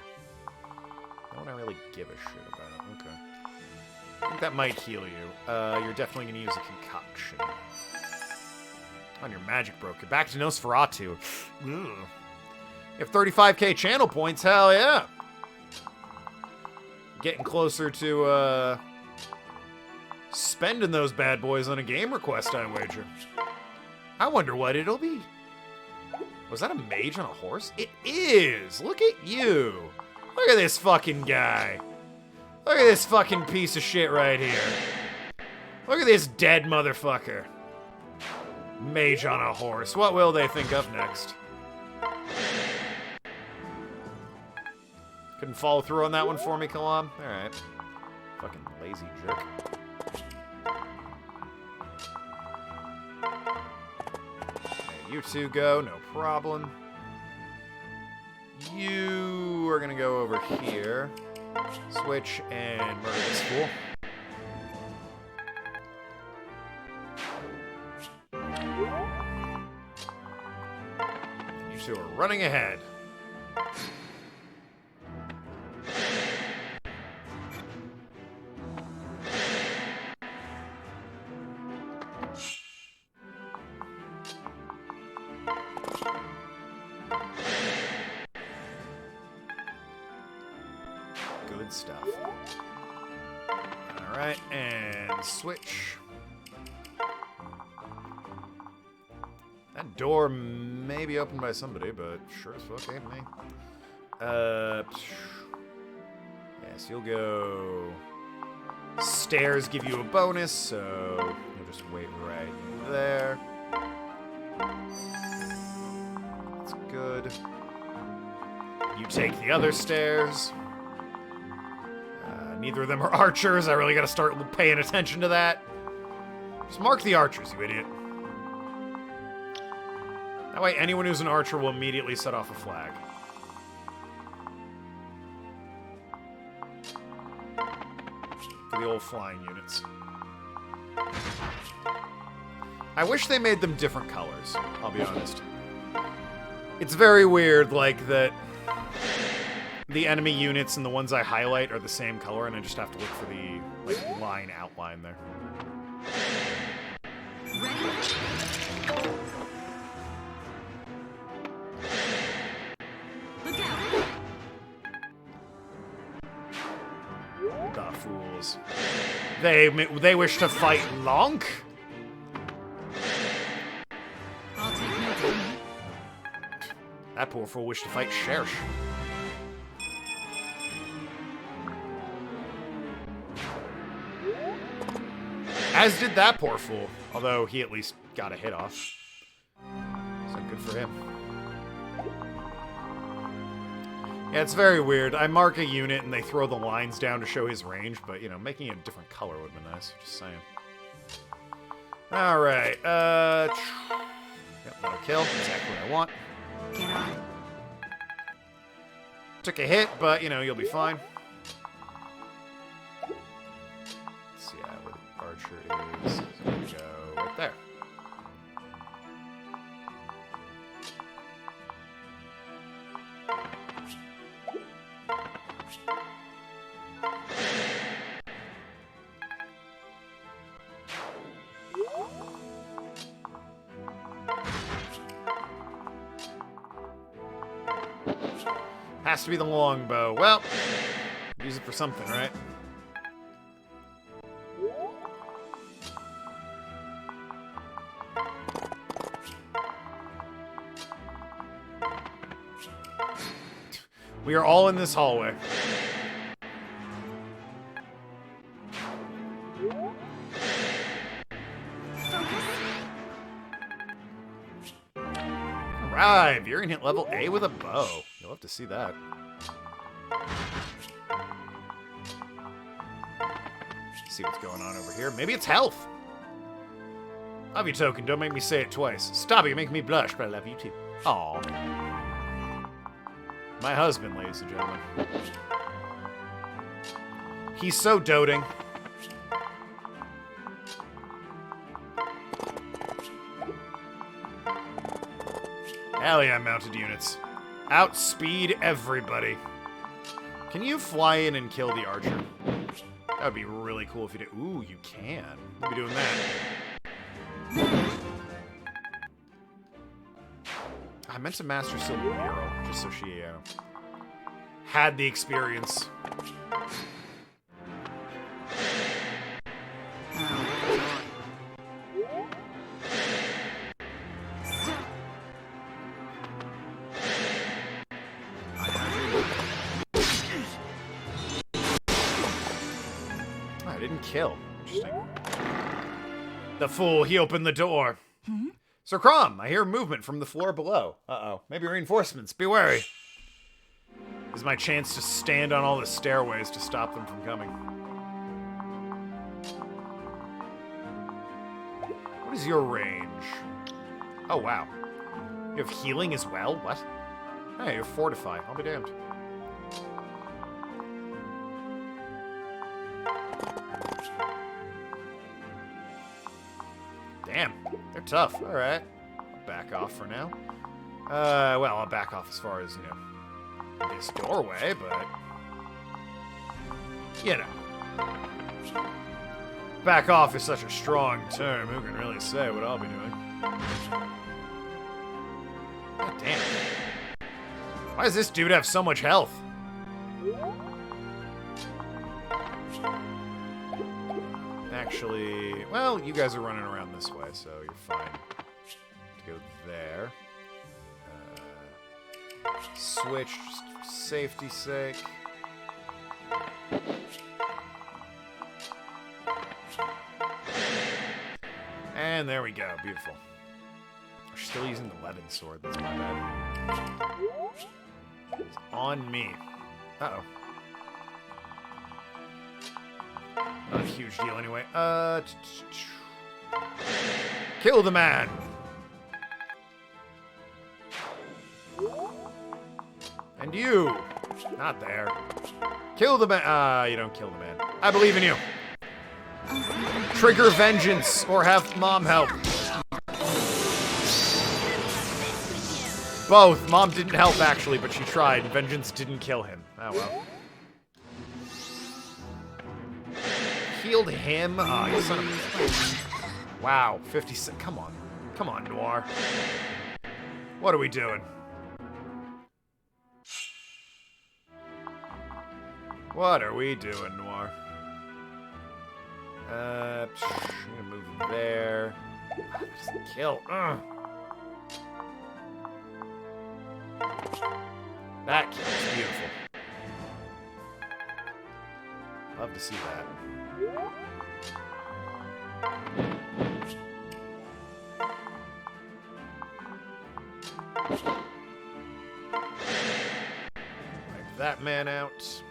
No one I really give a shit about. Okay. I think that might heal you. You're definitely gonna use a concoction. On your magic broke. You're back to Nosferatu. Ugh. You have 35k channel points, hell yeah! Getting closer to, spending those bad boys on a game request, I wager. I wonder what it'll be. Was that a mage on a horse? It is! Look at you! Look at this fucking guy. Look at this fucking piece of shit right here. Look at this dead motherfucker. Mage on a horse. What will they think of next? Couldn't follow through on that one for me, Kalam? Alright. Fucking lazy jerk. Okay, you two go, no problem. You are gonna go over here. Switch and murder this fool. You two are running ahead. Good stuff. Alright, and switch. That door may be opened by somebody, but sure as fuck ain't me. Yes, you'll go... Stairs give you a bonus, so you'll just wait right there. That's good. You take the other stairs. Neither of them are archers. I really gotta start paying attention to that. Just mark the archers, you idiot. That way anyone who's an archer will immediately set off a flag. For the old flying units. I wish they made them different colors, I'll be honest. It's very weird, like, that the enemy units and the ones I highlight are the same color, and I just have to look for the, like, line outline there. Look out! The fools. They wish to fight Lonk? That poor fool wished to fight Shersh. As did that poor fool. Although he at least got a hit off. So good for him. Yeah, it's very weird. I mark a unit and they throw the lines down to show his range, but, you know, making it a different color would have been nice. Just saying. Alright, yep, that'll kill. Exactly what I want. Get on. Took a hit, but, you know, you'll be fine. Let's see where the archer is. So we go right there. Has to be the longbow. Well, use it for something, right? We are all in this hallway. Alright, Varian hit level A with a bow. You'll have to see that. See what's going on over here. Maybe it's health. Love you, Token. Don't make me say it twice. Stop it. You're making me blush, but I love you too. Aw. My husband, ladies and gentlemen. He's so doting. Hell yeah, mounted units. Outspeed everybody. Can you fly in and kill the archer? That would be really cool if you did. Ooh, you can. We'll be doing that. I meant to master Silver Mural, just so she had the experience. Kill. Interesting. The fool, he opened the door. Sir Crom, I hear movement from the floor below. Uh-oh. Maybe reinforcements. Be wary. This is my chance to stand on all the stairways to stop them from coming. What is your range? Oh, wow. You have healing as well? What? Hey, you have Fortify. I'll be damned. Damn, they're tough. All right. I'll back off for now. Well, I'll back off as far as, you know, this doorway, but... You know. Back off is such a strong term. Who can really say what I'll be doing? God damn. Why does this dude have so much health? Actually, well, you guys are running around this way, so you're fine to go there. Switch, just for safety's sake. And there we go, beautiful. We're still using the Levin sword, that's my bad. It's on me. Uh-oh. Not a huge deal anyway. Kill the man! And you! Not there. Kill the man! You don't kill the man. I believe in you! Trigger vengeance, or have Mom help. Both. Mom didn't help, actually, but she tried. Vengeance didn't kill him. Oh, well. Healed him? Oh, you son of a bitch. Wow, 56. Come on. Come on, Noir. What are we doing? What are we doing, Noir? I'm gonna move there. Just kill. That kills. Beautiful. Love to see that. Wipe that man out.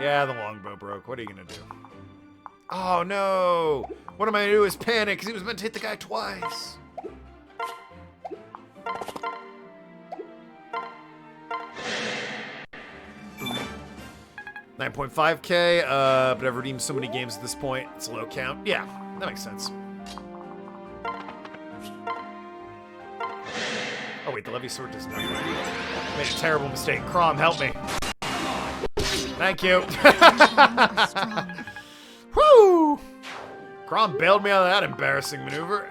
Yeah, the longbow broke. What are you gonna do? Oh no! What am I gonna do is panic because he was meant to hit the guy twice. 9.5K, but I've redeemed so many games at this point. It's a low count. Yeah, that makes sense. Oh wait, the levy sword does not. Made a terrible mistake. Crom, help me. Thank you. Woo! Crom bailed me out of that embarrassing maneuver.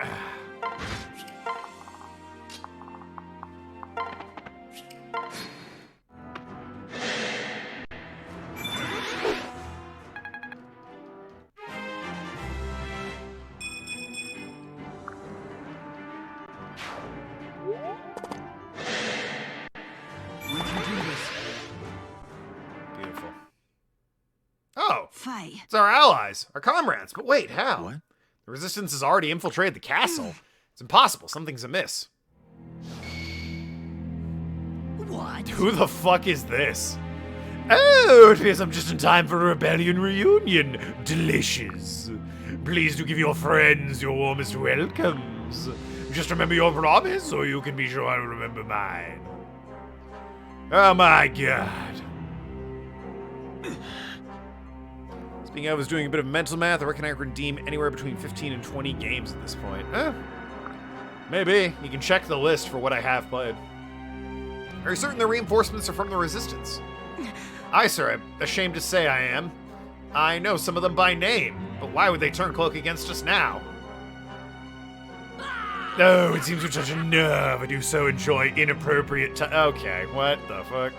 Beautiful. Oh, Fight. it's our allies, our comrades. But wait, how? What? The resistance has already infiltrated the castle. It's impossible. Something's amiss. What? Who the fuck is this? Oh, it appears I'm just in time for a rebellion reunion. Delicious. Please do give your friends your warmest welcomes. Just remember your promise, or you can be sure I'll remember mine. Oh my god. Speaking of, I was doing a bit of mental math. I reckon I can redeem anywhere between 15 and 20 games at this point. Maybe. You can check the list for what I have played. Are you certain the reinforcements are from the Resistance? Aye, sir. I'm ashamed to say I am. I know some of them by name, but why would they turn cloak against us now? Oh, it seems we're such a nerve. I do so enjoy inappropriate Okay, what the fuck?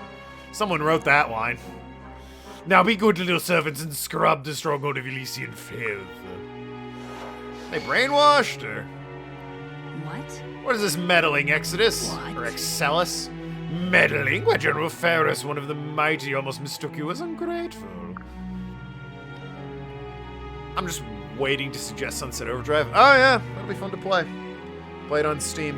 Someone wrote that line. Now be good little servants and scrub the stronghold of Elysian filth. They brainwashed her. What? What is this meddling, Exodus? What? Or Excellus? Meddling? Why, General Ferris, one of the mighty, almost mistook you as ungrateful. I'm just waiting to suggest Sunset Overdrive. Oh yeah, that'll be fun to play. Play it on Steam.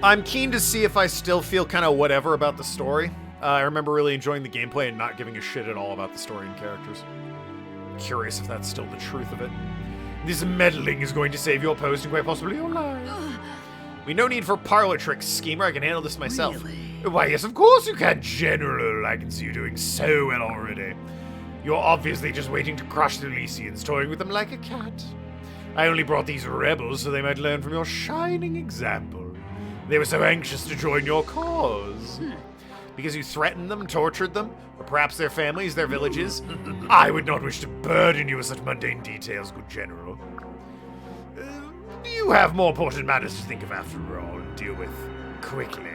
I'm keen to see if I still feel kind of whatever about the story. I remember really enjoying the gameplay and not giving a shit at all about the story and characters. Curious if that's still the truth of it. This meddling is going to save your post and quite possibly your life. We no need for parlor tricks, schemer. I can handle this myself. Really? Why, yes, of course you can, General. I can see you doing so well already. You're obviously just waiting to crush the Elysians, toying with them like a cat. I only brought these rebels so they might learn from your shining example. They were so anxious to join your cause. Because you threatened them, tortured them, or perhaps their families, their villages. I would not wish to burden you with such mundane details, good General. You have more important matters to think of after all and deal with quickly.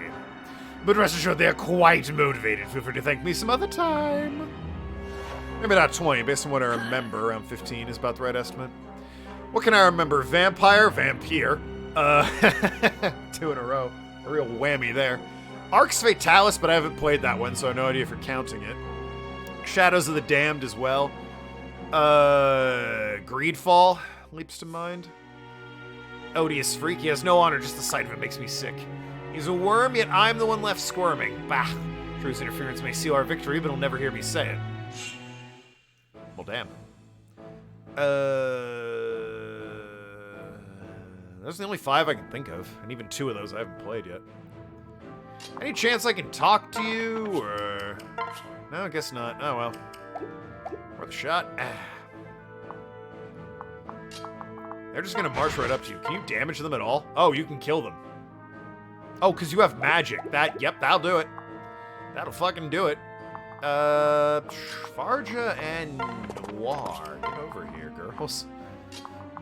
But rest assured they are quite motivated. Feel free to thank me some other time. Maybe not 20, based on what I remember, around 15 is about the right estimate. What can I remember? Vampire, Vampire. 2 in a row. A real whammy there. Arx Fatalis, but I haven't played that one, so I have no idea if you're counting it. Shadows of the Damned as well. Greedfall leaps to mind. Odious Freak. He has no honor, just the sight of it makes me sick. He's a worm, yet I'm the one left squirming. Bah. Sure, his interference may seal our victory, but he'll never hear me say it. Well, damn. Those are the only 5 I can think of, and even 2 of those I haven't played yet. Any chance I can talk to you, or... No, I guess not. Oh, well. Worth a shot. They're just gonna march right up to you. Can you damage them at all? Oh, you can kill them. Oh, because you have magic. Yep, that'll do it. That'll fucking do it. Farja and Noir. Get over here, girls.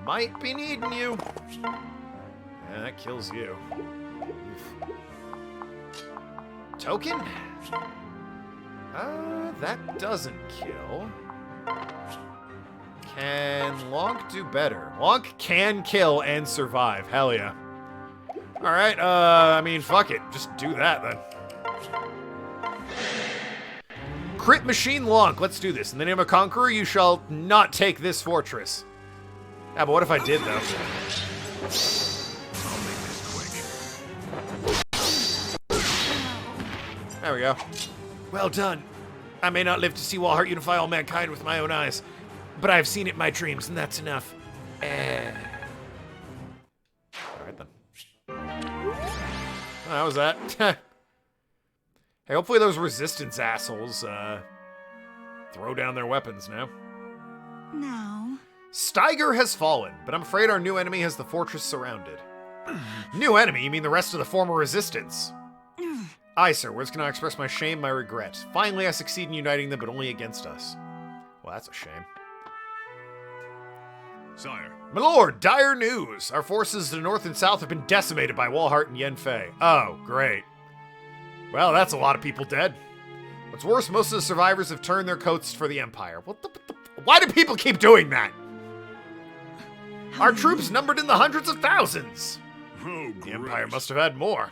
Might be needing you. Yeah, that kills you. Oof. Token? That doesn't kill. Can Lonk do better? Lonk can kill and survive. Hell yeah. Alright, I mean, fuck it. Just do that, then. Crit Machine Lonk. Let's do this. In the name of Conqueror, you shall not take this fortress. Yeah, but what if I did, though? I'll make this quick. There we go. Well done. I may not live to see Walhart unify all mankind with my own eyes, but I've seen it in my dreams, and that's enough. Alright, then. Oh, that was that. Hey, hopefully those resistance assholes, throw down their weapons now. Now. Steiger has fallen, but I'm afraid our new enemy has the fortress surrounded. New enemy? You mean the rest of the former resistance? Aye, sir. Words cannot express my shame, my regret. Finally, I succeed in uniting them, but only against us. Well, that's a shame. Sire. My lord, dire news! Our forces to the north and south have been decimated by Walhart and Yenfei. Oh, great. Well, that's a lot of people dead. What's worse, most of the survivors have turned their coats for the Empire. Why do people keep doing that? Our troops numbered in the hundreds of thousands. Oh, The Empire must have had more.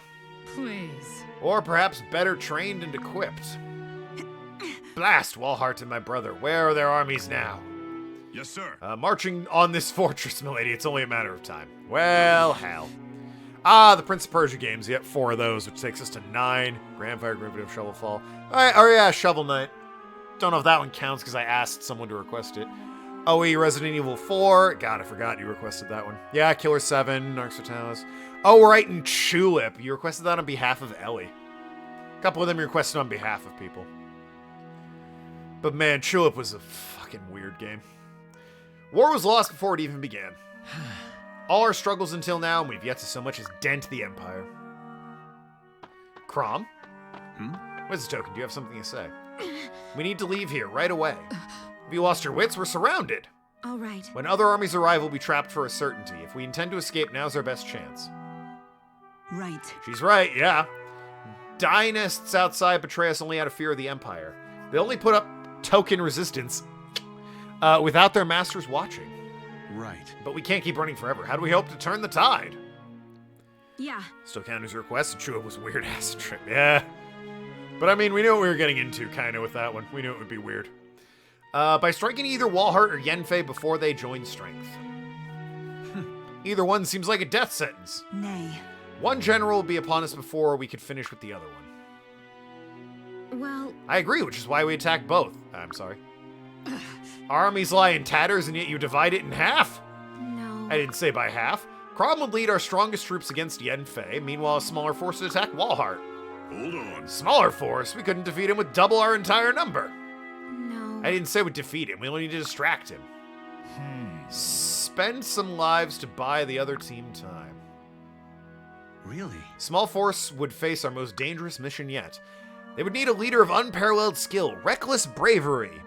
Please. Or perhaps better trained and equipped. Blast Walhart and my brother. Where are their armies now? Yes, sir. Marching on this fortress, milady. It's only a matter of time. Well, hell. Ah, the Prince of Persia games. Yep, 4 of those, which takes us to 9. Grandfire, Derivative, Shovelfall. Alright, oh yeah, Shovel Knight. Don't know if that one counts because I asked someone to request it. OE, Resident Evil 4. God, I forgot you requested that one. Yeah, Killer 7, Narcs Fatalis. Oh, right, and Tulip. You requested that on behalf of Ellie. A couple of them you requested on behalf of people. But man, Tulip was a fucking weird game. War was lost before it even began. All our struggles until now, and we've yet to so much as dent the Empire. Crom? Where's the token? Do you have something to say? We need to leave here, right away. Have you lost your wits? We're surrounded. All right. When other armies arrive, we'll be trapped for a certainty. If we intend to escape, now's our best chance. Right. She's right, yeah. Dynasts outside betray us only out of fear of the Empire. They only put up token resistance without their masters watching. Right. But we can't keep running forever. How do we hope to turn the tide? Yeah. Still counting his request. True, it was a weird ass trip. Yeah. But I mean, we knew what we were getting into, kind of, with that one. We knew it would be weird. By striking either Walhart or Yenfei before they join strength. Either one seems like a death sentence. Nay. One general will be upon us before we could finish with the other one. Well, I agree, which is why we attack both. I'm sorry. Our armies lie in tatters, and yet you divide it in half? no. I didn't say by half. Crom would lead our strongest troops against Yenfei, meanwhile a smaller force would attack Walhart. Hold on. Smaller force? We couldn't defeat him with double our entire number. No. I didn't say we'd defeat him, we only need to distract him. Spend some lives to buy the other team time. Really? Small force would face our most dangerous mission yet. They would need a leader of unparalleled skill, reckless bravery.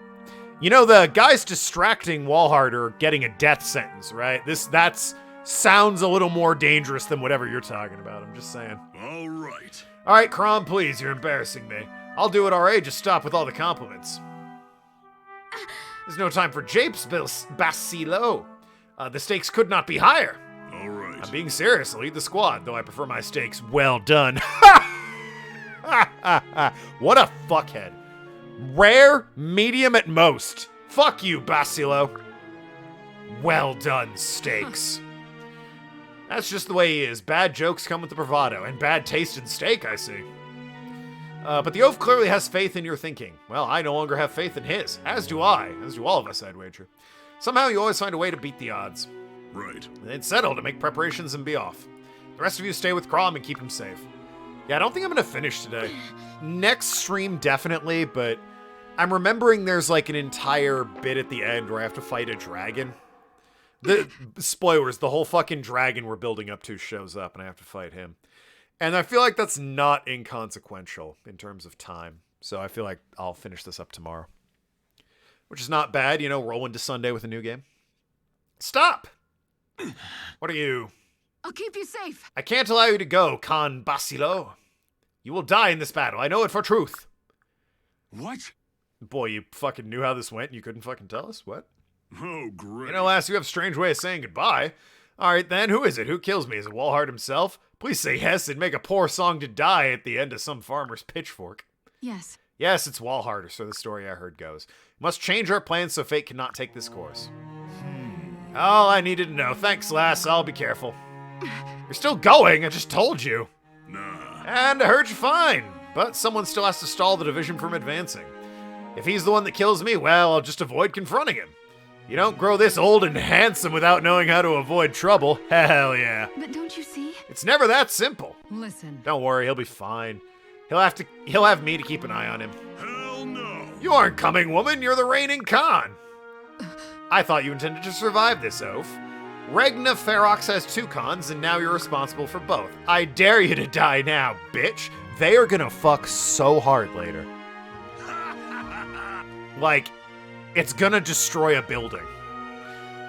You know, the guys distracting Walhart are getting a death sentence, right? That's sounds a little more dangerous than whatever you're talking about, I'm just saying. All right. Alright, Crom, please, you're embarrassing me. I'll do it alright, just stop with all the compliments. There's no time for japes, Basilo. The stakes could not be higher. All right. I'm being serious, I'll lead the squad, though I prefer my stakes well done. What a fuckhead. Rare, medium at most. Fuck you, Basilo. Well done, steaks. That's just the way he is. Bad jokes come with the bravado, and bad taste in steak, I see. But the oaf clearly has faith in your thinking. Well, I no longer have faith in his. As do I. As do all of us, I'd wager. Somehow you always find a way to beat the odds. Right. It's settled to make preparations and be off. The rest of you stay with Crom and keep him safe. Yeah, I don't think I'm going to finish today. Next stream, definitely, but I'm remembering there's like an entire bit at the end where I have to fight a dragon. The spoilers, the whole fucking dragon we're building up to shows up and I have to fight him. And I feel like that's not inconsequential in terms of time. So I feel like I'll finish this up tomorrow. Which is not bad, you know, roll into Sunday with a new game. Stop! What are you? I'll keep you safe. I can't allow you to go, Khan Basilo. You will die in this battle. I know it for truth. What? Boy, you fucking knew how this went and you couldn't fucking tell us? What? Oh, great. You know, lass, you have a strange way of saying goodbye. All right, then, who is it? Who kills me? Is it Walhart himself? Please say yes and make a poor song to die at the end of some farmer's pitchfork. Yes. Yes, it's Walhart, or so the story I heard goes. We must change our plans so fate cannot take this course. All I needed to know. Thanks, lass. I'll be careful. You're still going. I just told you. Nah. And I heard you fine. But someone still has to stall the division from advancing. If he's the one that kills me, well, I'll just avoid confronting him. You don't grow this old and handsome without knowing how to avoid trouble. Hell yeah. But don't you see? It's never that simple. Listen. Don't worry, he'll be fine. He'll have me to keep an eye on him. Hell no. You aren't coming, woman. You're the reigning Khan. I thought you intended to survive this oath. Regna Ferox has 2 Khans, and now you're responsible for both. I dare you to die now, bitch. They are gonna fuck so hard later. Like, it's gonna destroy a building.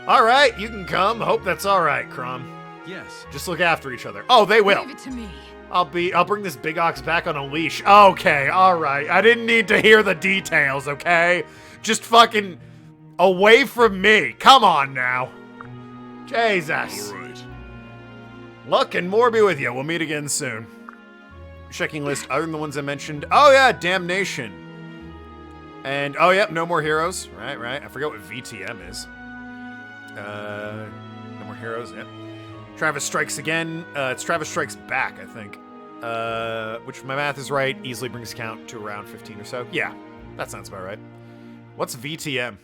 Alright, you can come. Hope that's alright, Crom. Yes. Just look after each other. Oh, they will. Leave it to me. I'll bring this big ox back on a leash. Okay, alright. I didn't need to hear the details, okay? Just fucking away from me. Come on now. Jesus. All right. Luck and more be with you. We'll meet again soon. Checking list other than the ones I mentioned. Oh yeah, Damnation. And, oh yep, no more heroes. Right. I forget what VTM is. No more heroes, yep. Travis Strikes Again. It's Travis Strikes Back, I think. Which, if my math is right, easily brings count to around 15 or so. Yeah, that sounds about right. What's VTM?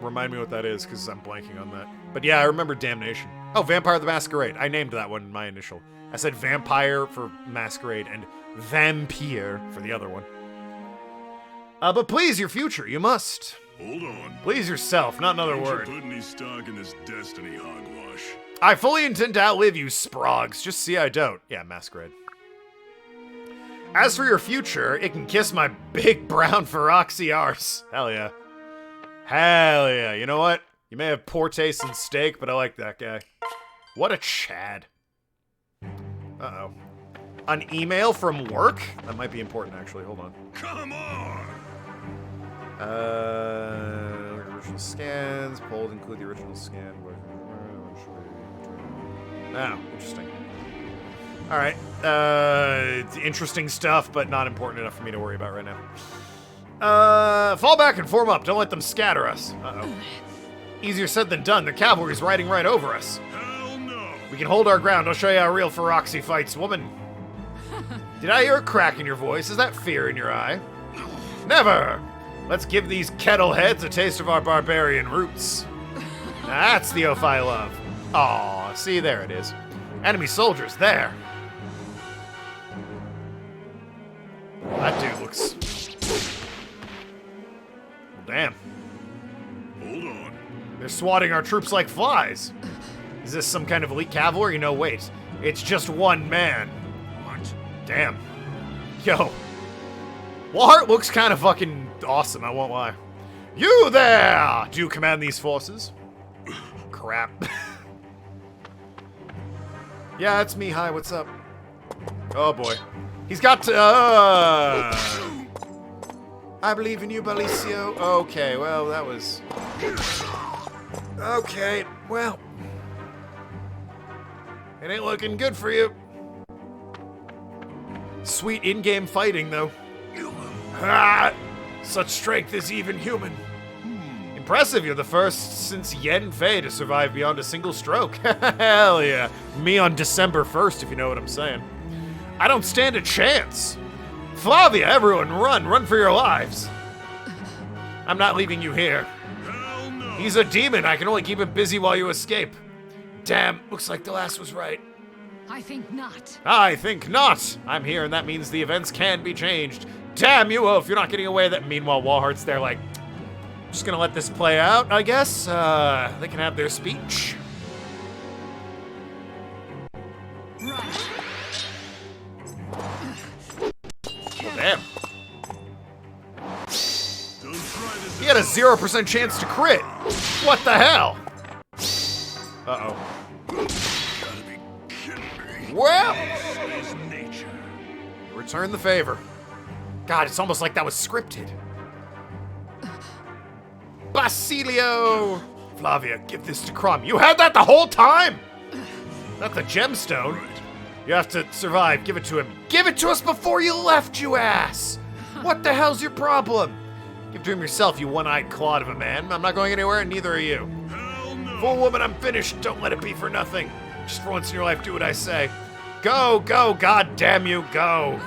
Remind me what that is, because I'm blanking on that. But yeah, I remember Damnation. Oh, Vampire the Masquerade. I named that one in my initial. I said Vampire for Masquerade and Vampire for the other one. But please your future, you must. Hold on. Please yourself, not another Don't word. you put any stock in this destiny hogwash. I fully intend to outlive you, Sprogs. Just see I don't. Yeah, Masquerade. As for your future, it can kiss my big brown Feroxy arse. Hell yeah. Hell yeah. You know what? You may have poor taste in steak, but I like that guy. What a Chad. Uh-oh. An email from work? That might be important, actually. Hold on. Come on! Original scans. Polls include the original scan. Oh, interesting. Alright. Interesting stuff, but not important enough for me to worry about right now. Fall back and form up. Don't let them scatter us. Uh-oh. Easier said than done. The cavalry's riding right over us. Hell no! We can hold our ground. I'll show you how real Feroxy fights, woman. Did I hear a crack in your voice? Is that fear in your eye? Never! Let's give these kettle heads a taste of our barbarian roots. That's the oath I love. Aw, see, there it is. Enemy soldiers, there. That dude looks... Well, damn. Hold on. They're swatting our troops like flies. Is this some kind of elite cavalry? No, wait. It's just one man. What? Damn. Yo. Walhart looks kind of fucking awesome, I won't lie. You there! Do you command these forces? Crap. Yeah, that's me. Hi, what's up? Oh boy. He's got to, I believe in you, Belicio. Okay, well, that was... Okay, well... It ain't looking good for you. Sweet in-game fighting, though. Ah, such strength is even human. Impressive, you're the first since Yen Fei to survive beyond a single stroke. Hell yeah. Me on December 1st, if you know what I'm saying. I don't stand a chance. Flavia, everyone, run for your lives. I'm not leaving you here. Hell no! He's a demon, I can only keep him busy while you escape. Damn, looks like the last was right. I think not. I think not. I'm here, and that means the events can be changed. Damn you, Oaf, you're not getting away with that. Meanwhile, Walhart's there like, just gonna let this play out, I guess. They can have their speech. Right. Oh, damn. Don't try this. He had a 0% chance to crit. What the hell? Uh-oh. Gotta be kidding me. Well, This is nature. return the favor. God, it's almost like that was scripted. Basilio! Flavia, give this to Crumb. You had that the whole time! Not the gemstone. You have to survive. Give it to him. Give it to us before you left, you ass! What the hell's your problem? Give it to him yourself, you one-eyed clod of a man. I'm not going anywhere, and neither are you. Hell no. Fool woman, I'm finished. Don't let it be for nothing. Just for once in your life, do what I say. Go, go, god damn you, go!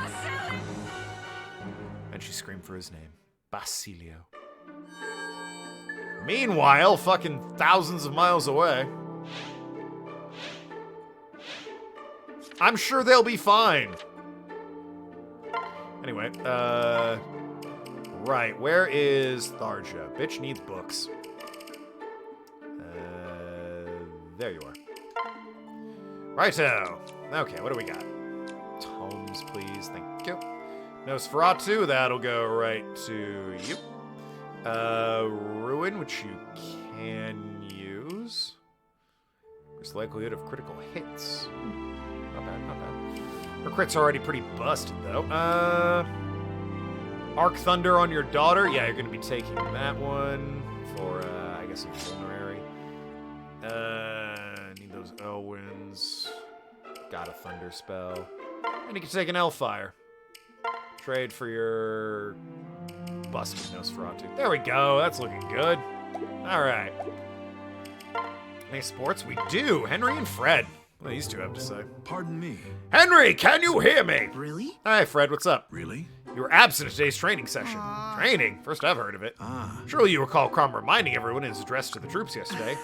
And she screamed for his name. Basilio. Meanwhile, fucking thousands of miles away. I'm sure they'll be fine. Anyway, right, where is Tharja? Bitch needs books. There you are. Righto. Okay, what do we got? Tomes, please. Thank you. Nosferatu, that'll go right to you. Ruin, which you can use. There's the likelihood of critical hits. Not bad, not bad. Her crit's already pretty busted, though. Arc Thunder on your daughter. Yeah, you're going to be taking that one for, I guess, a vulnerary. Need those Elwins. Got a Thunder spell. And you can take an Elfire. Trade for your busted Nosferatu. There we go. That's looking good. All right. Any sports? We do. Henry and Fred. What do these two have to say? Pardon me. Henry, can you hear me? Really? Hi, Fred. What's up? Really? You were absent at today's training session. Training? First I've heard of it. Surely you recall Crom reminding everyone in his address to the troops yesterday.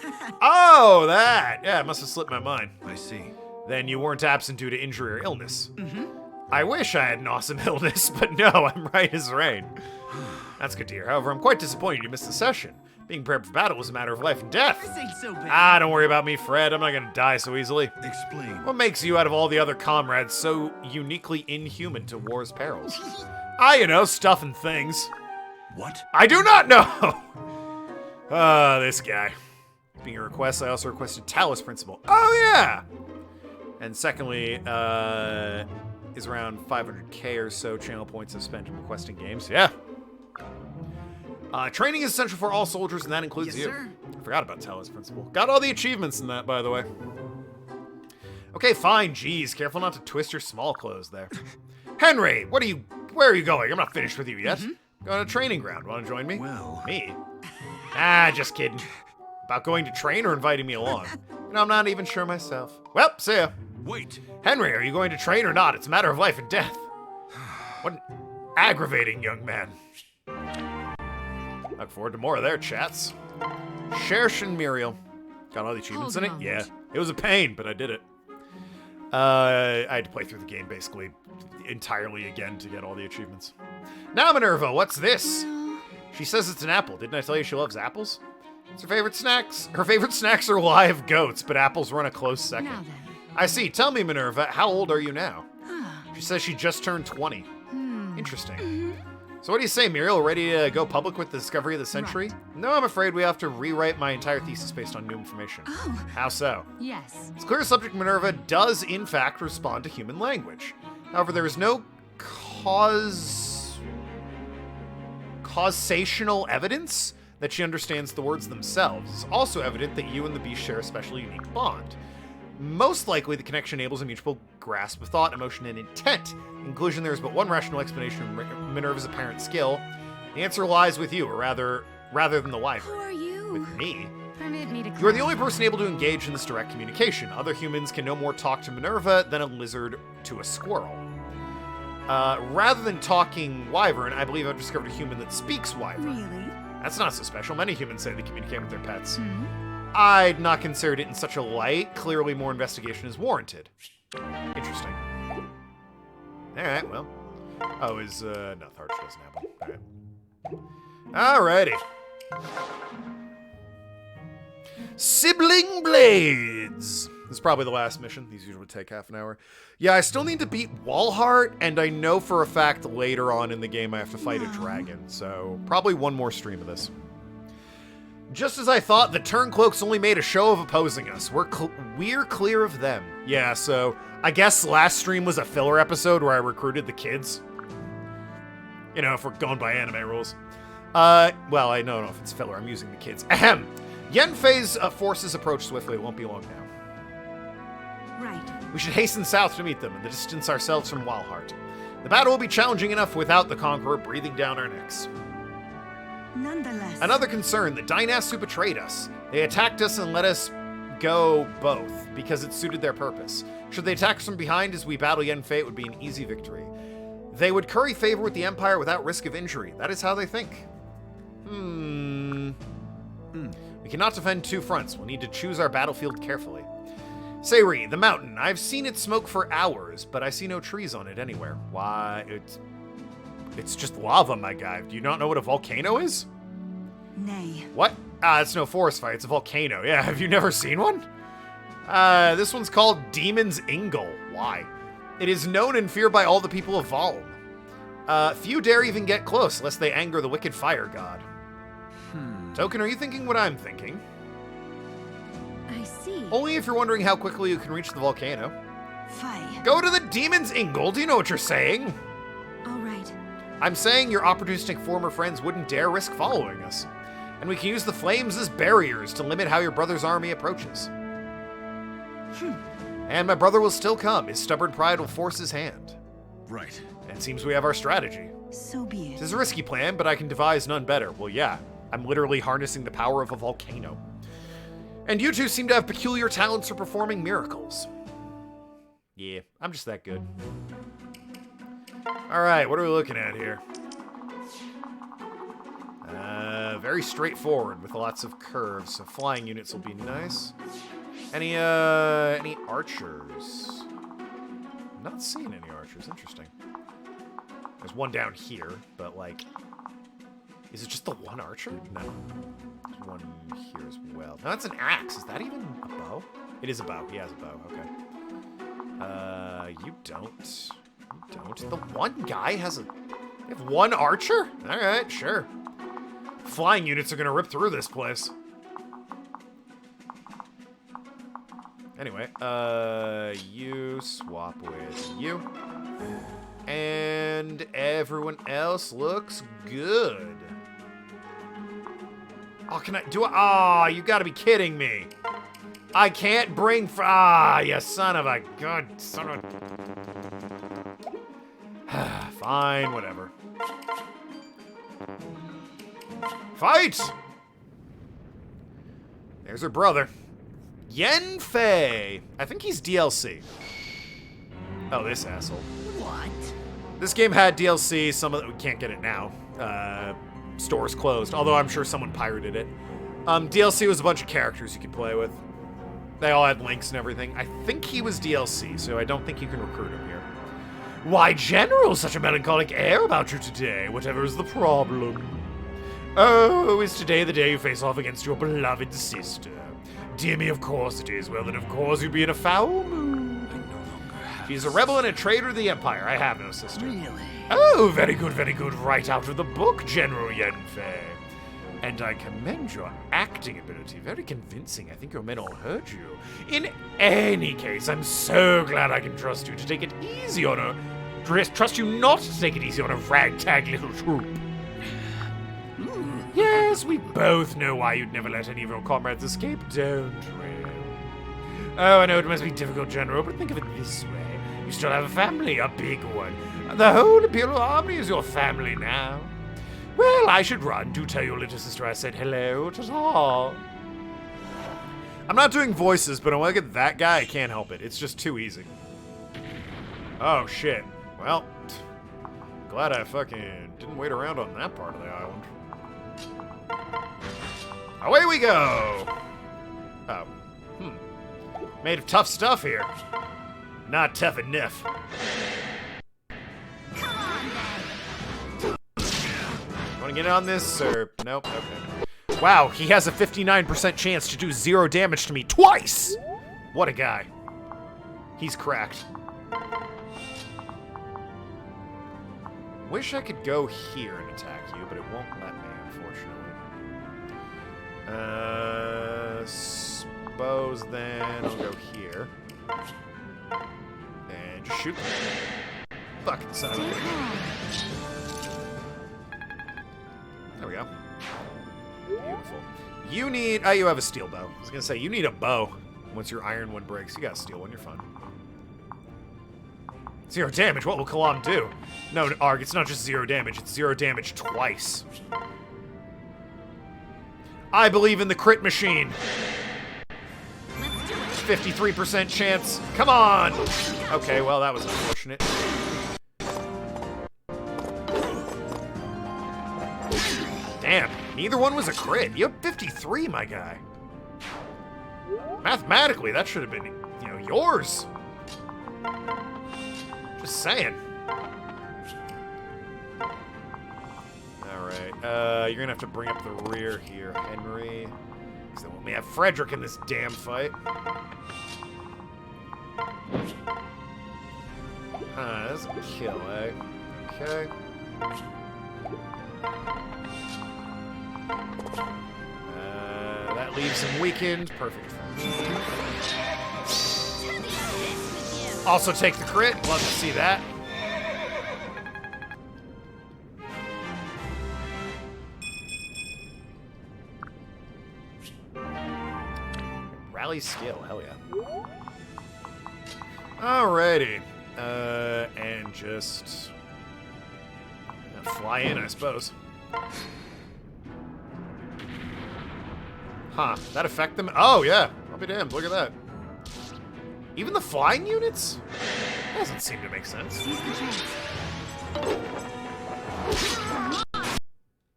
Oh, that. Yeah, it must have slipped my mind. I see. Then you weren't absent due to injury or illness. I wish I had an awesome illness, but no, I'm right as rain. That's good to hear. However, I'm quite disappointed you missed the session. Being prepared for battle was a matter of life and death. This ain't so bad. Ah, don't worry about me, Fred. I'm not gonna die so easily. Explain. What makes you, out of all the other comrades, so uniquely inhuman to war's perils? You know, stuff and things. What? I do not know! This guy. Being a request, I also requested Talus Principle. Oh, yeah! And secondly, is around 500k or so channel points I've spent in requesting games. Yeah. Training is essential for all soldiers, and that includes Yes, you. sir. I forgot about Talus Principle. Got all the achievements in that, by the way. Okay, fine. Jeez, careful not to twist your small clothes there. Henry, where are you going? I'm not finished with you yet. Going to training ground. Want to join me? Well. Me? Just kidding. About going to train or inviting me along? You know, I'm not even sure myself. Well, see ya. Wait. Henry, are you going to train or not? It's a matter of life and death. What an aggravating young man. Look forward to more of their chats. Shersh and Muriel. Got all the achievements in it? Hold a Yeah. moment. It was a pain, but I did it. I had to play through the game basically entirely again to get all the achievements. Now, Minerva, what's this? She says it's an apple. Didn't I tell you she loves apples? It's her favorite snacks. Her favorite snacks are live goats, but apples run a close second. Now then. I see. Tell me, Minerva, how old are you now? She says she just turned 20. Interesting. So what do you say, Muriel? Ready to go public with the discovery of the century? Right. No, I'm afraid we have to rewrite my entire thesis based on new information. Oh. How so? Yes. It's clear subject Minerva does, in fact, respond to human language. However, there is no causational evidence that she understands the words themselves. It's also evident that you and the beast share a specially unique bond. Most likely, the connection enables a mutual grasp of thought, emotion, and intent. In conclusion, there is but one rational explanation of Minerva's apparent skill. The answer lies with you, or rather than the Who wyvern. are you? With me. Permit me to You are the only person able to engage in this direct communication. Other humans can no more talk to Minerva than a lizard to a squirrel. Rather than talking wyvern, I believe I've discovered a human that speaks wyvern. Really? That's not so special. Many humans say they communicate with their pets. I'd not considered it in such a light. Clearly, more investigation is warranted. Interesting. Alright, well. Oh, no, Tharch doesn't have one. Alright. Alrighty. Sibling Blades! This is probably the last mission. These usually take half an hour. Yeah, I still need to beat Walhart, and I know for a fact later on in the game I have to fight a dragon, so probably one more stream of this. Just as I thought, the Turncloaks only made a show of opposing us. We're clear of them. Yeah, so I guess last stream was a filler episode where I recruited the kids. You know, if we're going by anime rules. Well, I don't know if it's filler. I'm using the kids. Ahem. Yenfei's forces approach swiftly. It won't be long now. Right. We should hasten south to meet them and distance ourselves from Walhart. The battle will be challenging enough without the Conqueror breathing down our necks. Nonetheless. Another concern, the Dynasts who betrayed us. They attacked us and let us go both, because it suited their purpose. Should they attack us from behind as we battle Yenfei, it would be an easy victory. They would curry favor with the Empire without risk of injury. That is how they think. We cannot defend two fronts. We'll need to choose our battlefield carefully. Sayri, the mountain. I've seen it smoke for hours, but I see no trees on it anywhere. Why, it's just lava, my guy. Do you not know what a volcano is? Nay. What? It's no forest fire. It's a volcano. Yeah, have you never seen one? This one's called Demon's Ingle. Why? It is known and feared by all the people of Valm. Few dare even get close, lest they anger the wicked fire god. Token, are you thinking what I'm thinking? I see. Only if you're wondering how quickly you can reach the volcano. Fie. Go to the Demon's Ingle. Do you know what you're saying? All right. I'm saying your opportunistic former friends wouldn't dare risk following us. And we can use the flames as barriers to limit how your brother's army approaches. And my brother will still come. His stubborn pride will force his hand. Right. And it seems we have our strategy. So be It it. is a risky plan, but I can devise none better. Well, yeah. I'm literally harnessing the power of a volcano. And you two seem to have peculiar talents for performing miracles. Yeah, I'm just that good. Alright, what are we looking at here? Very straightforward with lots of curves, so flying units will be nice. Any archers? I'm not seeing any archers. Interesting. There's one down here, but like, is it just the one archer? No. There's one here as well. No, that's an axe. Is that even a bow? It is a bow. He has a bow. Okay. You don't. You don't. The one guy has a... You have one archer? Alright, sure. Flying units are gonna rip through this place. Anyway, you swap with you. And everyone else looks good. Oh, can I do it? Oh, you gotta be kidding me. I can't bring you son of a good son of a... Fine, whatever. Fight! There's her brother. Yenfei! I think he's DLC. Oh, this asshole. What? This game had DLC, some of it, we can't get it now. Store's closed, although I'm sure someone pirated it. DLC was a bunch of characters you could play with. They all had links and everything. I think he was DLC, so I don't think you can recruit him here. Why, General, such a melancholic air about you today. Whatever is the problem? Oh, is today the day you face off against your beloved sister? Dear me, of course it is. Well, then of course you'd be in a foul mood. I no longer have. She's a rebel and a traitor to the Empire. I have no sister. Really? Oh, very good, very good. Right out of the book, General Yenfei. And I commend your acting ability. Very convincing. I think your men all heard you. In any case, I'm so glad I can trust you to take it easy on a... Trust you not to take it easy on a ragtag little troop. Yes, we both know why you'd never let any of your comrades escape, don't we? Oh, I know it must be difficult, General, but think of it this way. You still have a family, a big one. The whole Imperial Army is your family now. Well, I should run. Do tell your little sister I said hello. Ta-ta. I'm not doing voices, but when I look at that guy, I can't help it. It's just too easy. Oh, shit. Well, glad I fucking didn't wait around on that part of the island. Away we go! Oh. Made of tough stuff here. Not tough enough. Wanna get on this, or... Nope, okay. Wow, he has a 59% chance to do 0 damage to me twice! What a guy. He's cracked. Wish I could go here and attack you, but it won't let me, unfortunately. Suppose then I'll go here. And just shoot. Fucking son of a bitch. There we go. go. Beautiful. You need... Oh, you have a steel bow. I was going to say, you need a bow. Once your iron one breaks, you got a steel one. You're fine. 0 damage. What will Kalam do? No, Arg, it's not just 0 damage. It's 0 damage twice. I believe in the crit machine. 53% chance. Come on! Okay, well, that was unfortunate. Damn, neither one was a crit. You have 53, my guy. Mathematically, that should have been, you know, yours. Just saying. Alright, you're gonna have to bring up the rear here, Henry. Because then we have Frederick in this damn fight. That's a kill, eh? Okay. That leaves him weakened. Perfect for me. Also take the crit. Love to see that. Rally skill. Hell yeah. Alrighty. And just fly in, I suppose. Huh, that affect them? Oh, yeah. I'll be damned. Look at that. Even the flying units? Doesn't seem to make sense.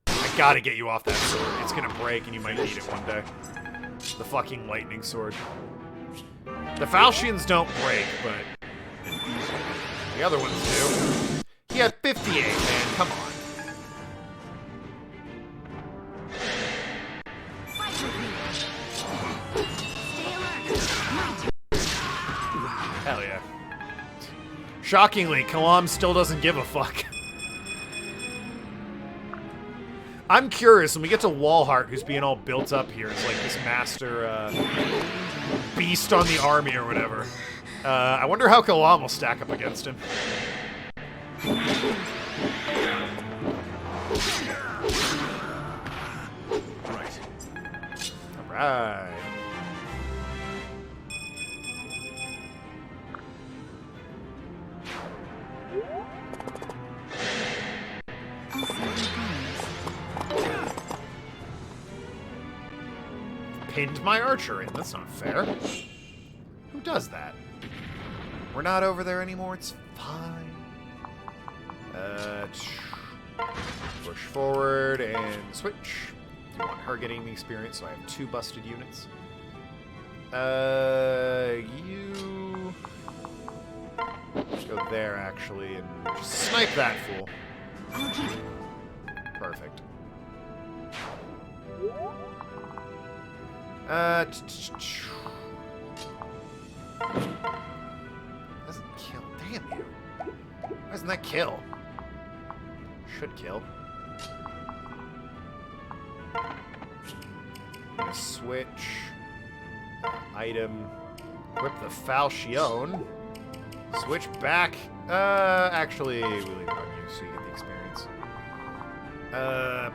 I gotta get you off that sword. It's gonna break and you might need it one day. The fucking lightning sword. The Falchions don't break, but the other ones do. He had 58, man. Come on. Hell yeah. Shockingly, Kalam still doesn't give a fuck. I'm curious, when we get to Walhart, who's being all built up here, as like this master beast on the army or whatever. I wonder how Kalam will stack up against him. Alright. Pinned my archer in. That's not fair. Who does that? We're not over there anymore. It's fine. Push forward and switch. You want her getting the experience, so I have 2 busted units. You go there actually and just snipe that fool. Perfect. Doesn't kill. Damn you. Why doesn't that kill? Should kill. I'm gonna switch. Item. Equip the Falchion. Switch back. Actually, we leave it on you so you get the experience. God,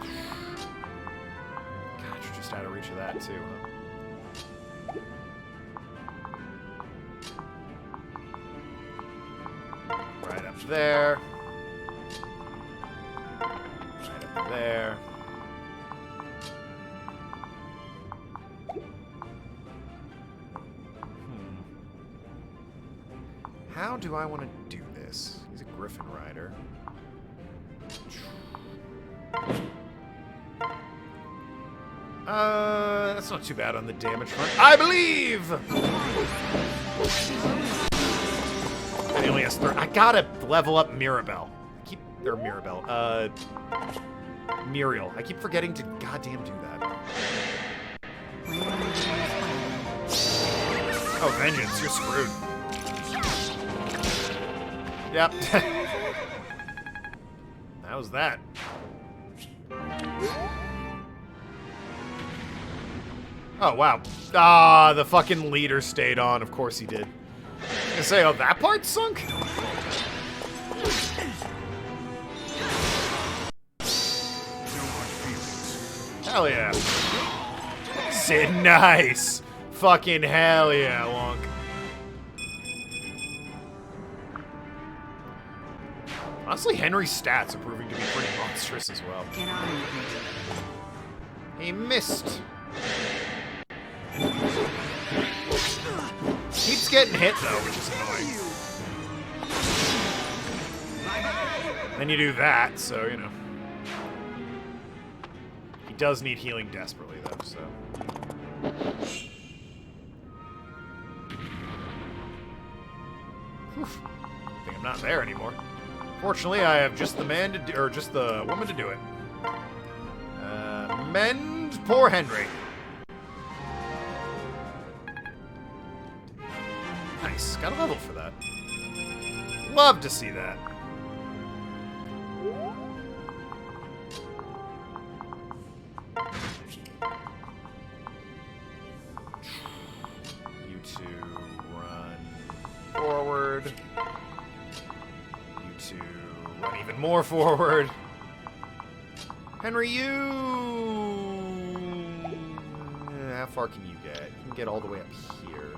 you're just out of reach of that too, huh? Right up there. Right up there. How do I want to do this? He's a Griffin Rider. That's not too bad on the damage front. I believe! And he only has 30. I gotta level up Mirabelle. Muriel. I keep forgetting to goddamn do that. Oh, Vengeance, you're screwed. Yep. That was that. Oh, wow. Ah, the fucking leader stayed on. Of course he did. I was gonna say, oh, that part sunk? Hell yeah. Sit nice. Fucking hell yeah, Wonk. Honestly, Henry's stats are proving to be pretty monstrous as well. Get on with it. He missed. Keeps getting hit though, which is annoying. Then you do that, so you know. He does need healing desperately though, so. Whew. I think I'm not there anymore. Fortunately, I have just the man to do, or just the woman to do it. Mend poor Henry. Nice, got a level for that. Love to see that. You two run forward. You two run even more forward. Henry, how far can you get? You can get all the way up here.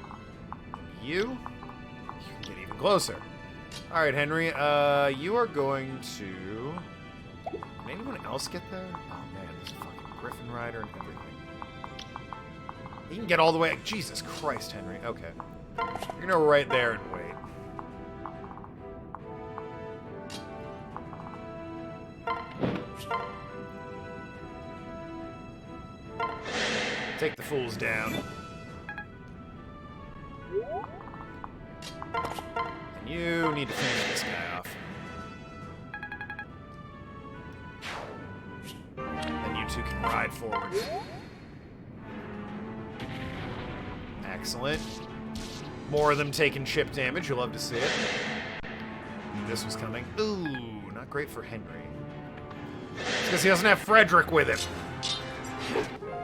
You can get even closer. All right, Henry, you are going to... Can anyone else get there? Oh, man, there's a fucking Griffin Rider and everything. You can get all the way... Jesus Christ, Henry. Okay. You're gonna go right there and wait. Take the fools down. And you need to finish this guy off. Then you two can ride forward. Excellent. More of them taking chip damage. You'll love to see it. This was coming. Ooh, not great for Henry. Because he doesn't have Frederick with him.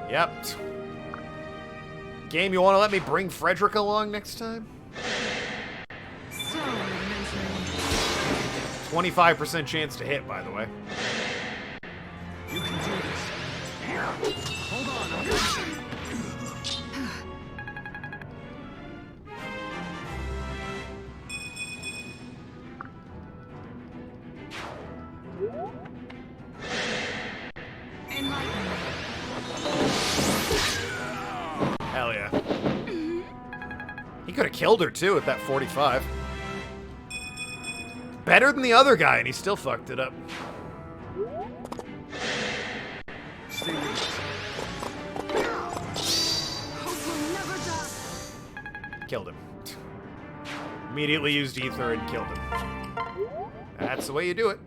Yep. Game, you want to let me bring Frederick along next time? So, 25% chance to hit, by the way. You can do this. Hold on, I'm coming. Hell yeah. He could have killed her, too, at that 45. Better than the other guy, and he still fucked it up. Stay with us. Killed him. Immediately used ether and killed him. That's the way you do it.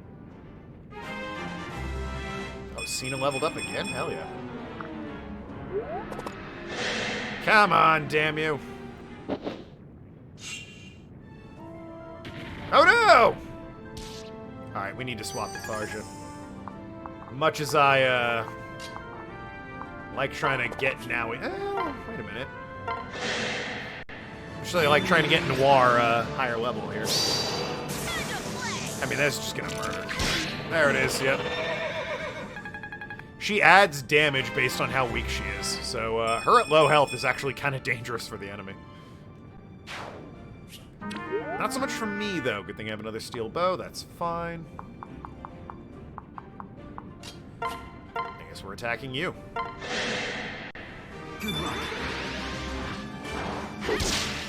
Oh, Cena leveled up again? Hell yeah. Come on, damn you. Oh no! Alright, we need to swap the Tharja. Much as I, like trying to get now. Wait a minute. Actually, I like trying to get Noir, higher level here. I mean, that's just gonna murder. There it is, yep. She adds damage based on how weak she is, so her at low health is actually kind of dangerous for the enemy. Not so much for me, though. Good thing I have another steel bow. That's fine. I guess we're attacking you. Good luck.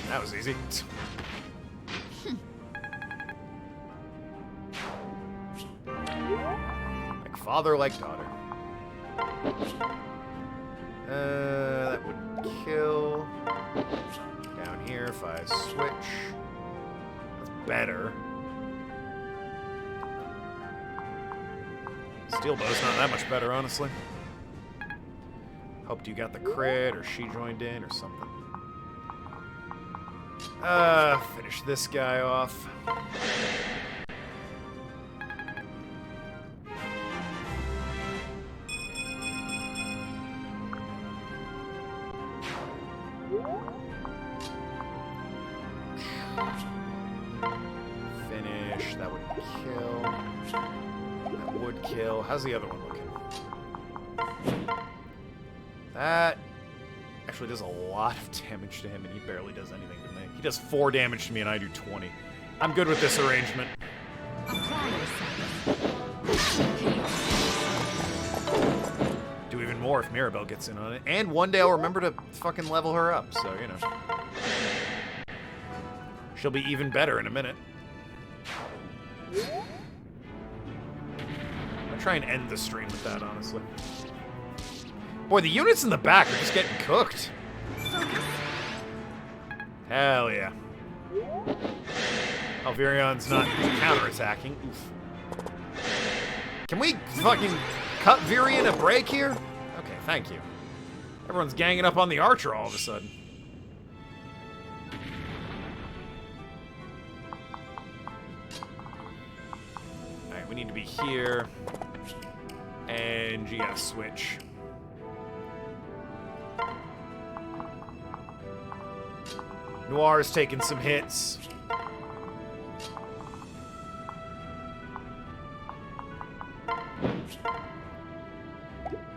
That was easy. Like father, like daughter. That would kill. Down here if I switch. That's better. Steel bow's not that much better, honestly. Hoped you got the crit, or she joined in, or something. Finish this guy off. Finish. That would kill. That would kill. How's the other one looking? That actually does a lot of damage to him, and he barely does anything to me. He does 4 damage to me, and I do 20. I'm good with this arrangement. Apply yourself. Do even more if Mirabelle gets in on it. And one day I'll remember to fucking level her up, so, you know. She'll be even better in a minute. I'll try and end the stream with that, honestly. Boy, the units in the back are just getting cooked. Hell yeah. Oh, Virion's not counterattacking. Oof. Can we fucking cut Virion a break here? Okay, thank you. Everyone's ganging up on the archer all of a sudden. Alright, we need to be here. And you gotta switch. Noir's taking some hits.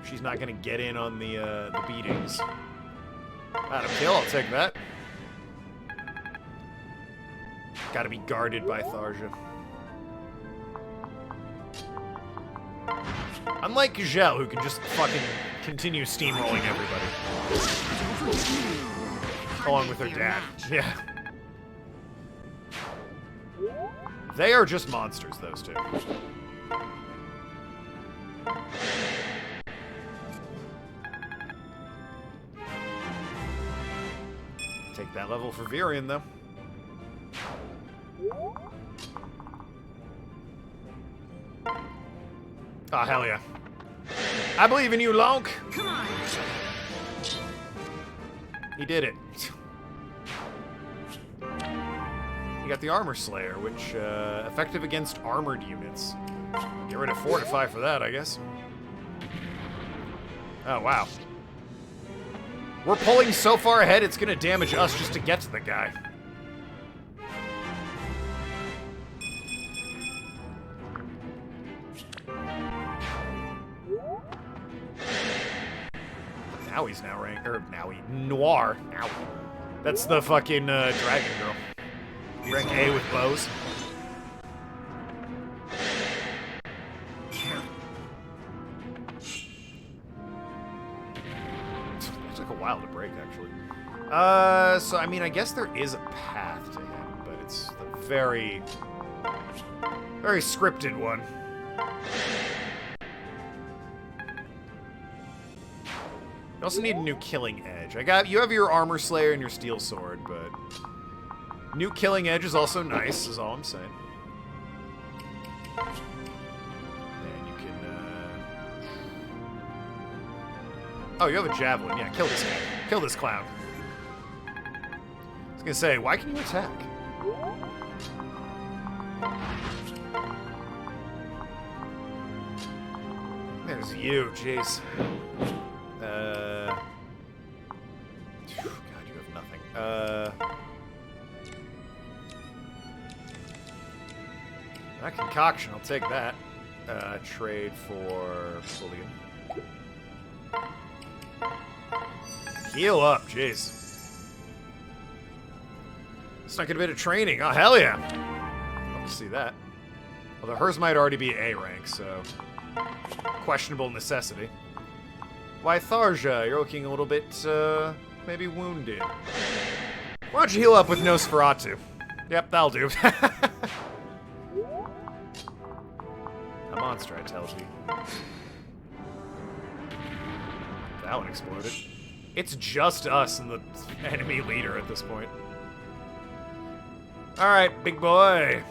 She's not gonna get in on the beatings. Not a kill, I'll take that. Gotta be guarded by Tharja. Unlike Micheal, who can just fucking continue steamrolling everybody. Along with her dad. Yeah. They are just monsters, those two. Take that level for Virion, though. Oh, hell yeah. I believe in you, Lonk. Come on. He did it. You got the Armor Slayer, which, effective against armored units. Get rid of Fortify for that, I guess. Oh, wow. We're pulling so far ahead, it's gonna damage us just to get to the guy. Now he's now rank, or Noir. Now. That's the fucking dragon girl. Rank A with bows. It took a while to break, actually. So I mean, I guess there is a path to him, but it's the very scripted one. You also need a new Killing Edge. You have your Armor Slayer and your Steel Sword, but new Killing Edge is also nice, is all I'm saying. And you can, oh, you have a Javelin. Yeah, kill this guy. Kill this clown. I was gonna say, why can you attack? There's you, jeez. God, you have nothing. That concoction, I'll take that. Trade for Bullion. Heal up, jeez. Snuck in a bit of training. Oh, hell yeah. Love to see that. Although hers might already be A rank, so questionable necessity. Why, Tharja, you're looking a little bit, maybe wounded. Why don't you heal up with Nosferatu? Yep, that'll do. A monster, I tells you. That one exploded. It's just us and the enemy leader at this point. Alright, big boy.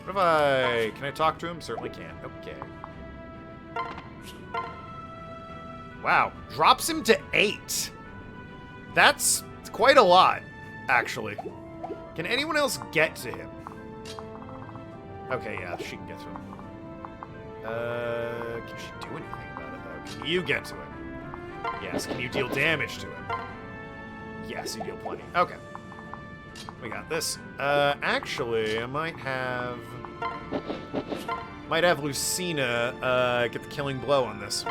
What if can I talk to him? Certainly can. Okay. Wow, drops him to 8. That's quite a lot, actually. Can anyone else get to him? Okay, yeah, she can get to him. Can she do anything about it, though? Can you get to him? Yes, can you deal damage to him? Yes, you deal plenty. Okay. We got this. Actually, I might have... Might have Lucina get the killing blow on this.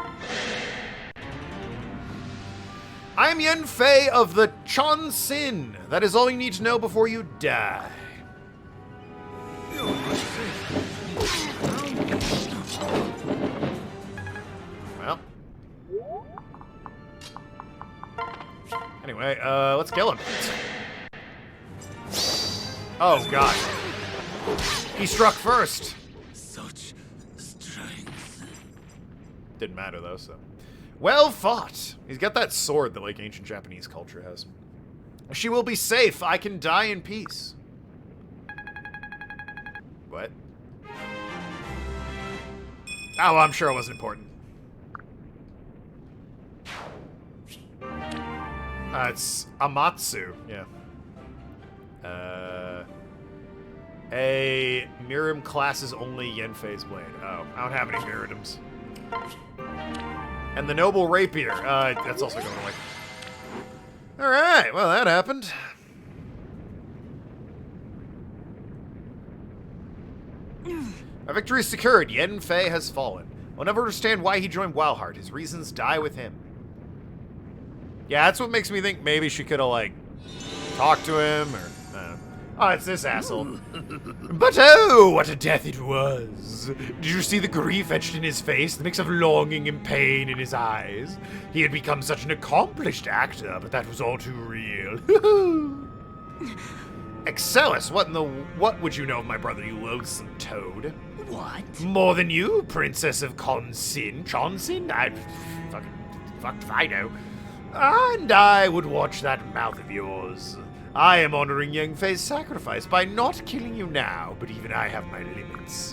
I am Yen Fei of the Chon Sin. That is all you need to know before you die. Well. Anyway, let's kill him. Oh, God. He struck first. Such strength. Didn't matter, though, so. Well fought. He's got that sword that, like, ancient Japanese culture has. She will be safe. I can die in peace. What? Oh, I'm sure it wasn't important. It's Amatsu, yeah. A Miriam class is only Yenfei's blade. Oh, I don't have any Miriams. And the Noble Rapier, that's also going away. Alright, well, that happened. A victory is secured. Yen Fei has fallen. I'll never understand why he joined Wildheart. His reasons die with him. Yeah, that's what makes me think maybe she could have, like, talked to him, or... Oh, it's this asshole. But oh, what a death it was. Did you see the grief etched in his face, the mix of longing and pain in his eyes? He had become such an accomplished actor, but that was all too real. Excellus, what would you know of my brother, you loathsome toad? What? More than you, Princess of Chonsin? I fucked if I know. And I would watch that mouth of yours. I am honoring Yen Fei's sacrifice by not killing you now, but even I have my limits.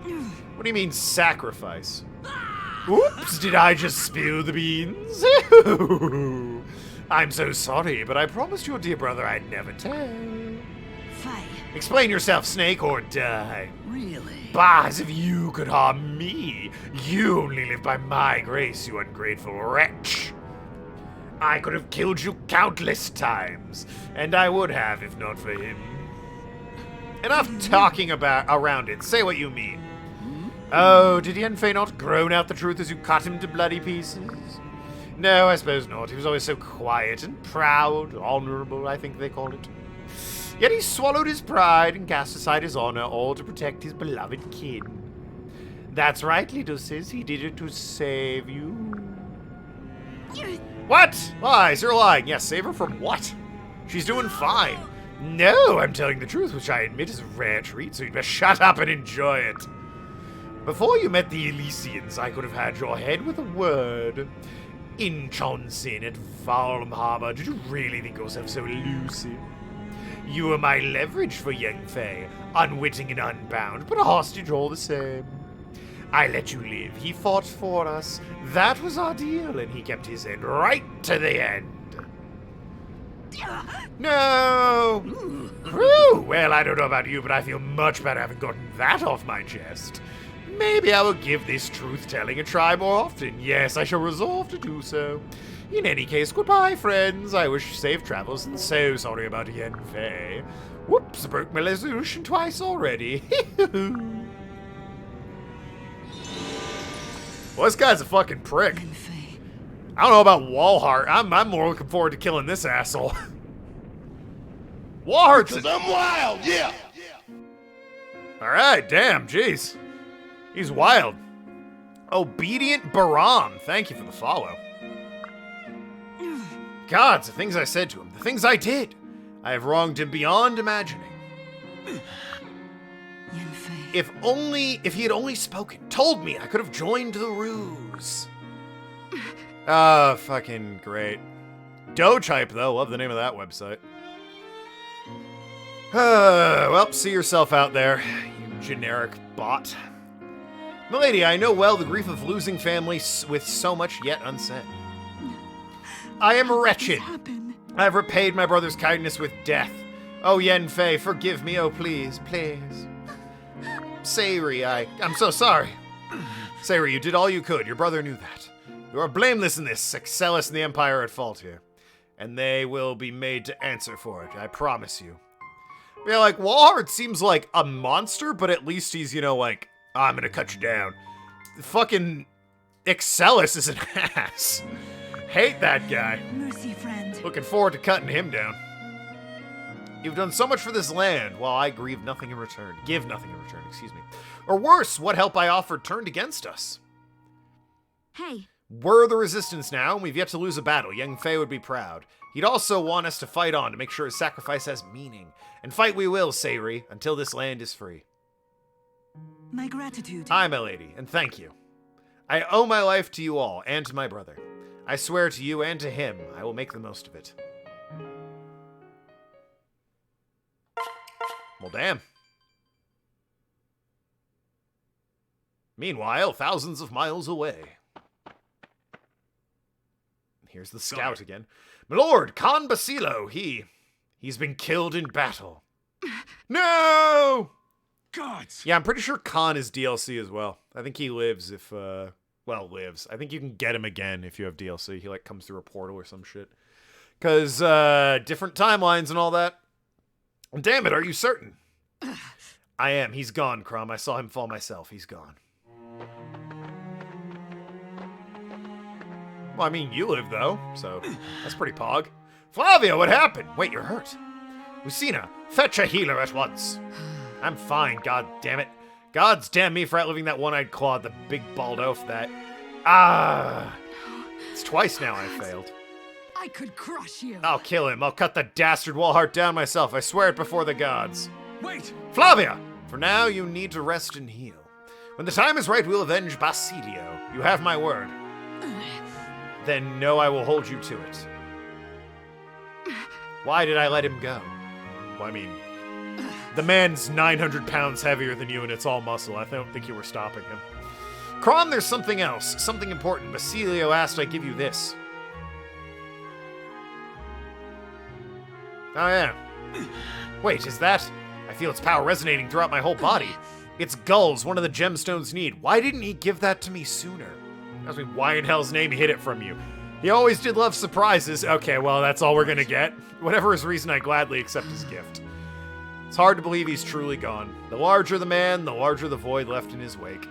What do you mean, sacrifice? Oops, did I just spill the beans? I'm so sorry, but I promised your dear brother I'd never tell. Fei. Explain yourself, Snake, or die. Really? Bah, as if you could harm me. You only live by my grace, you ungrateful wretch. I could have killed you countless times, and I would have if not for him. Enough talking around it. Say what you mean. Oh, did Yen Fei not groan out the truth as you cut him to bloody pieces? No, I suppose not. He was always so quiet and proud, honorable, I think they call it. Yet he swallowed his pride and cast aside his honor, all to protect his beloved kin. That's right, Liduses. He did it to save you. What? Lies, you're lying. Yes, save her from what? She's doing fine. No, I'm telling the truth, which I admit is a rare treat, so you'd best shut up and enjoy it. Before you met the Elysians, I could have had your head with a word. In Chonsin at Valm Harbor, did you really think yourself so elusive? You were my leverage for Yen Fei, unwitting and unbound, but a hostage all the same. I let you live. He fought for us. That was our deal, and he kept his end right to the end. No! Whew. Well, I don't know about you, but I feel much better having gotten that off my chest. Maybe I will give this truth-telling a try more often. Yes, I shall resolve to do so. In any case, goodbye, friends. I wish safe travels, and so sorry about Yen Fei. Whoops, I broke my resolution twice already. Well, this guy's a fucking prick. I don't know about Walhart. I'm more looking forward to killing this asshole. Walhart's Because I'm wild, yeah. Alright, damn, jeez. He's wild. Obedient Baram, thank you for the follow. Gods, the things I said to him, the things I did. I have wronged him beyond imagining. If he had only spoken, told me, I could have joined the ruse. Ah, fucking great. Doge Hype, though, love the name of that website. Well, see yourself out there, you generic bot. Milady, I know well the grief of losing family with so much yet unsaid. I am wretched. I have repaid my brother's kindness with death. Oh, Yen Fei, forgive me, oh please, please. Sayri, I'm so sorry. Sayri, you did all you could. Your brother knew that. You are blameless in this. Excellus and the Empire are at fault here. And they will be made to answer for it, I promise you. Yeah, like, Walhart seems like a monster, but at least he's, you know, like, I'm gonna cut you down. Fucking Excellus is an ass. Hate that guy. Mercy, friend. Looking forward to cutting him down. You've done so much for this land, while I grieve nothing in return. Give nothing in return, excuse me. Or worse, what help I offered turned against us. Hey, We're the resistance now, and we've yet to lose a battle. Yang Fei would be proud. He'd also want us to fight on to make sure his sacrifice has meaning. And fight we will, Sayri, until this land is free. My gratitude. Aye, my lady, and thank you. I owe my life to you all, and to my brother. I swear to you and to him, I will make the most of it. Well, damn. Meanwhile, thousands of miles away. Here's the scout again. My lord, Khan Basilo, he's been killed in battle. No! Gods! Yeah, I'm pretty sure Khan is DLC as well. I think he lives if, well, lives. I think you can get him again if you have DLC. He, like, comes through a portal or some shit. Because, different timelines and all that. Damn it, are you certain? I am. He's gone, Crom. I saw him fall myself. He's gone. Well, I mean, you live, though, so that's pretty pog. Flavia, what happened? Wait, you're hurt. Lucina, fetch a healer at once. I'm fine, god damn it. Gods damn me for outliving that one-eyed claw, the big bald oaf that... Ah! It's twice now I failed. I could crush you. I'll kill him. I'll cut the dastard Wallheart down myself. I swear it before the gods. Wait! Flavia! For now, you need to rest and heal. When the time is right, we'll avenge Basilio. You have my word. Then know I will hold you to it. Why did I let him go? Well, I mean, the man's 900 pounds heavier than you and it's all muscle. I don't think you were stopping him. Kron, there's something else. Something important. Basilio asked I give you this. Oh, yeah. Wait, is that... I feel its power resonating throughout my whole body. It's Gulls, one of the gemstones need. Why didn't he give that to me sooner? Ask me why in hell's name he hid it from you. He always did love surprises. Okay, well, that's all we're gonna get. Whatever his reason, I gladly accept his gift. It's hard to believe he's truly gone. The larger the man, the larger the void left in his wake.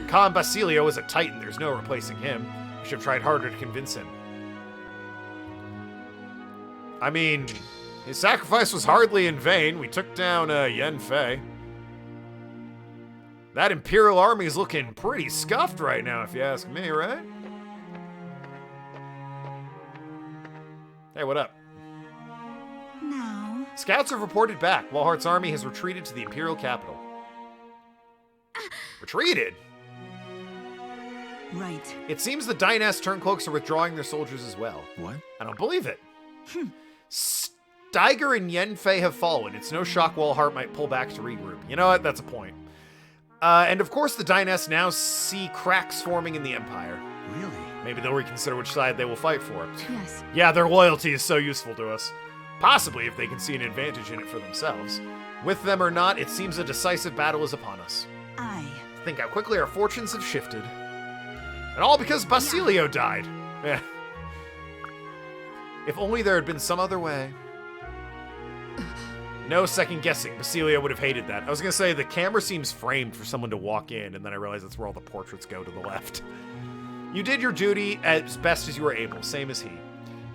Khan Basilio is a titan. There's no replacing him. We should have tried harder to convince him. I mean, his sacrifice was hardly in vain. We took down Yan Fei. That Imperial army is looking pretty scuffed right now, if you ask me, right? Hey, what up? Now. Scouts have reported back. Wallheart's army has retreated to the Imperial capital. Retreated? Right. It seems the Dynast Turncloaks are withdrawing their soldiers as well. What? I don't believe it. Steiger and Yenfei have fallen. It's no shock Wallheart might pull back to regroup. You know what? That's a point. And of course the Dynast now see cracks forming in the Empire. Really? Maybe they'll reconsider which side they will fight for. yes. Yeah, their loyalty is so useful to us. Possibly if they can see an advantage in it for themselves. With them or not, it seems a decisive battle is upon us. Aye. Think how quickly our fortunes have shifted. And all because Basilio died. Eh. If only there had been some other way. No second guessing. Basilio would have hated that. I was going to say, the camera seems framed for someone to walk in, and then I realized that's where all the portraits go to the left. You did your duty as best as you were able, same as he.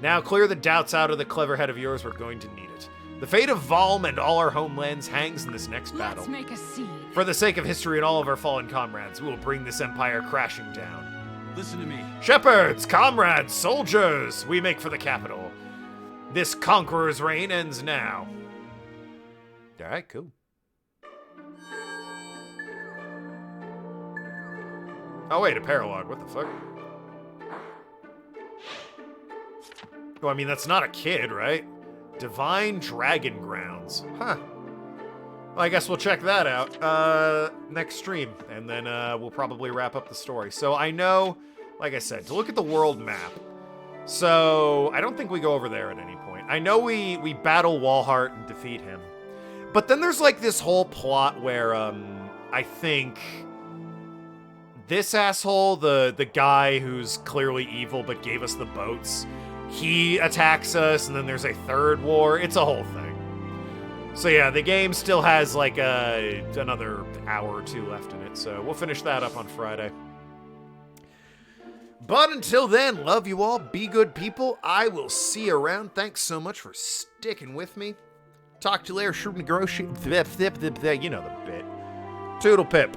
Now clear the doubts out of the clever head of yours. We're going to need it. The fate of Valm and all our homelands hangs in this next battle. Let's make a scene. For the sake of history and all of our fallen comrades, we will bring this empire crashing down. Listen to me. Shepherds, comrades, soldiers, we make for the capital. This conqueror's reign ends now. All right, cool. Oh, wait, a paralogue. What the fuck? Oh, I mean, that's not a kid, right? Divine Dragon Grounds. Huh. Well, I guess we'll check that out next stream, and then we'll probably wrap up the story. So I know, like I said, to look at the world map. So I don't think we go over there at any point. I know we battle Wallheart and defeat him. But then there's like this whole plot where I think this asshole, the guy who's clearly evil but gave us the boats, he attacks us, and then there's a third war. It's a whole thing. So yeah, the game still has like another hour or two left in it, so we'll finish that up on Friday. But until then, love you all, be good people. I will see you around. Thanks so much for sticking with me. Talk to you later. You know the bit. Toodle pip.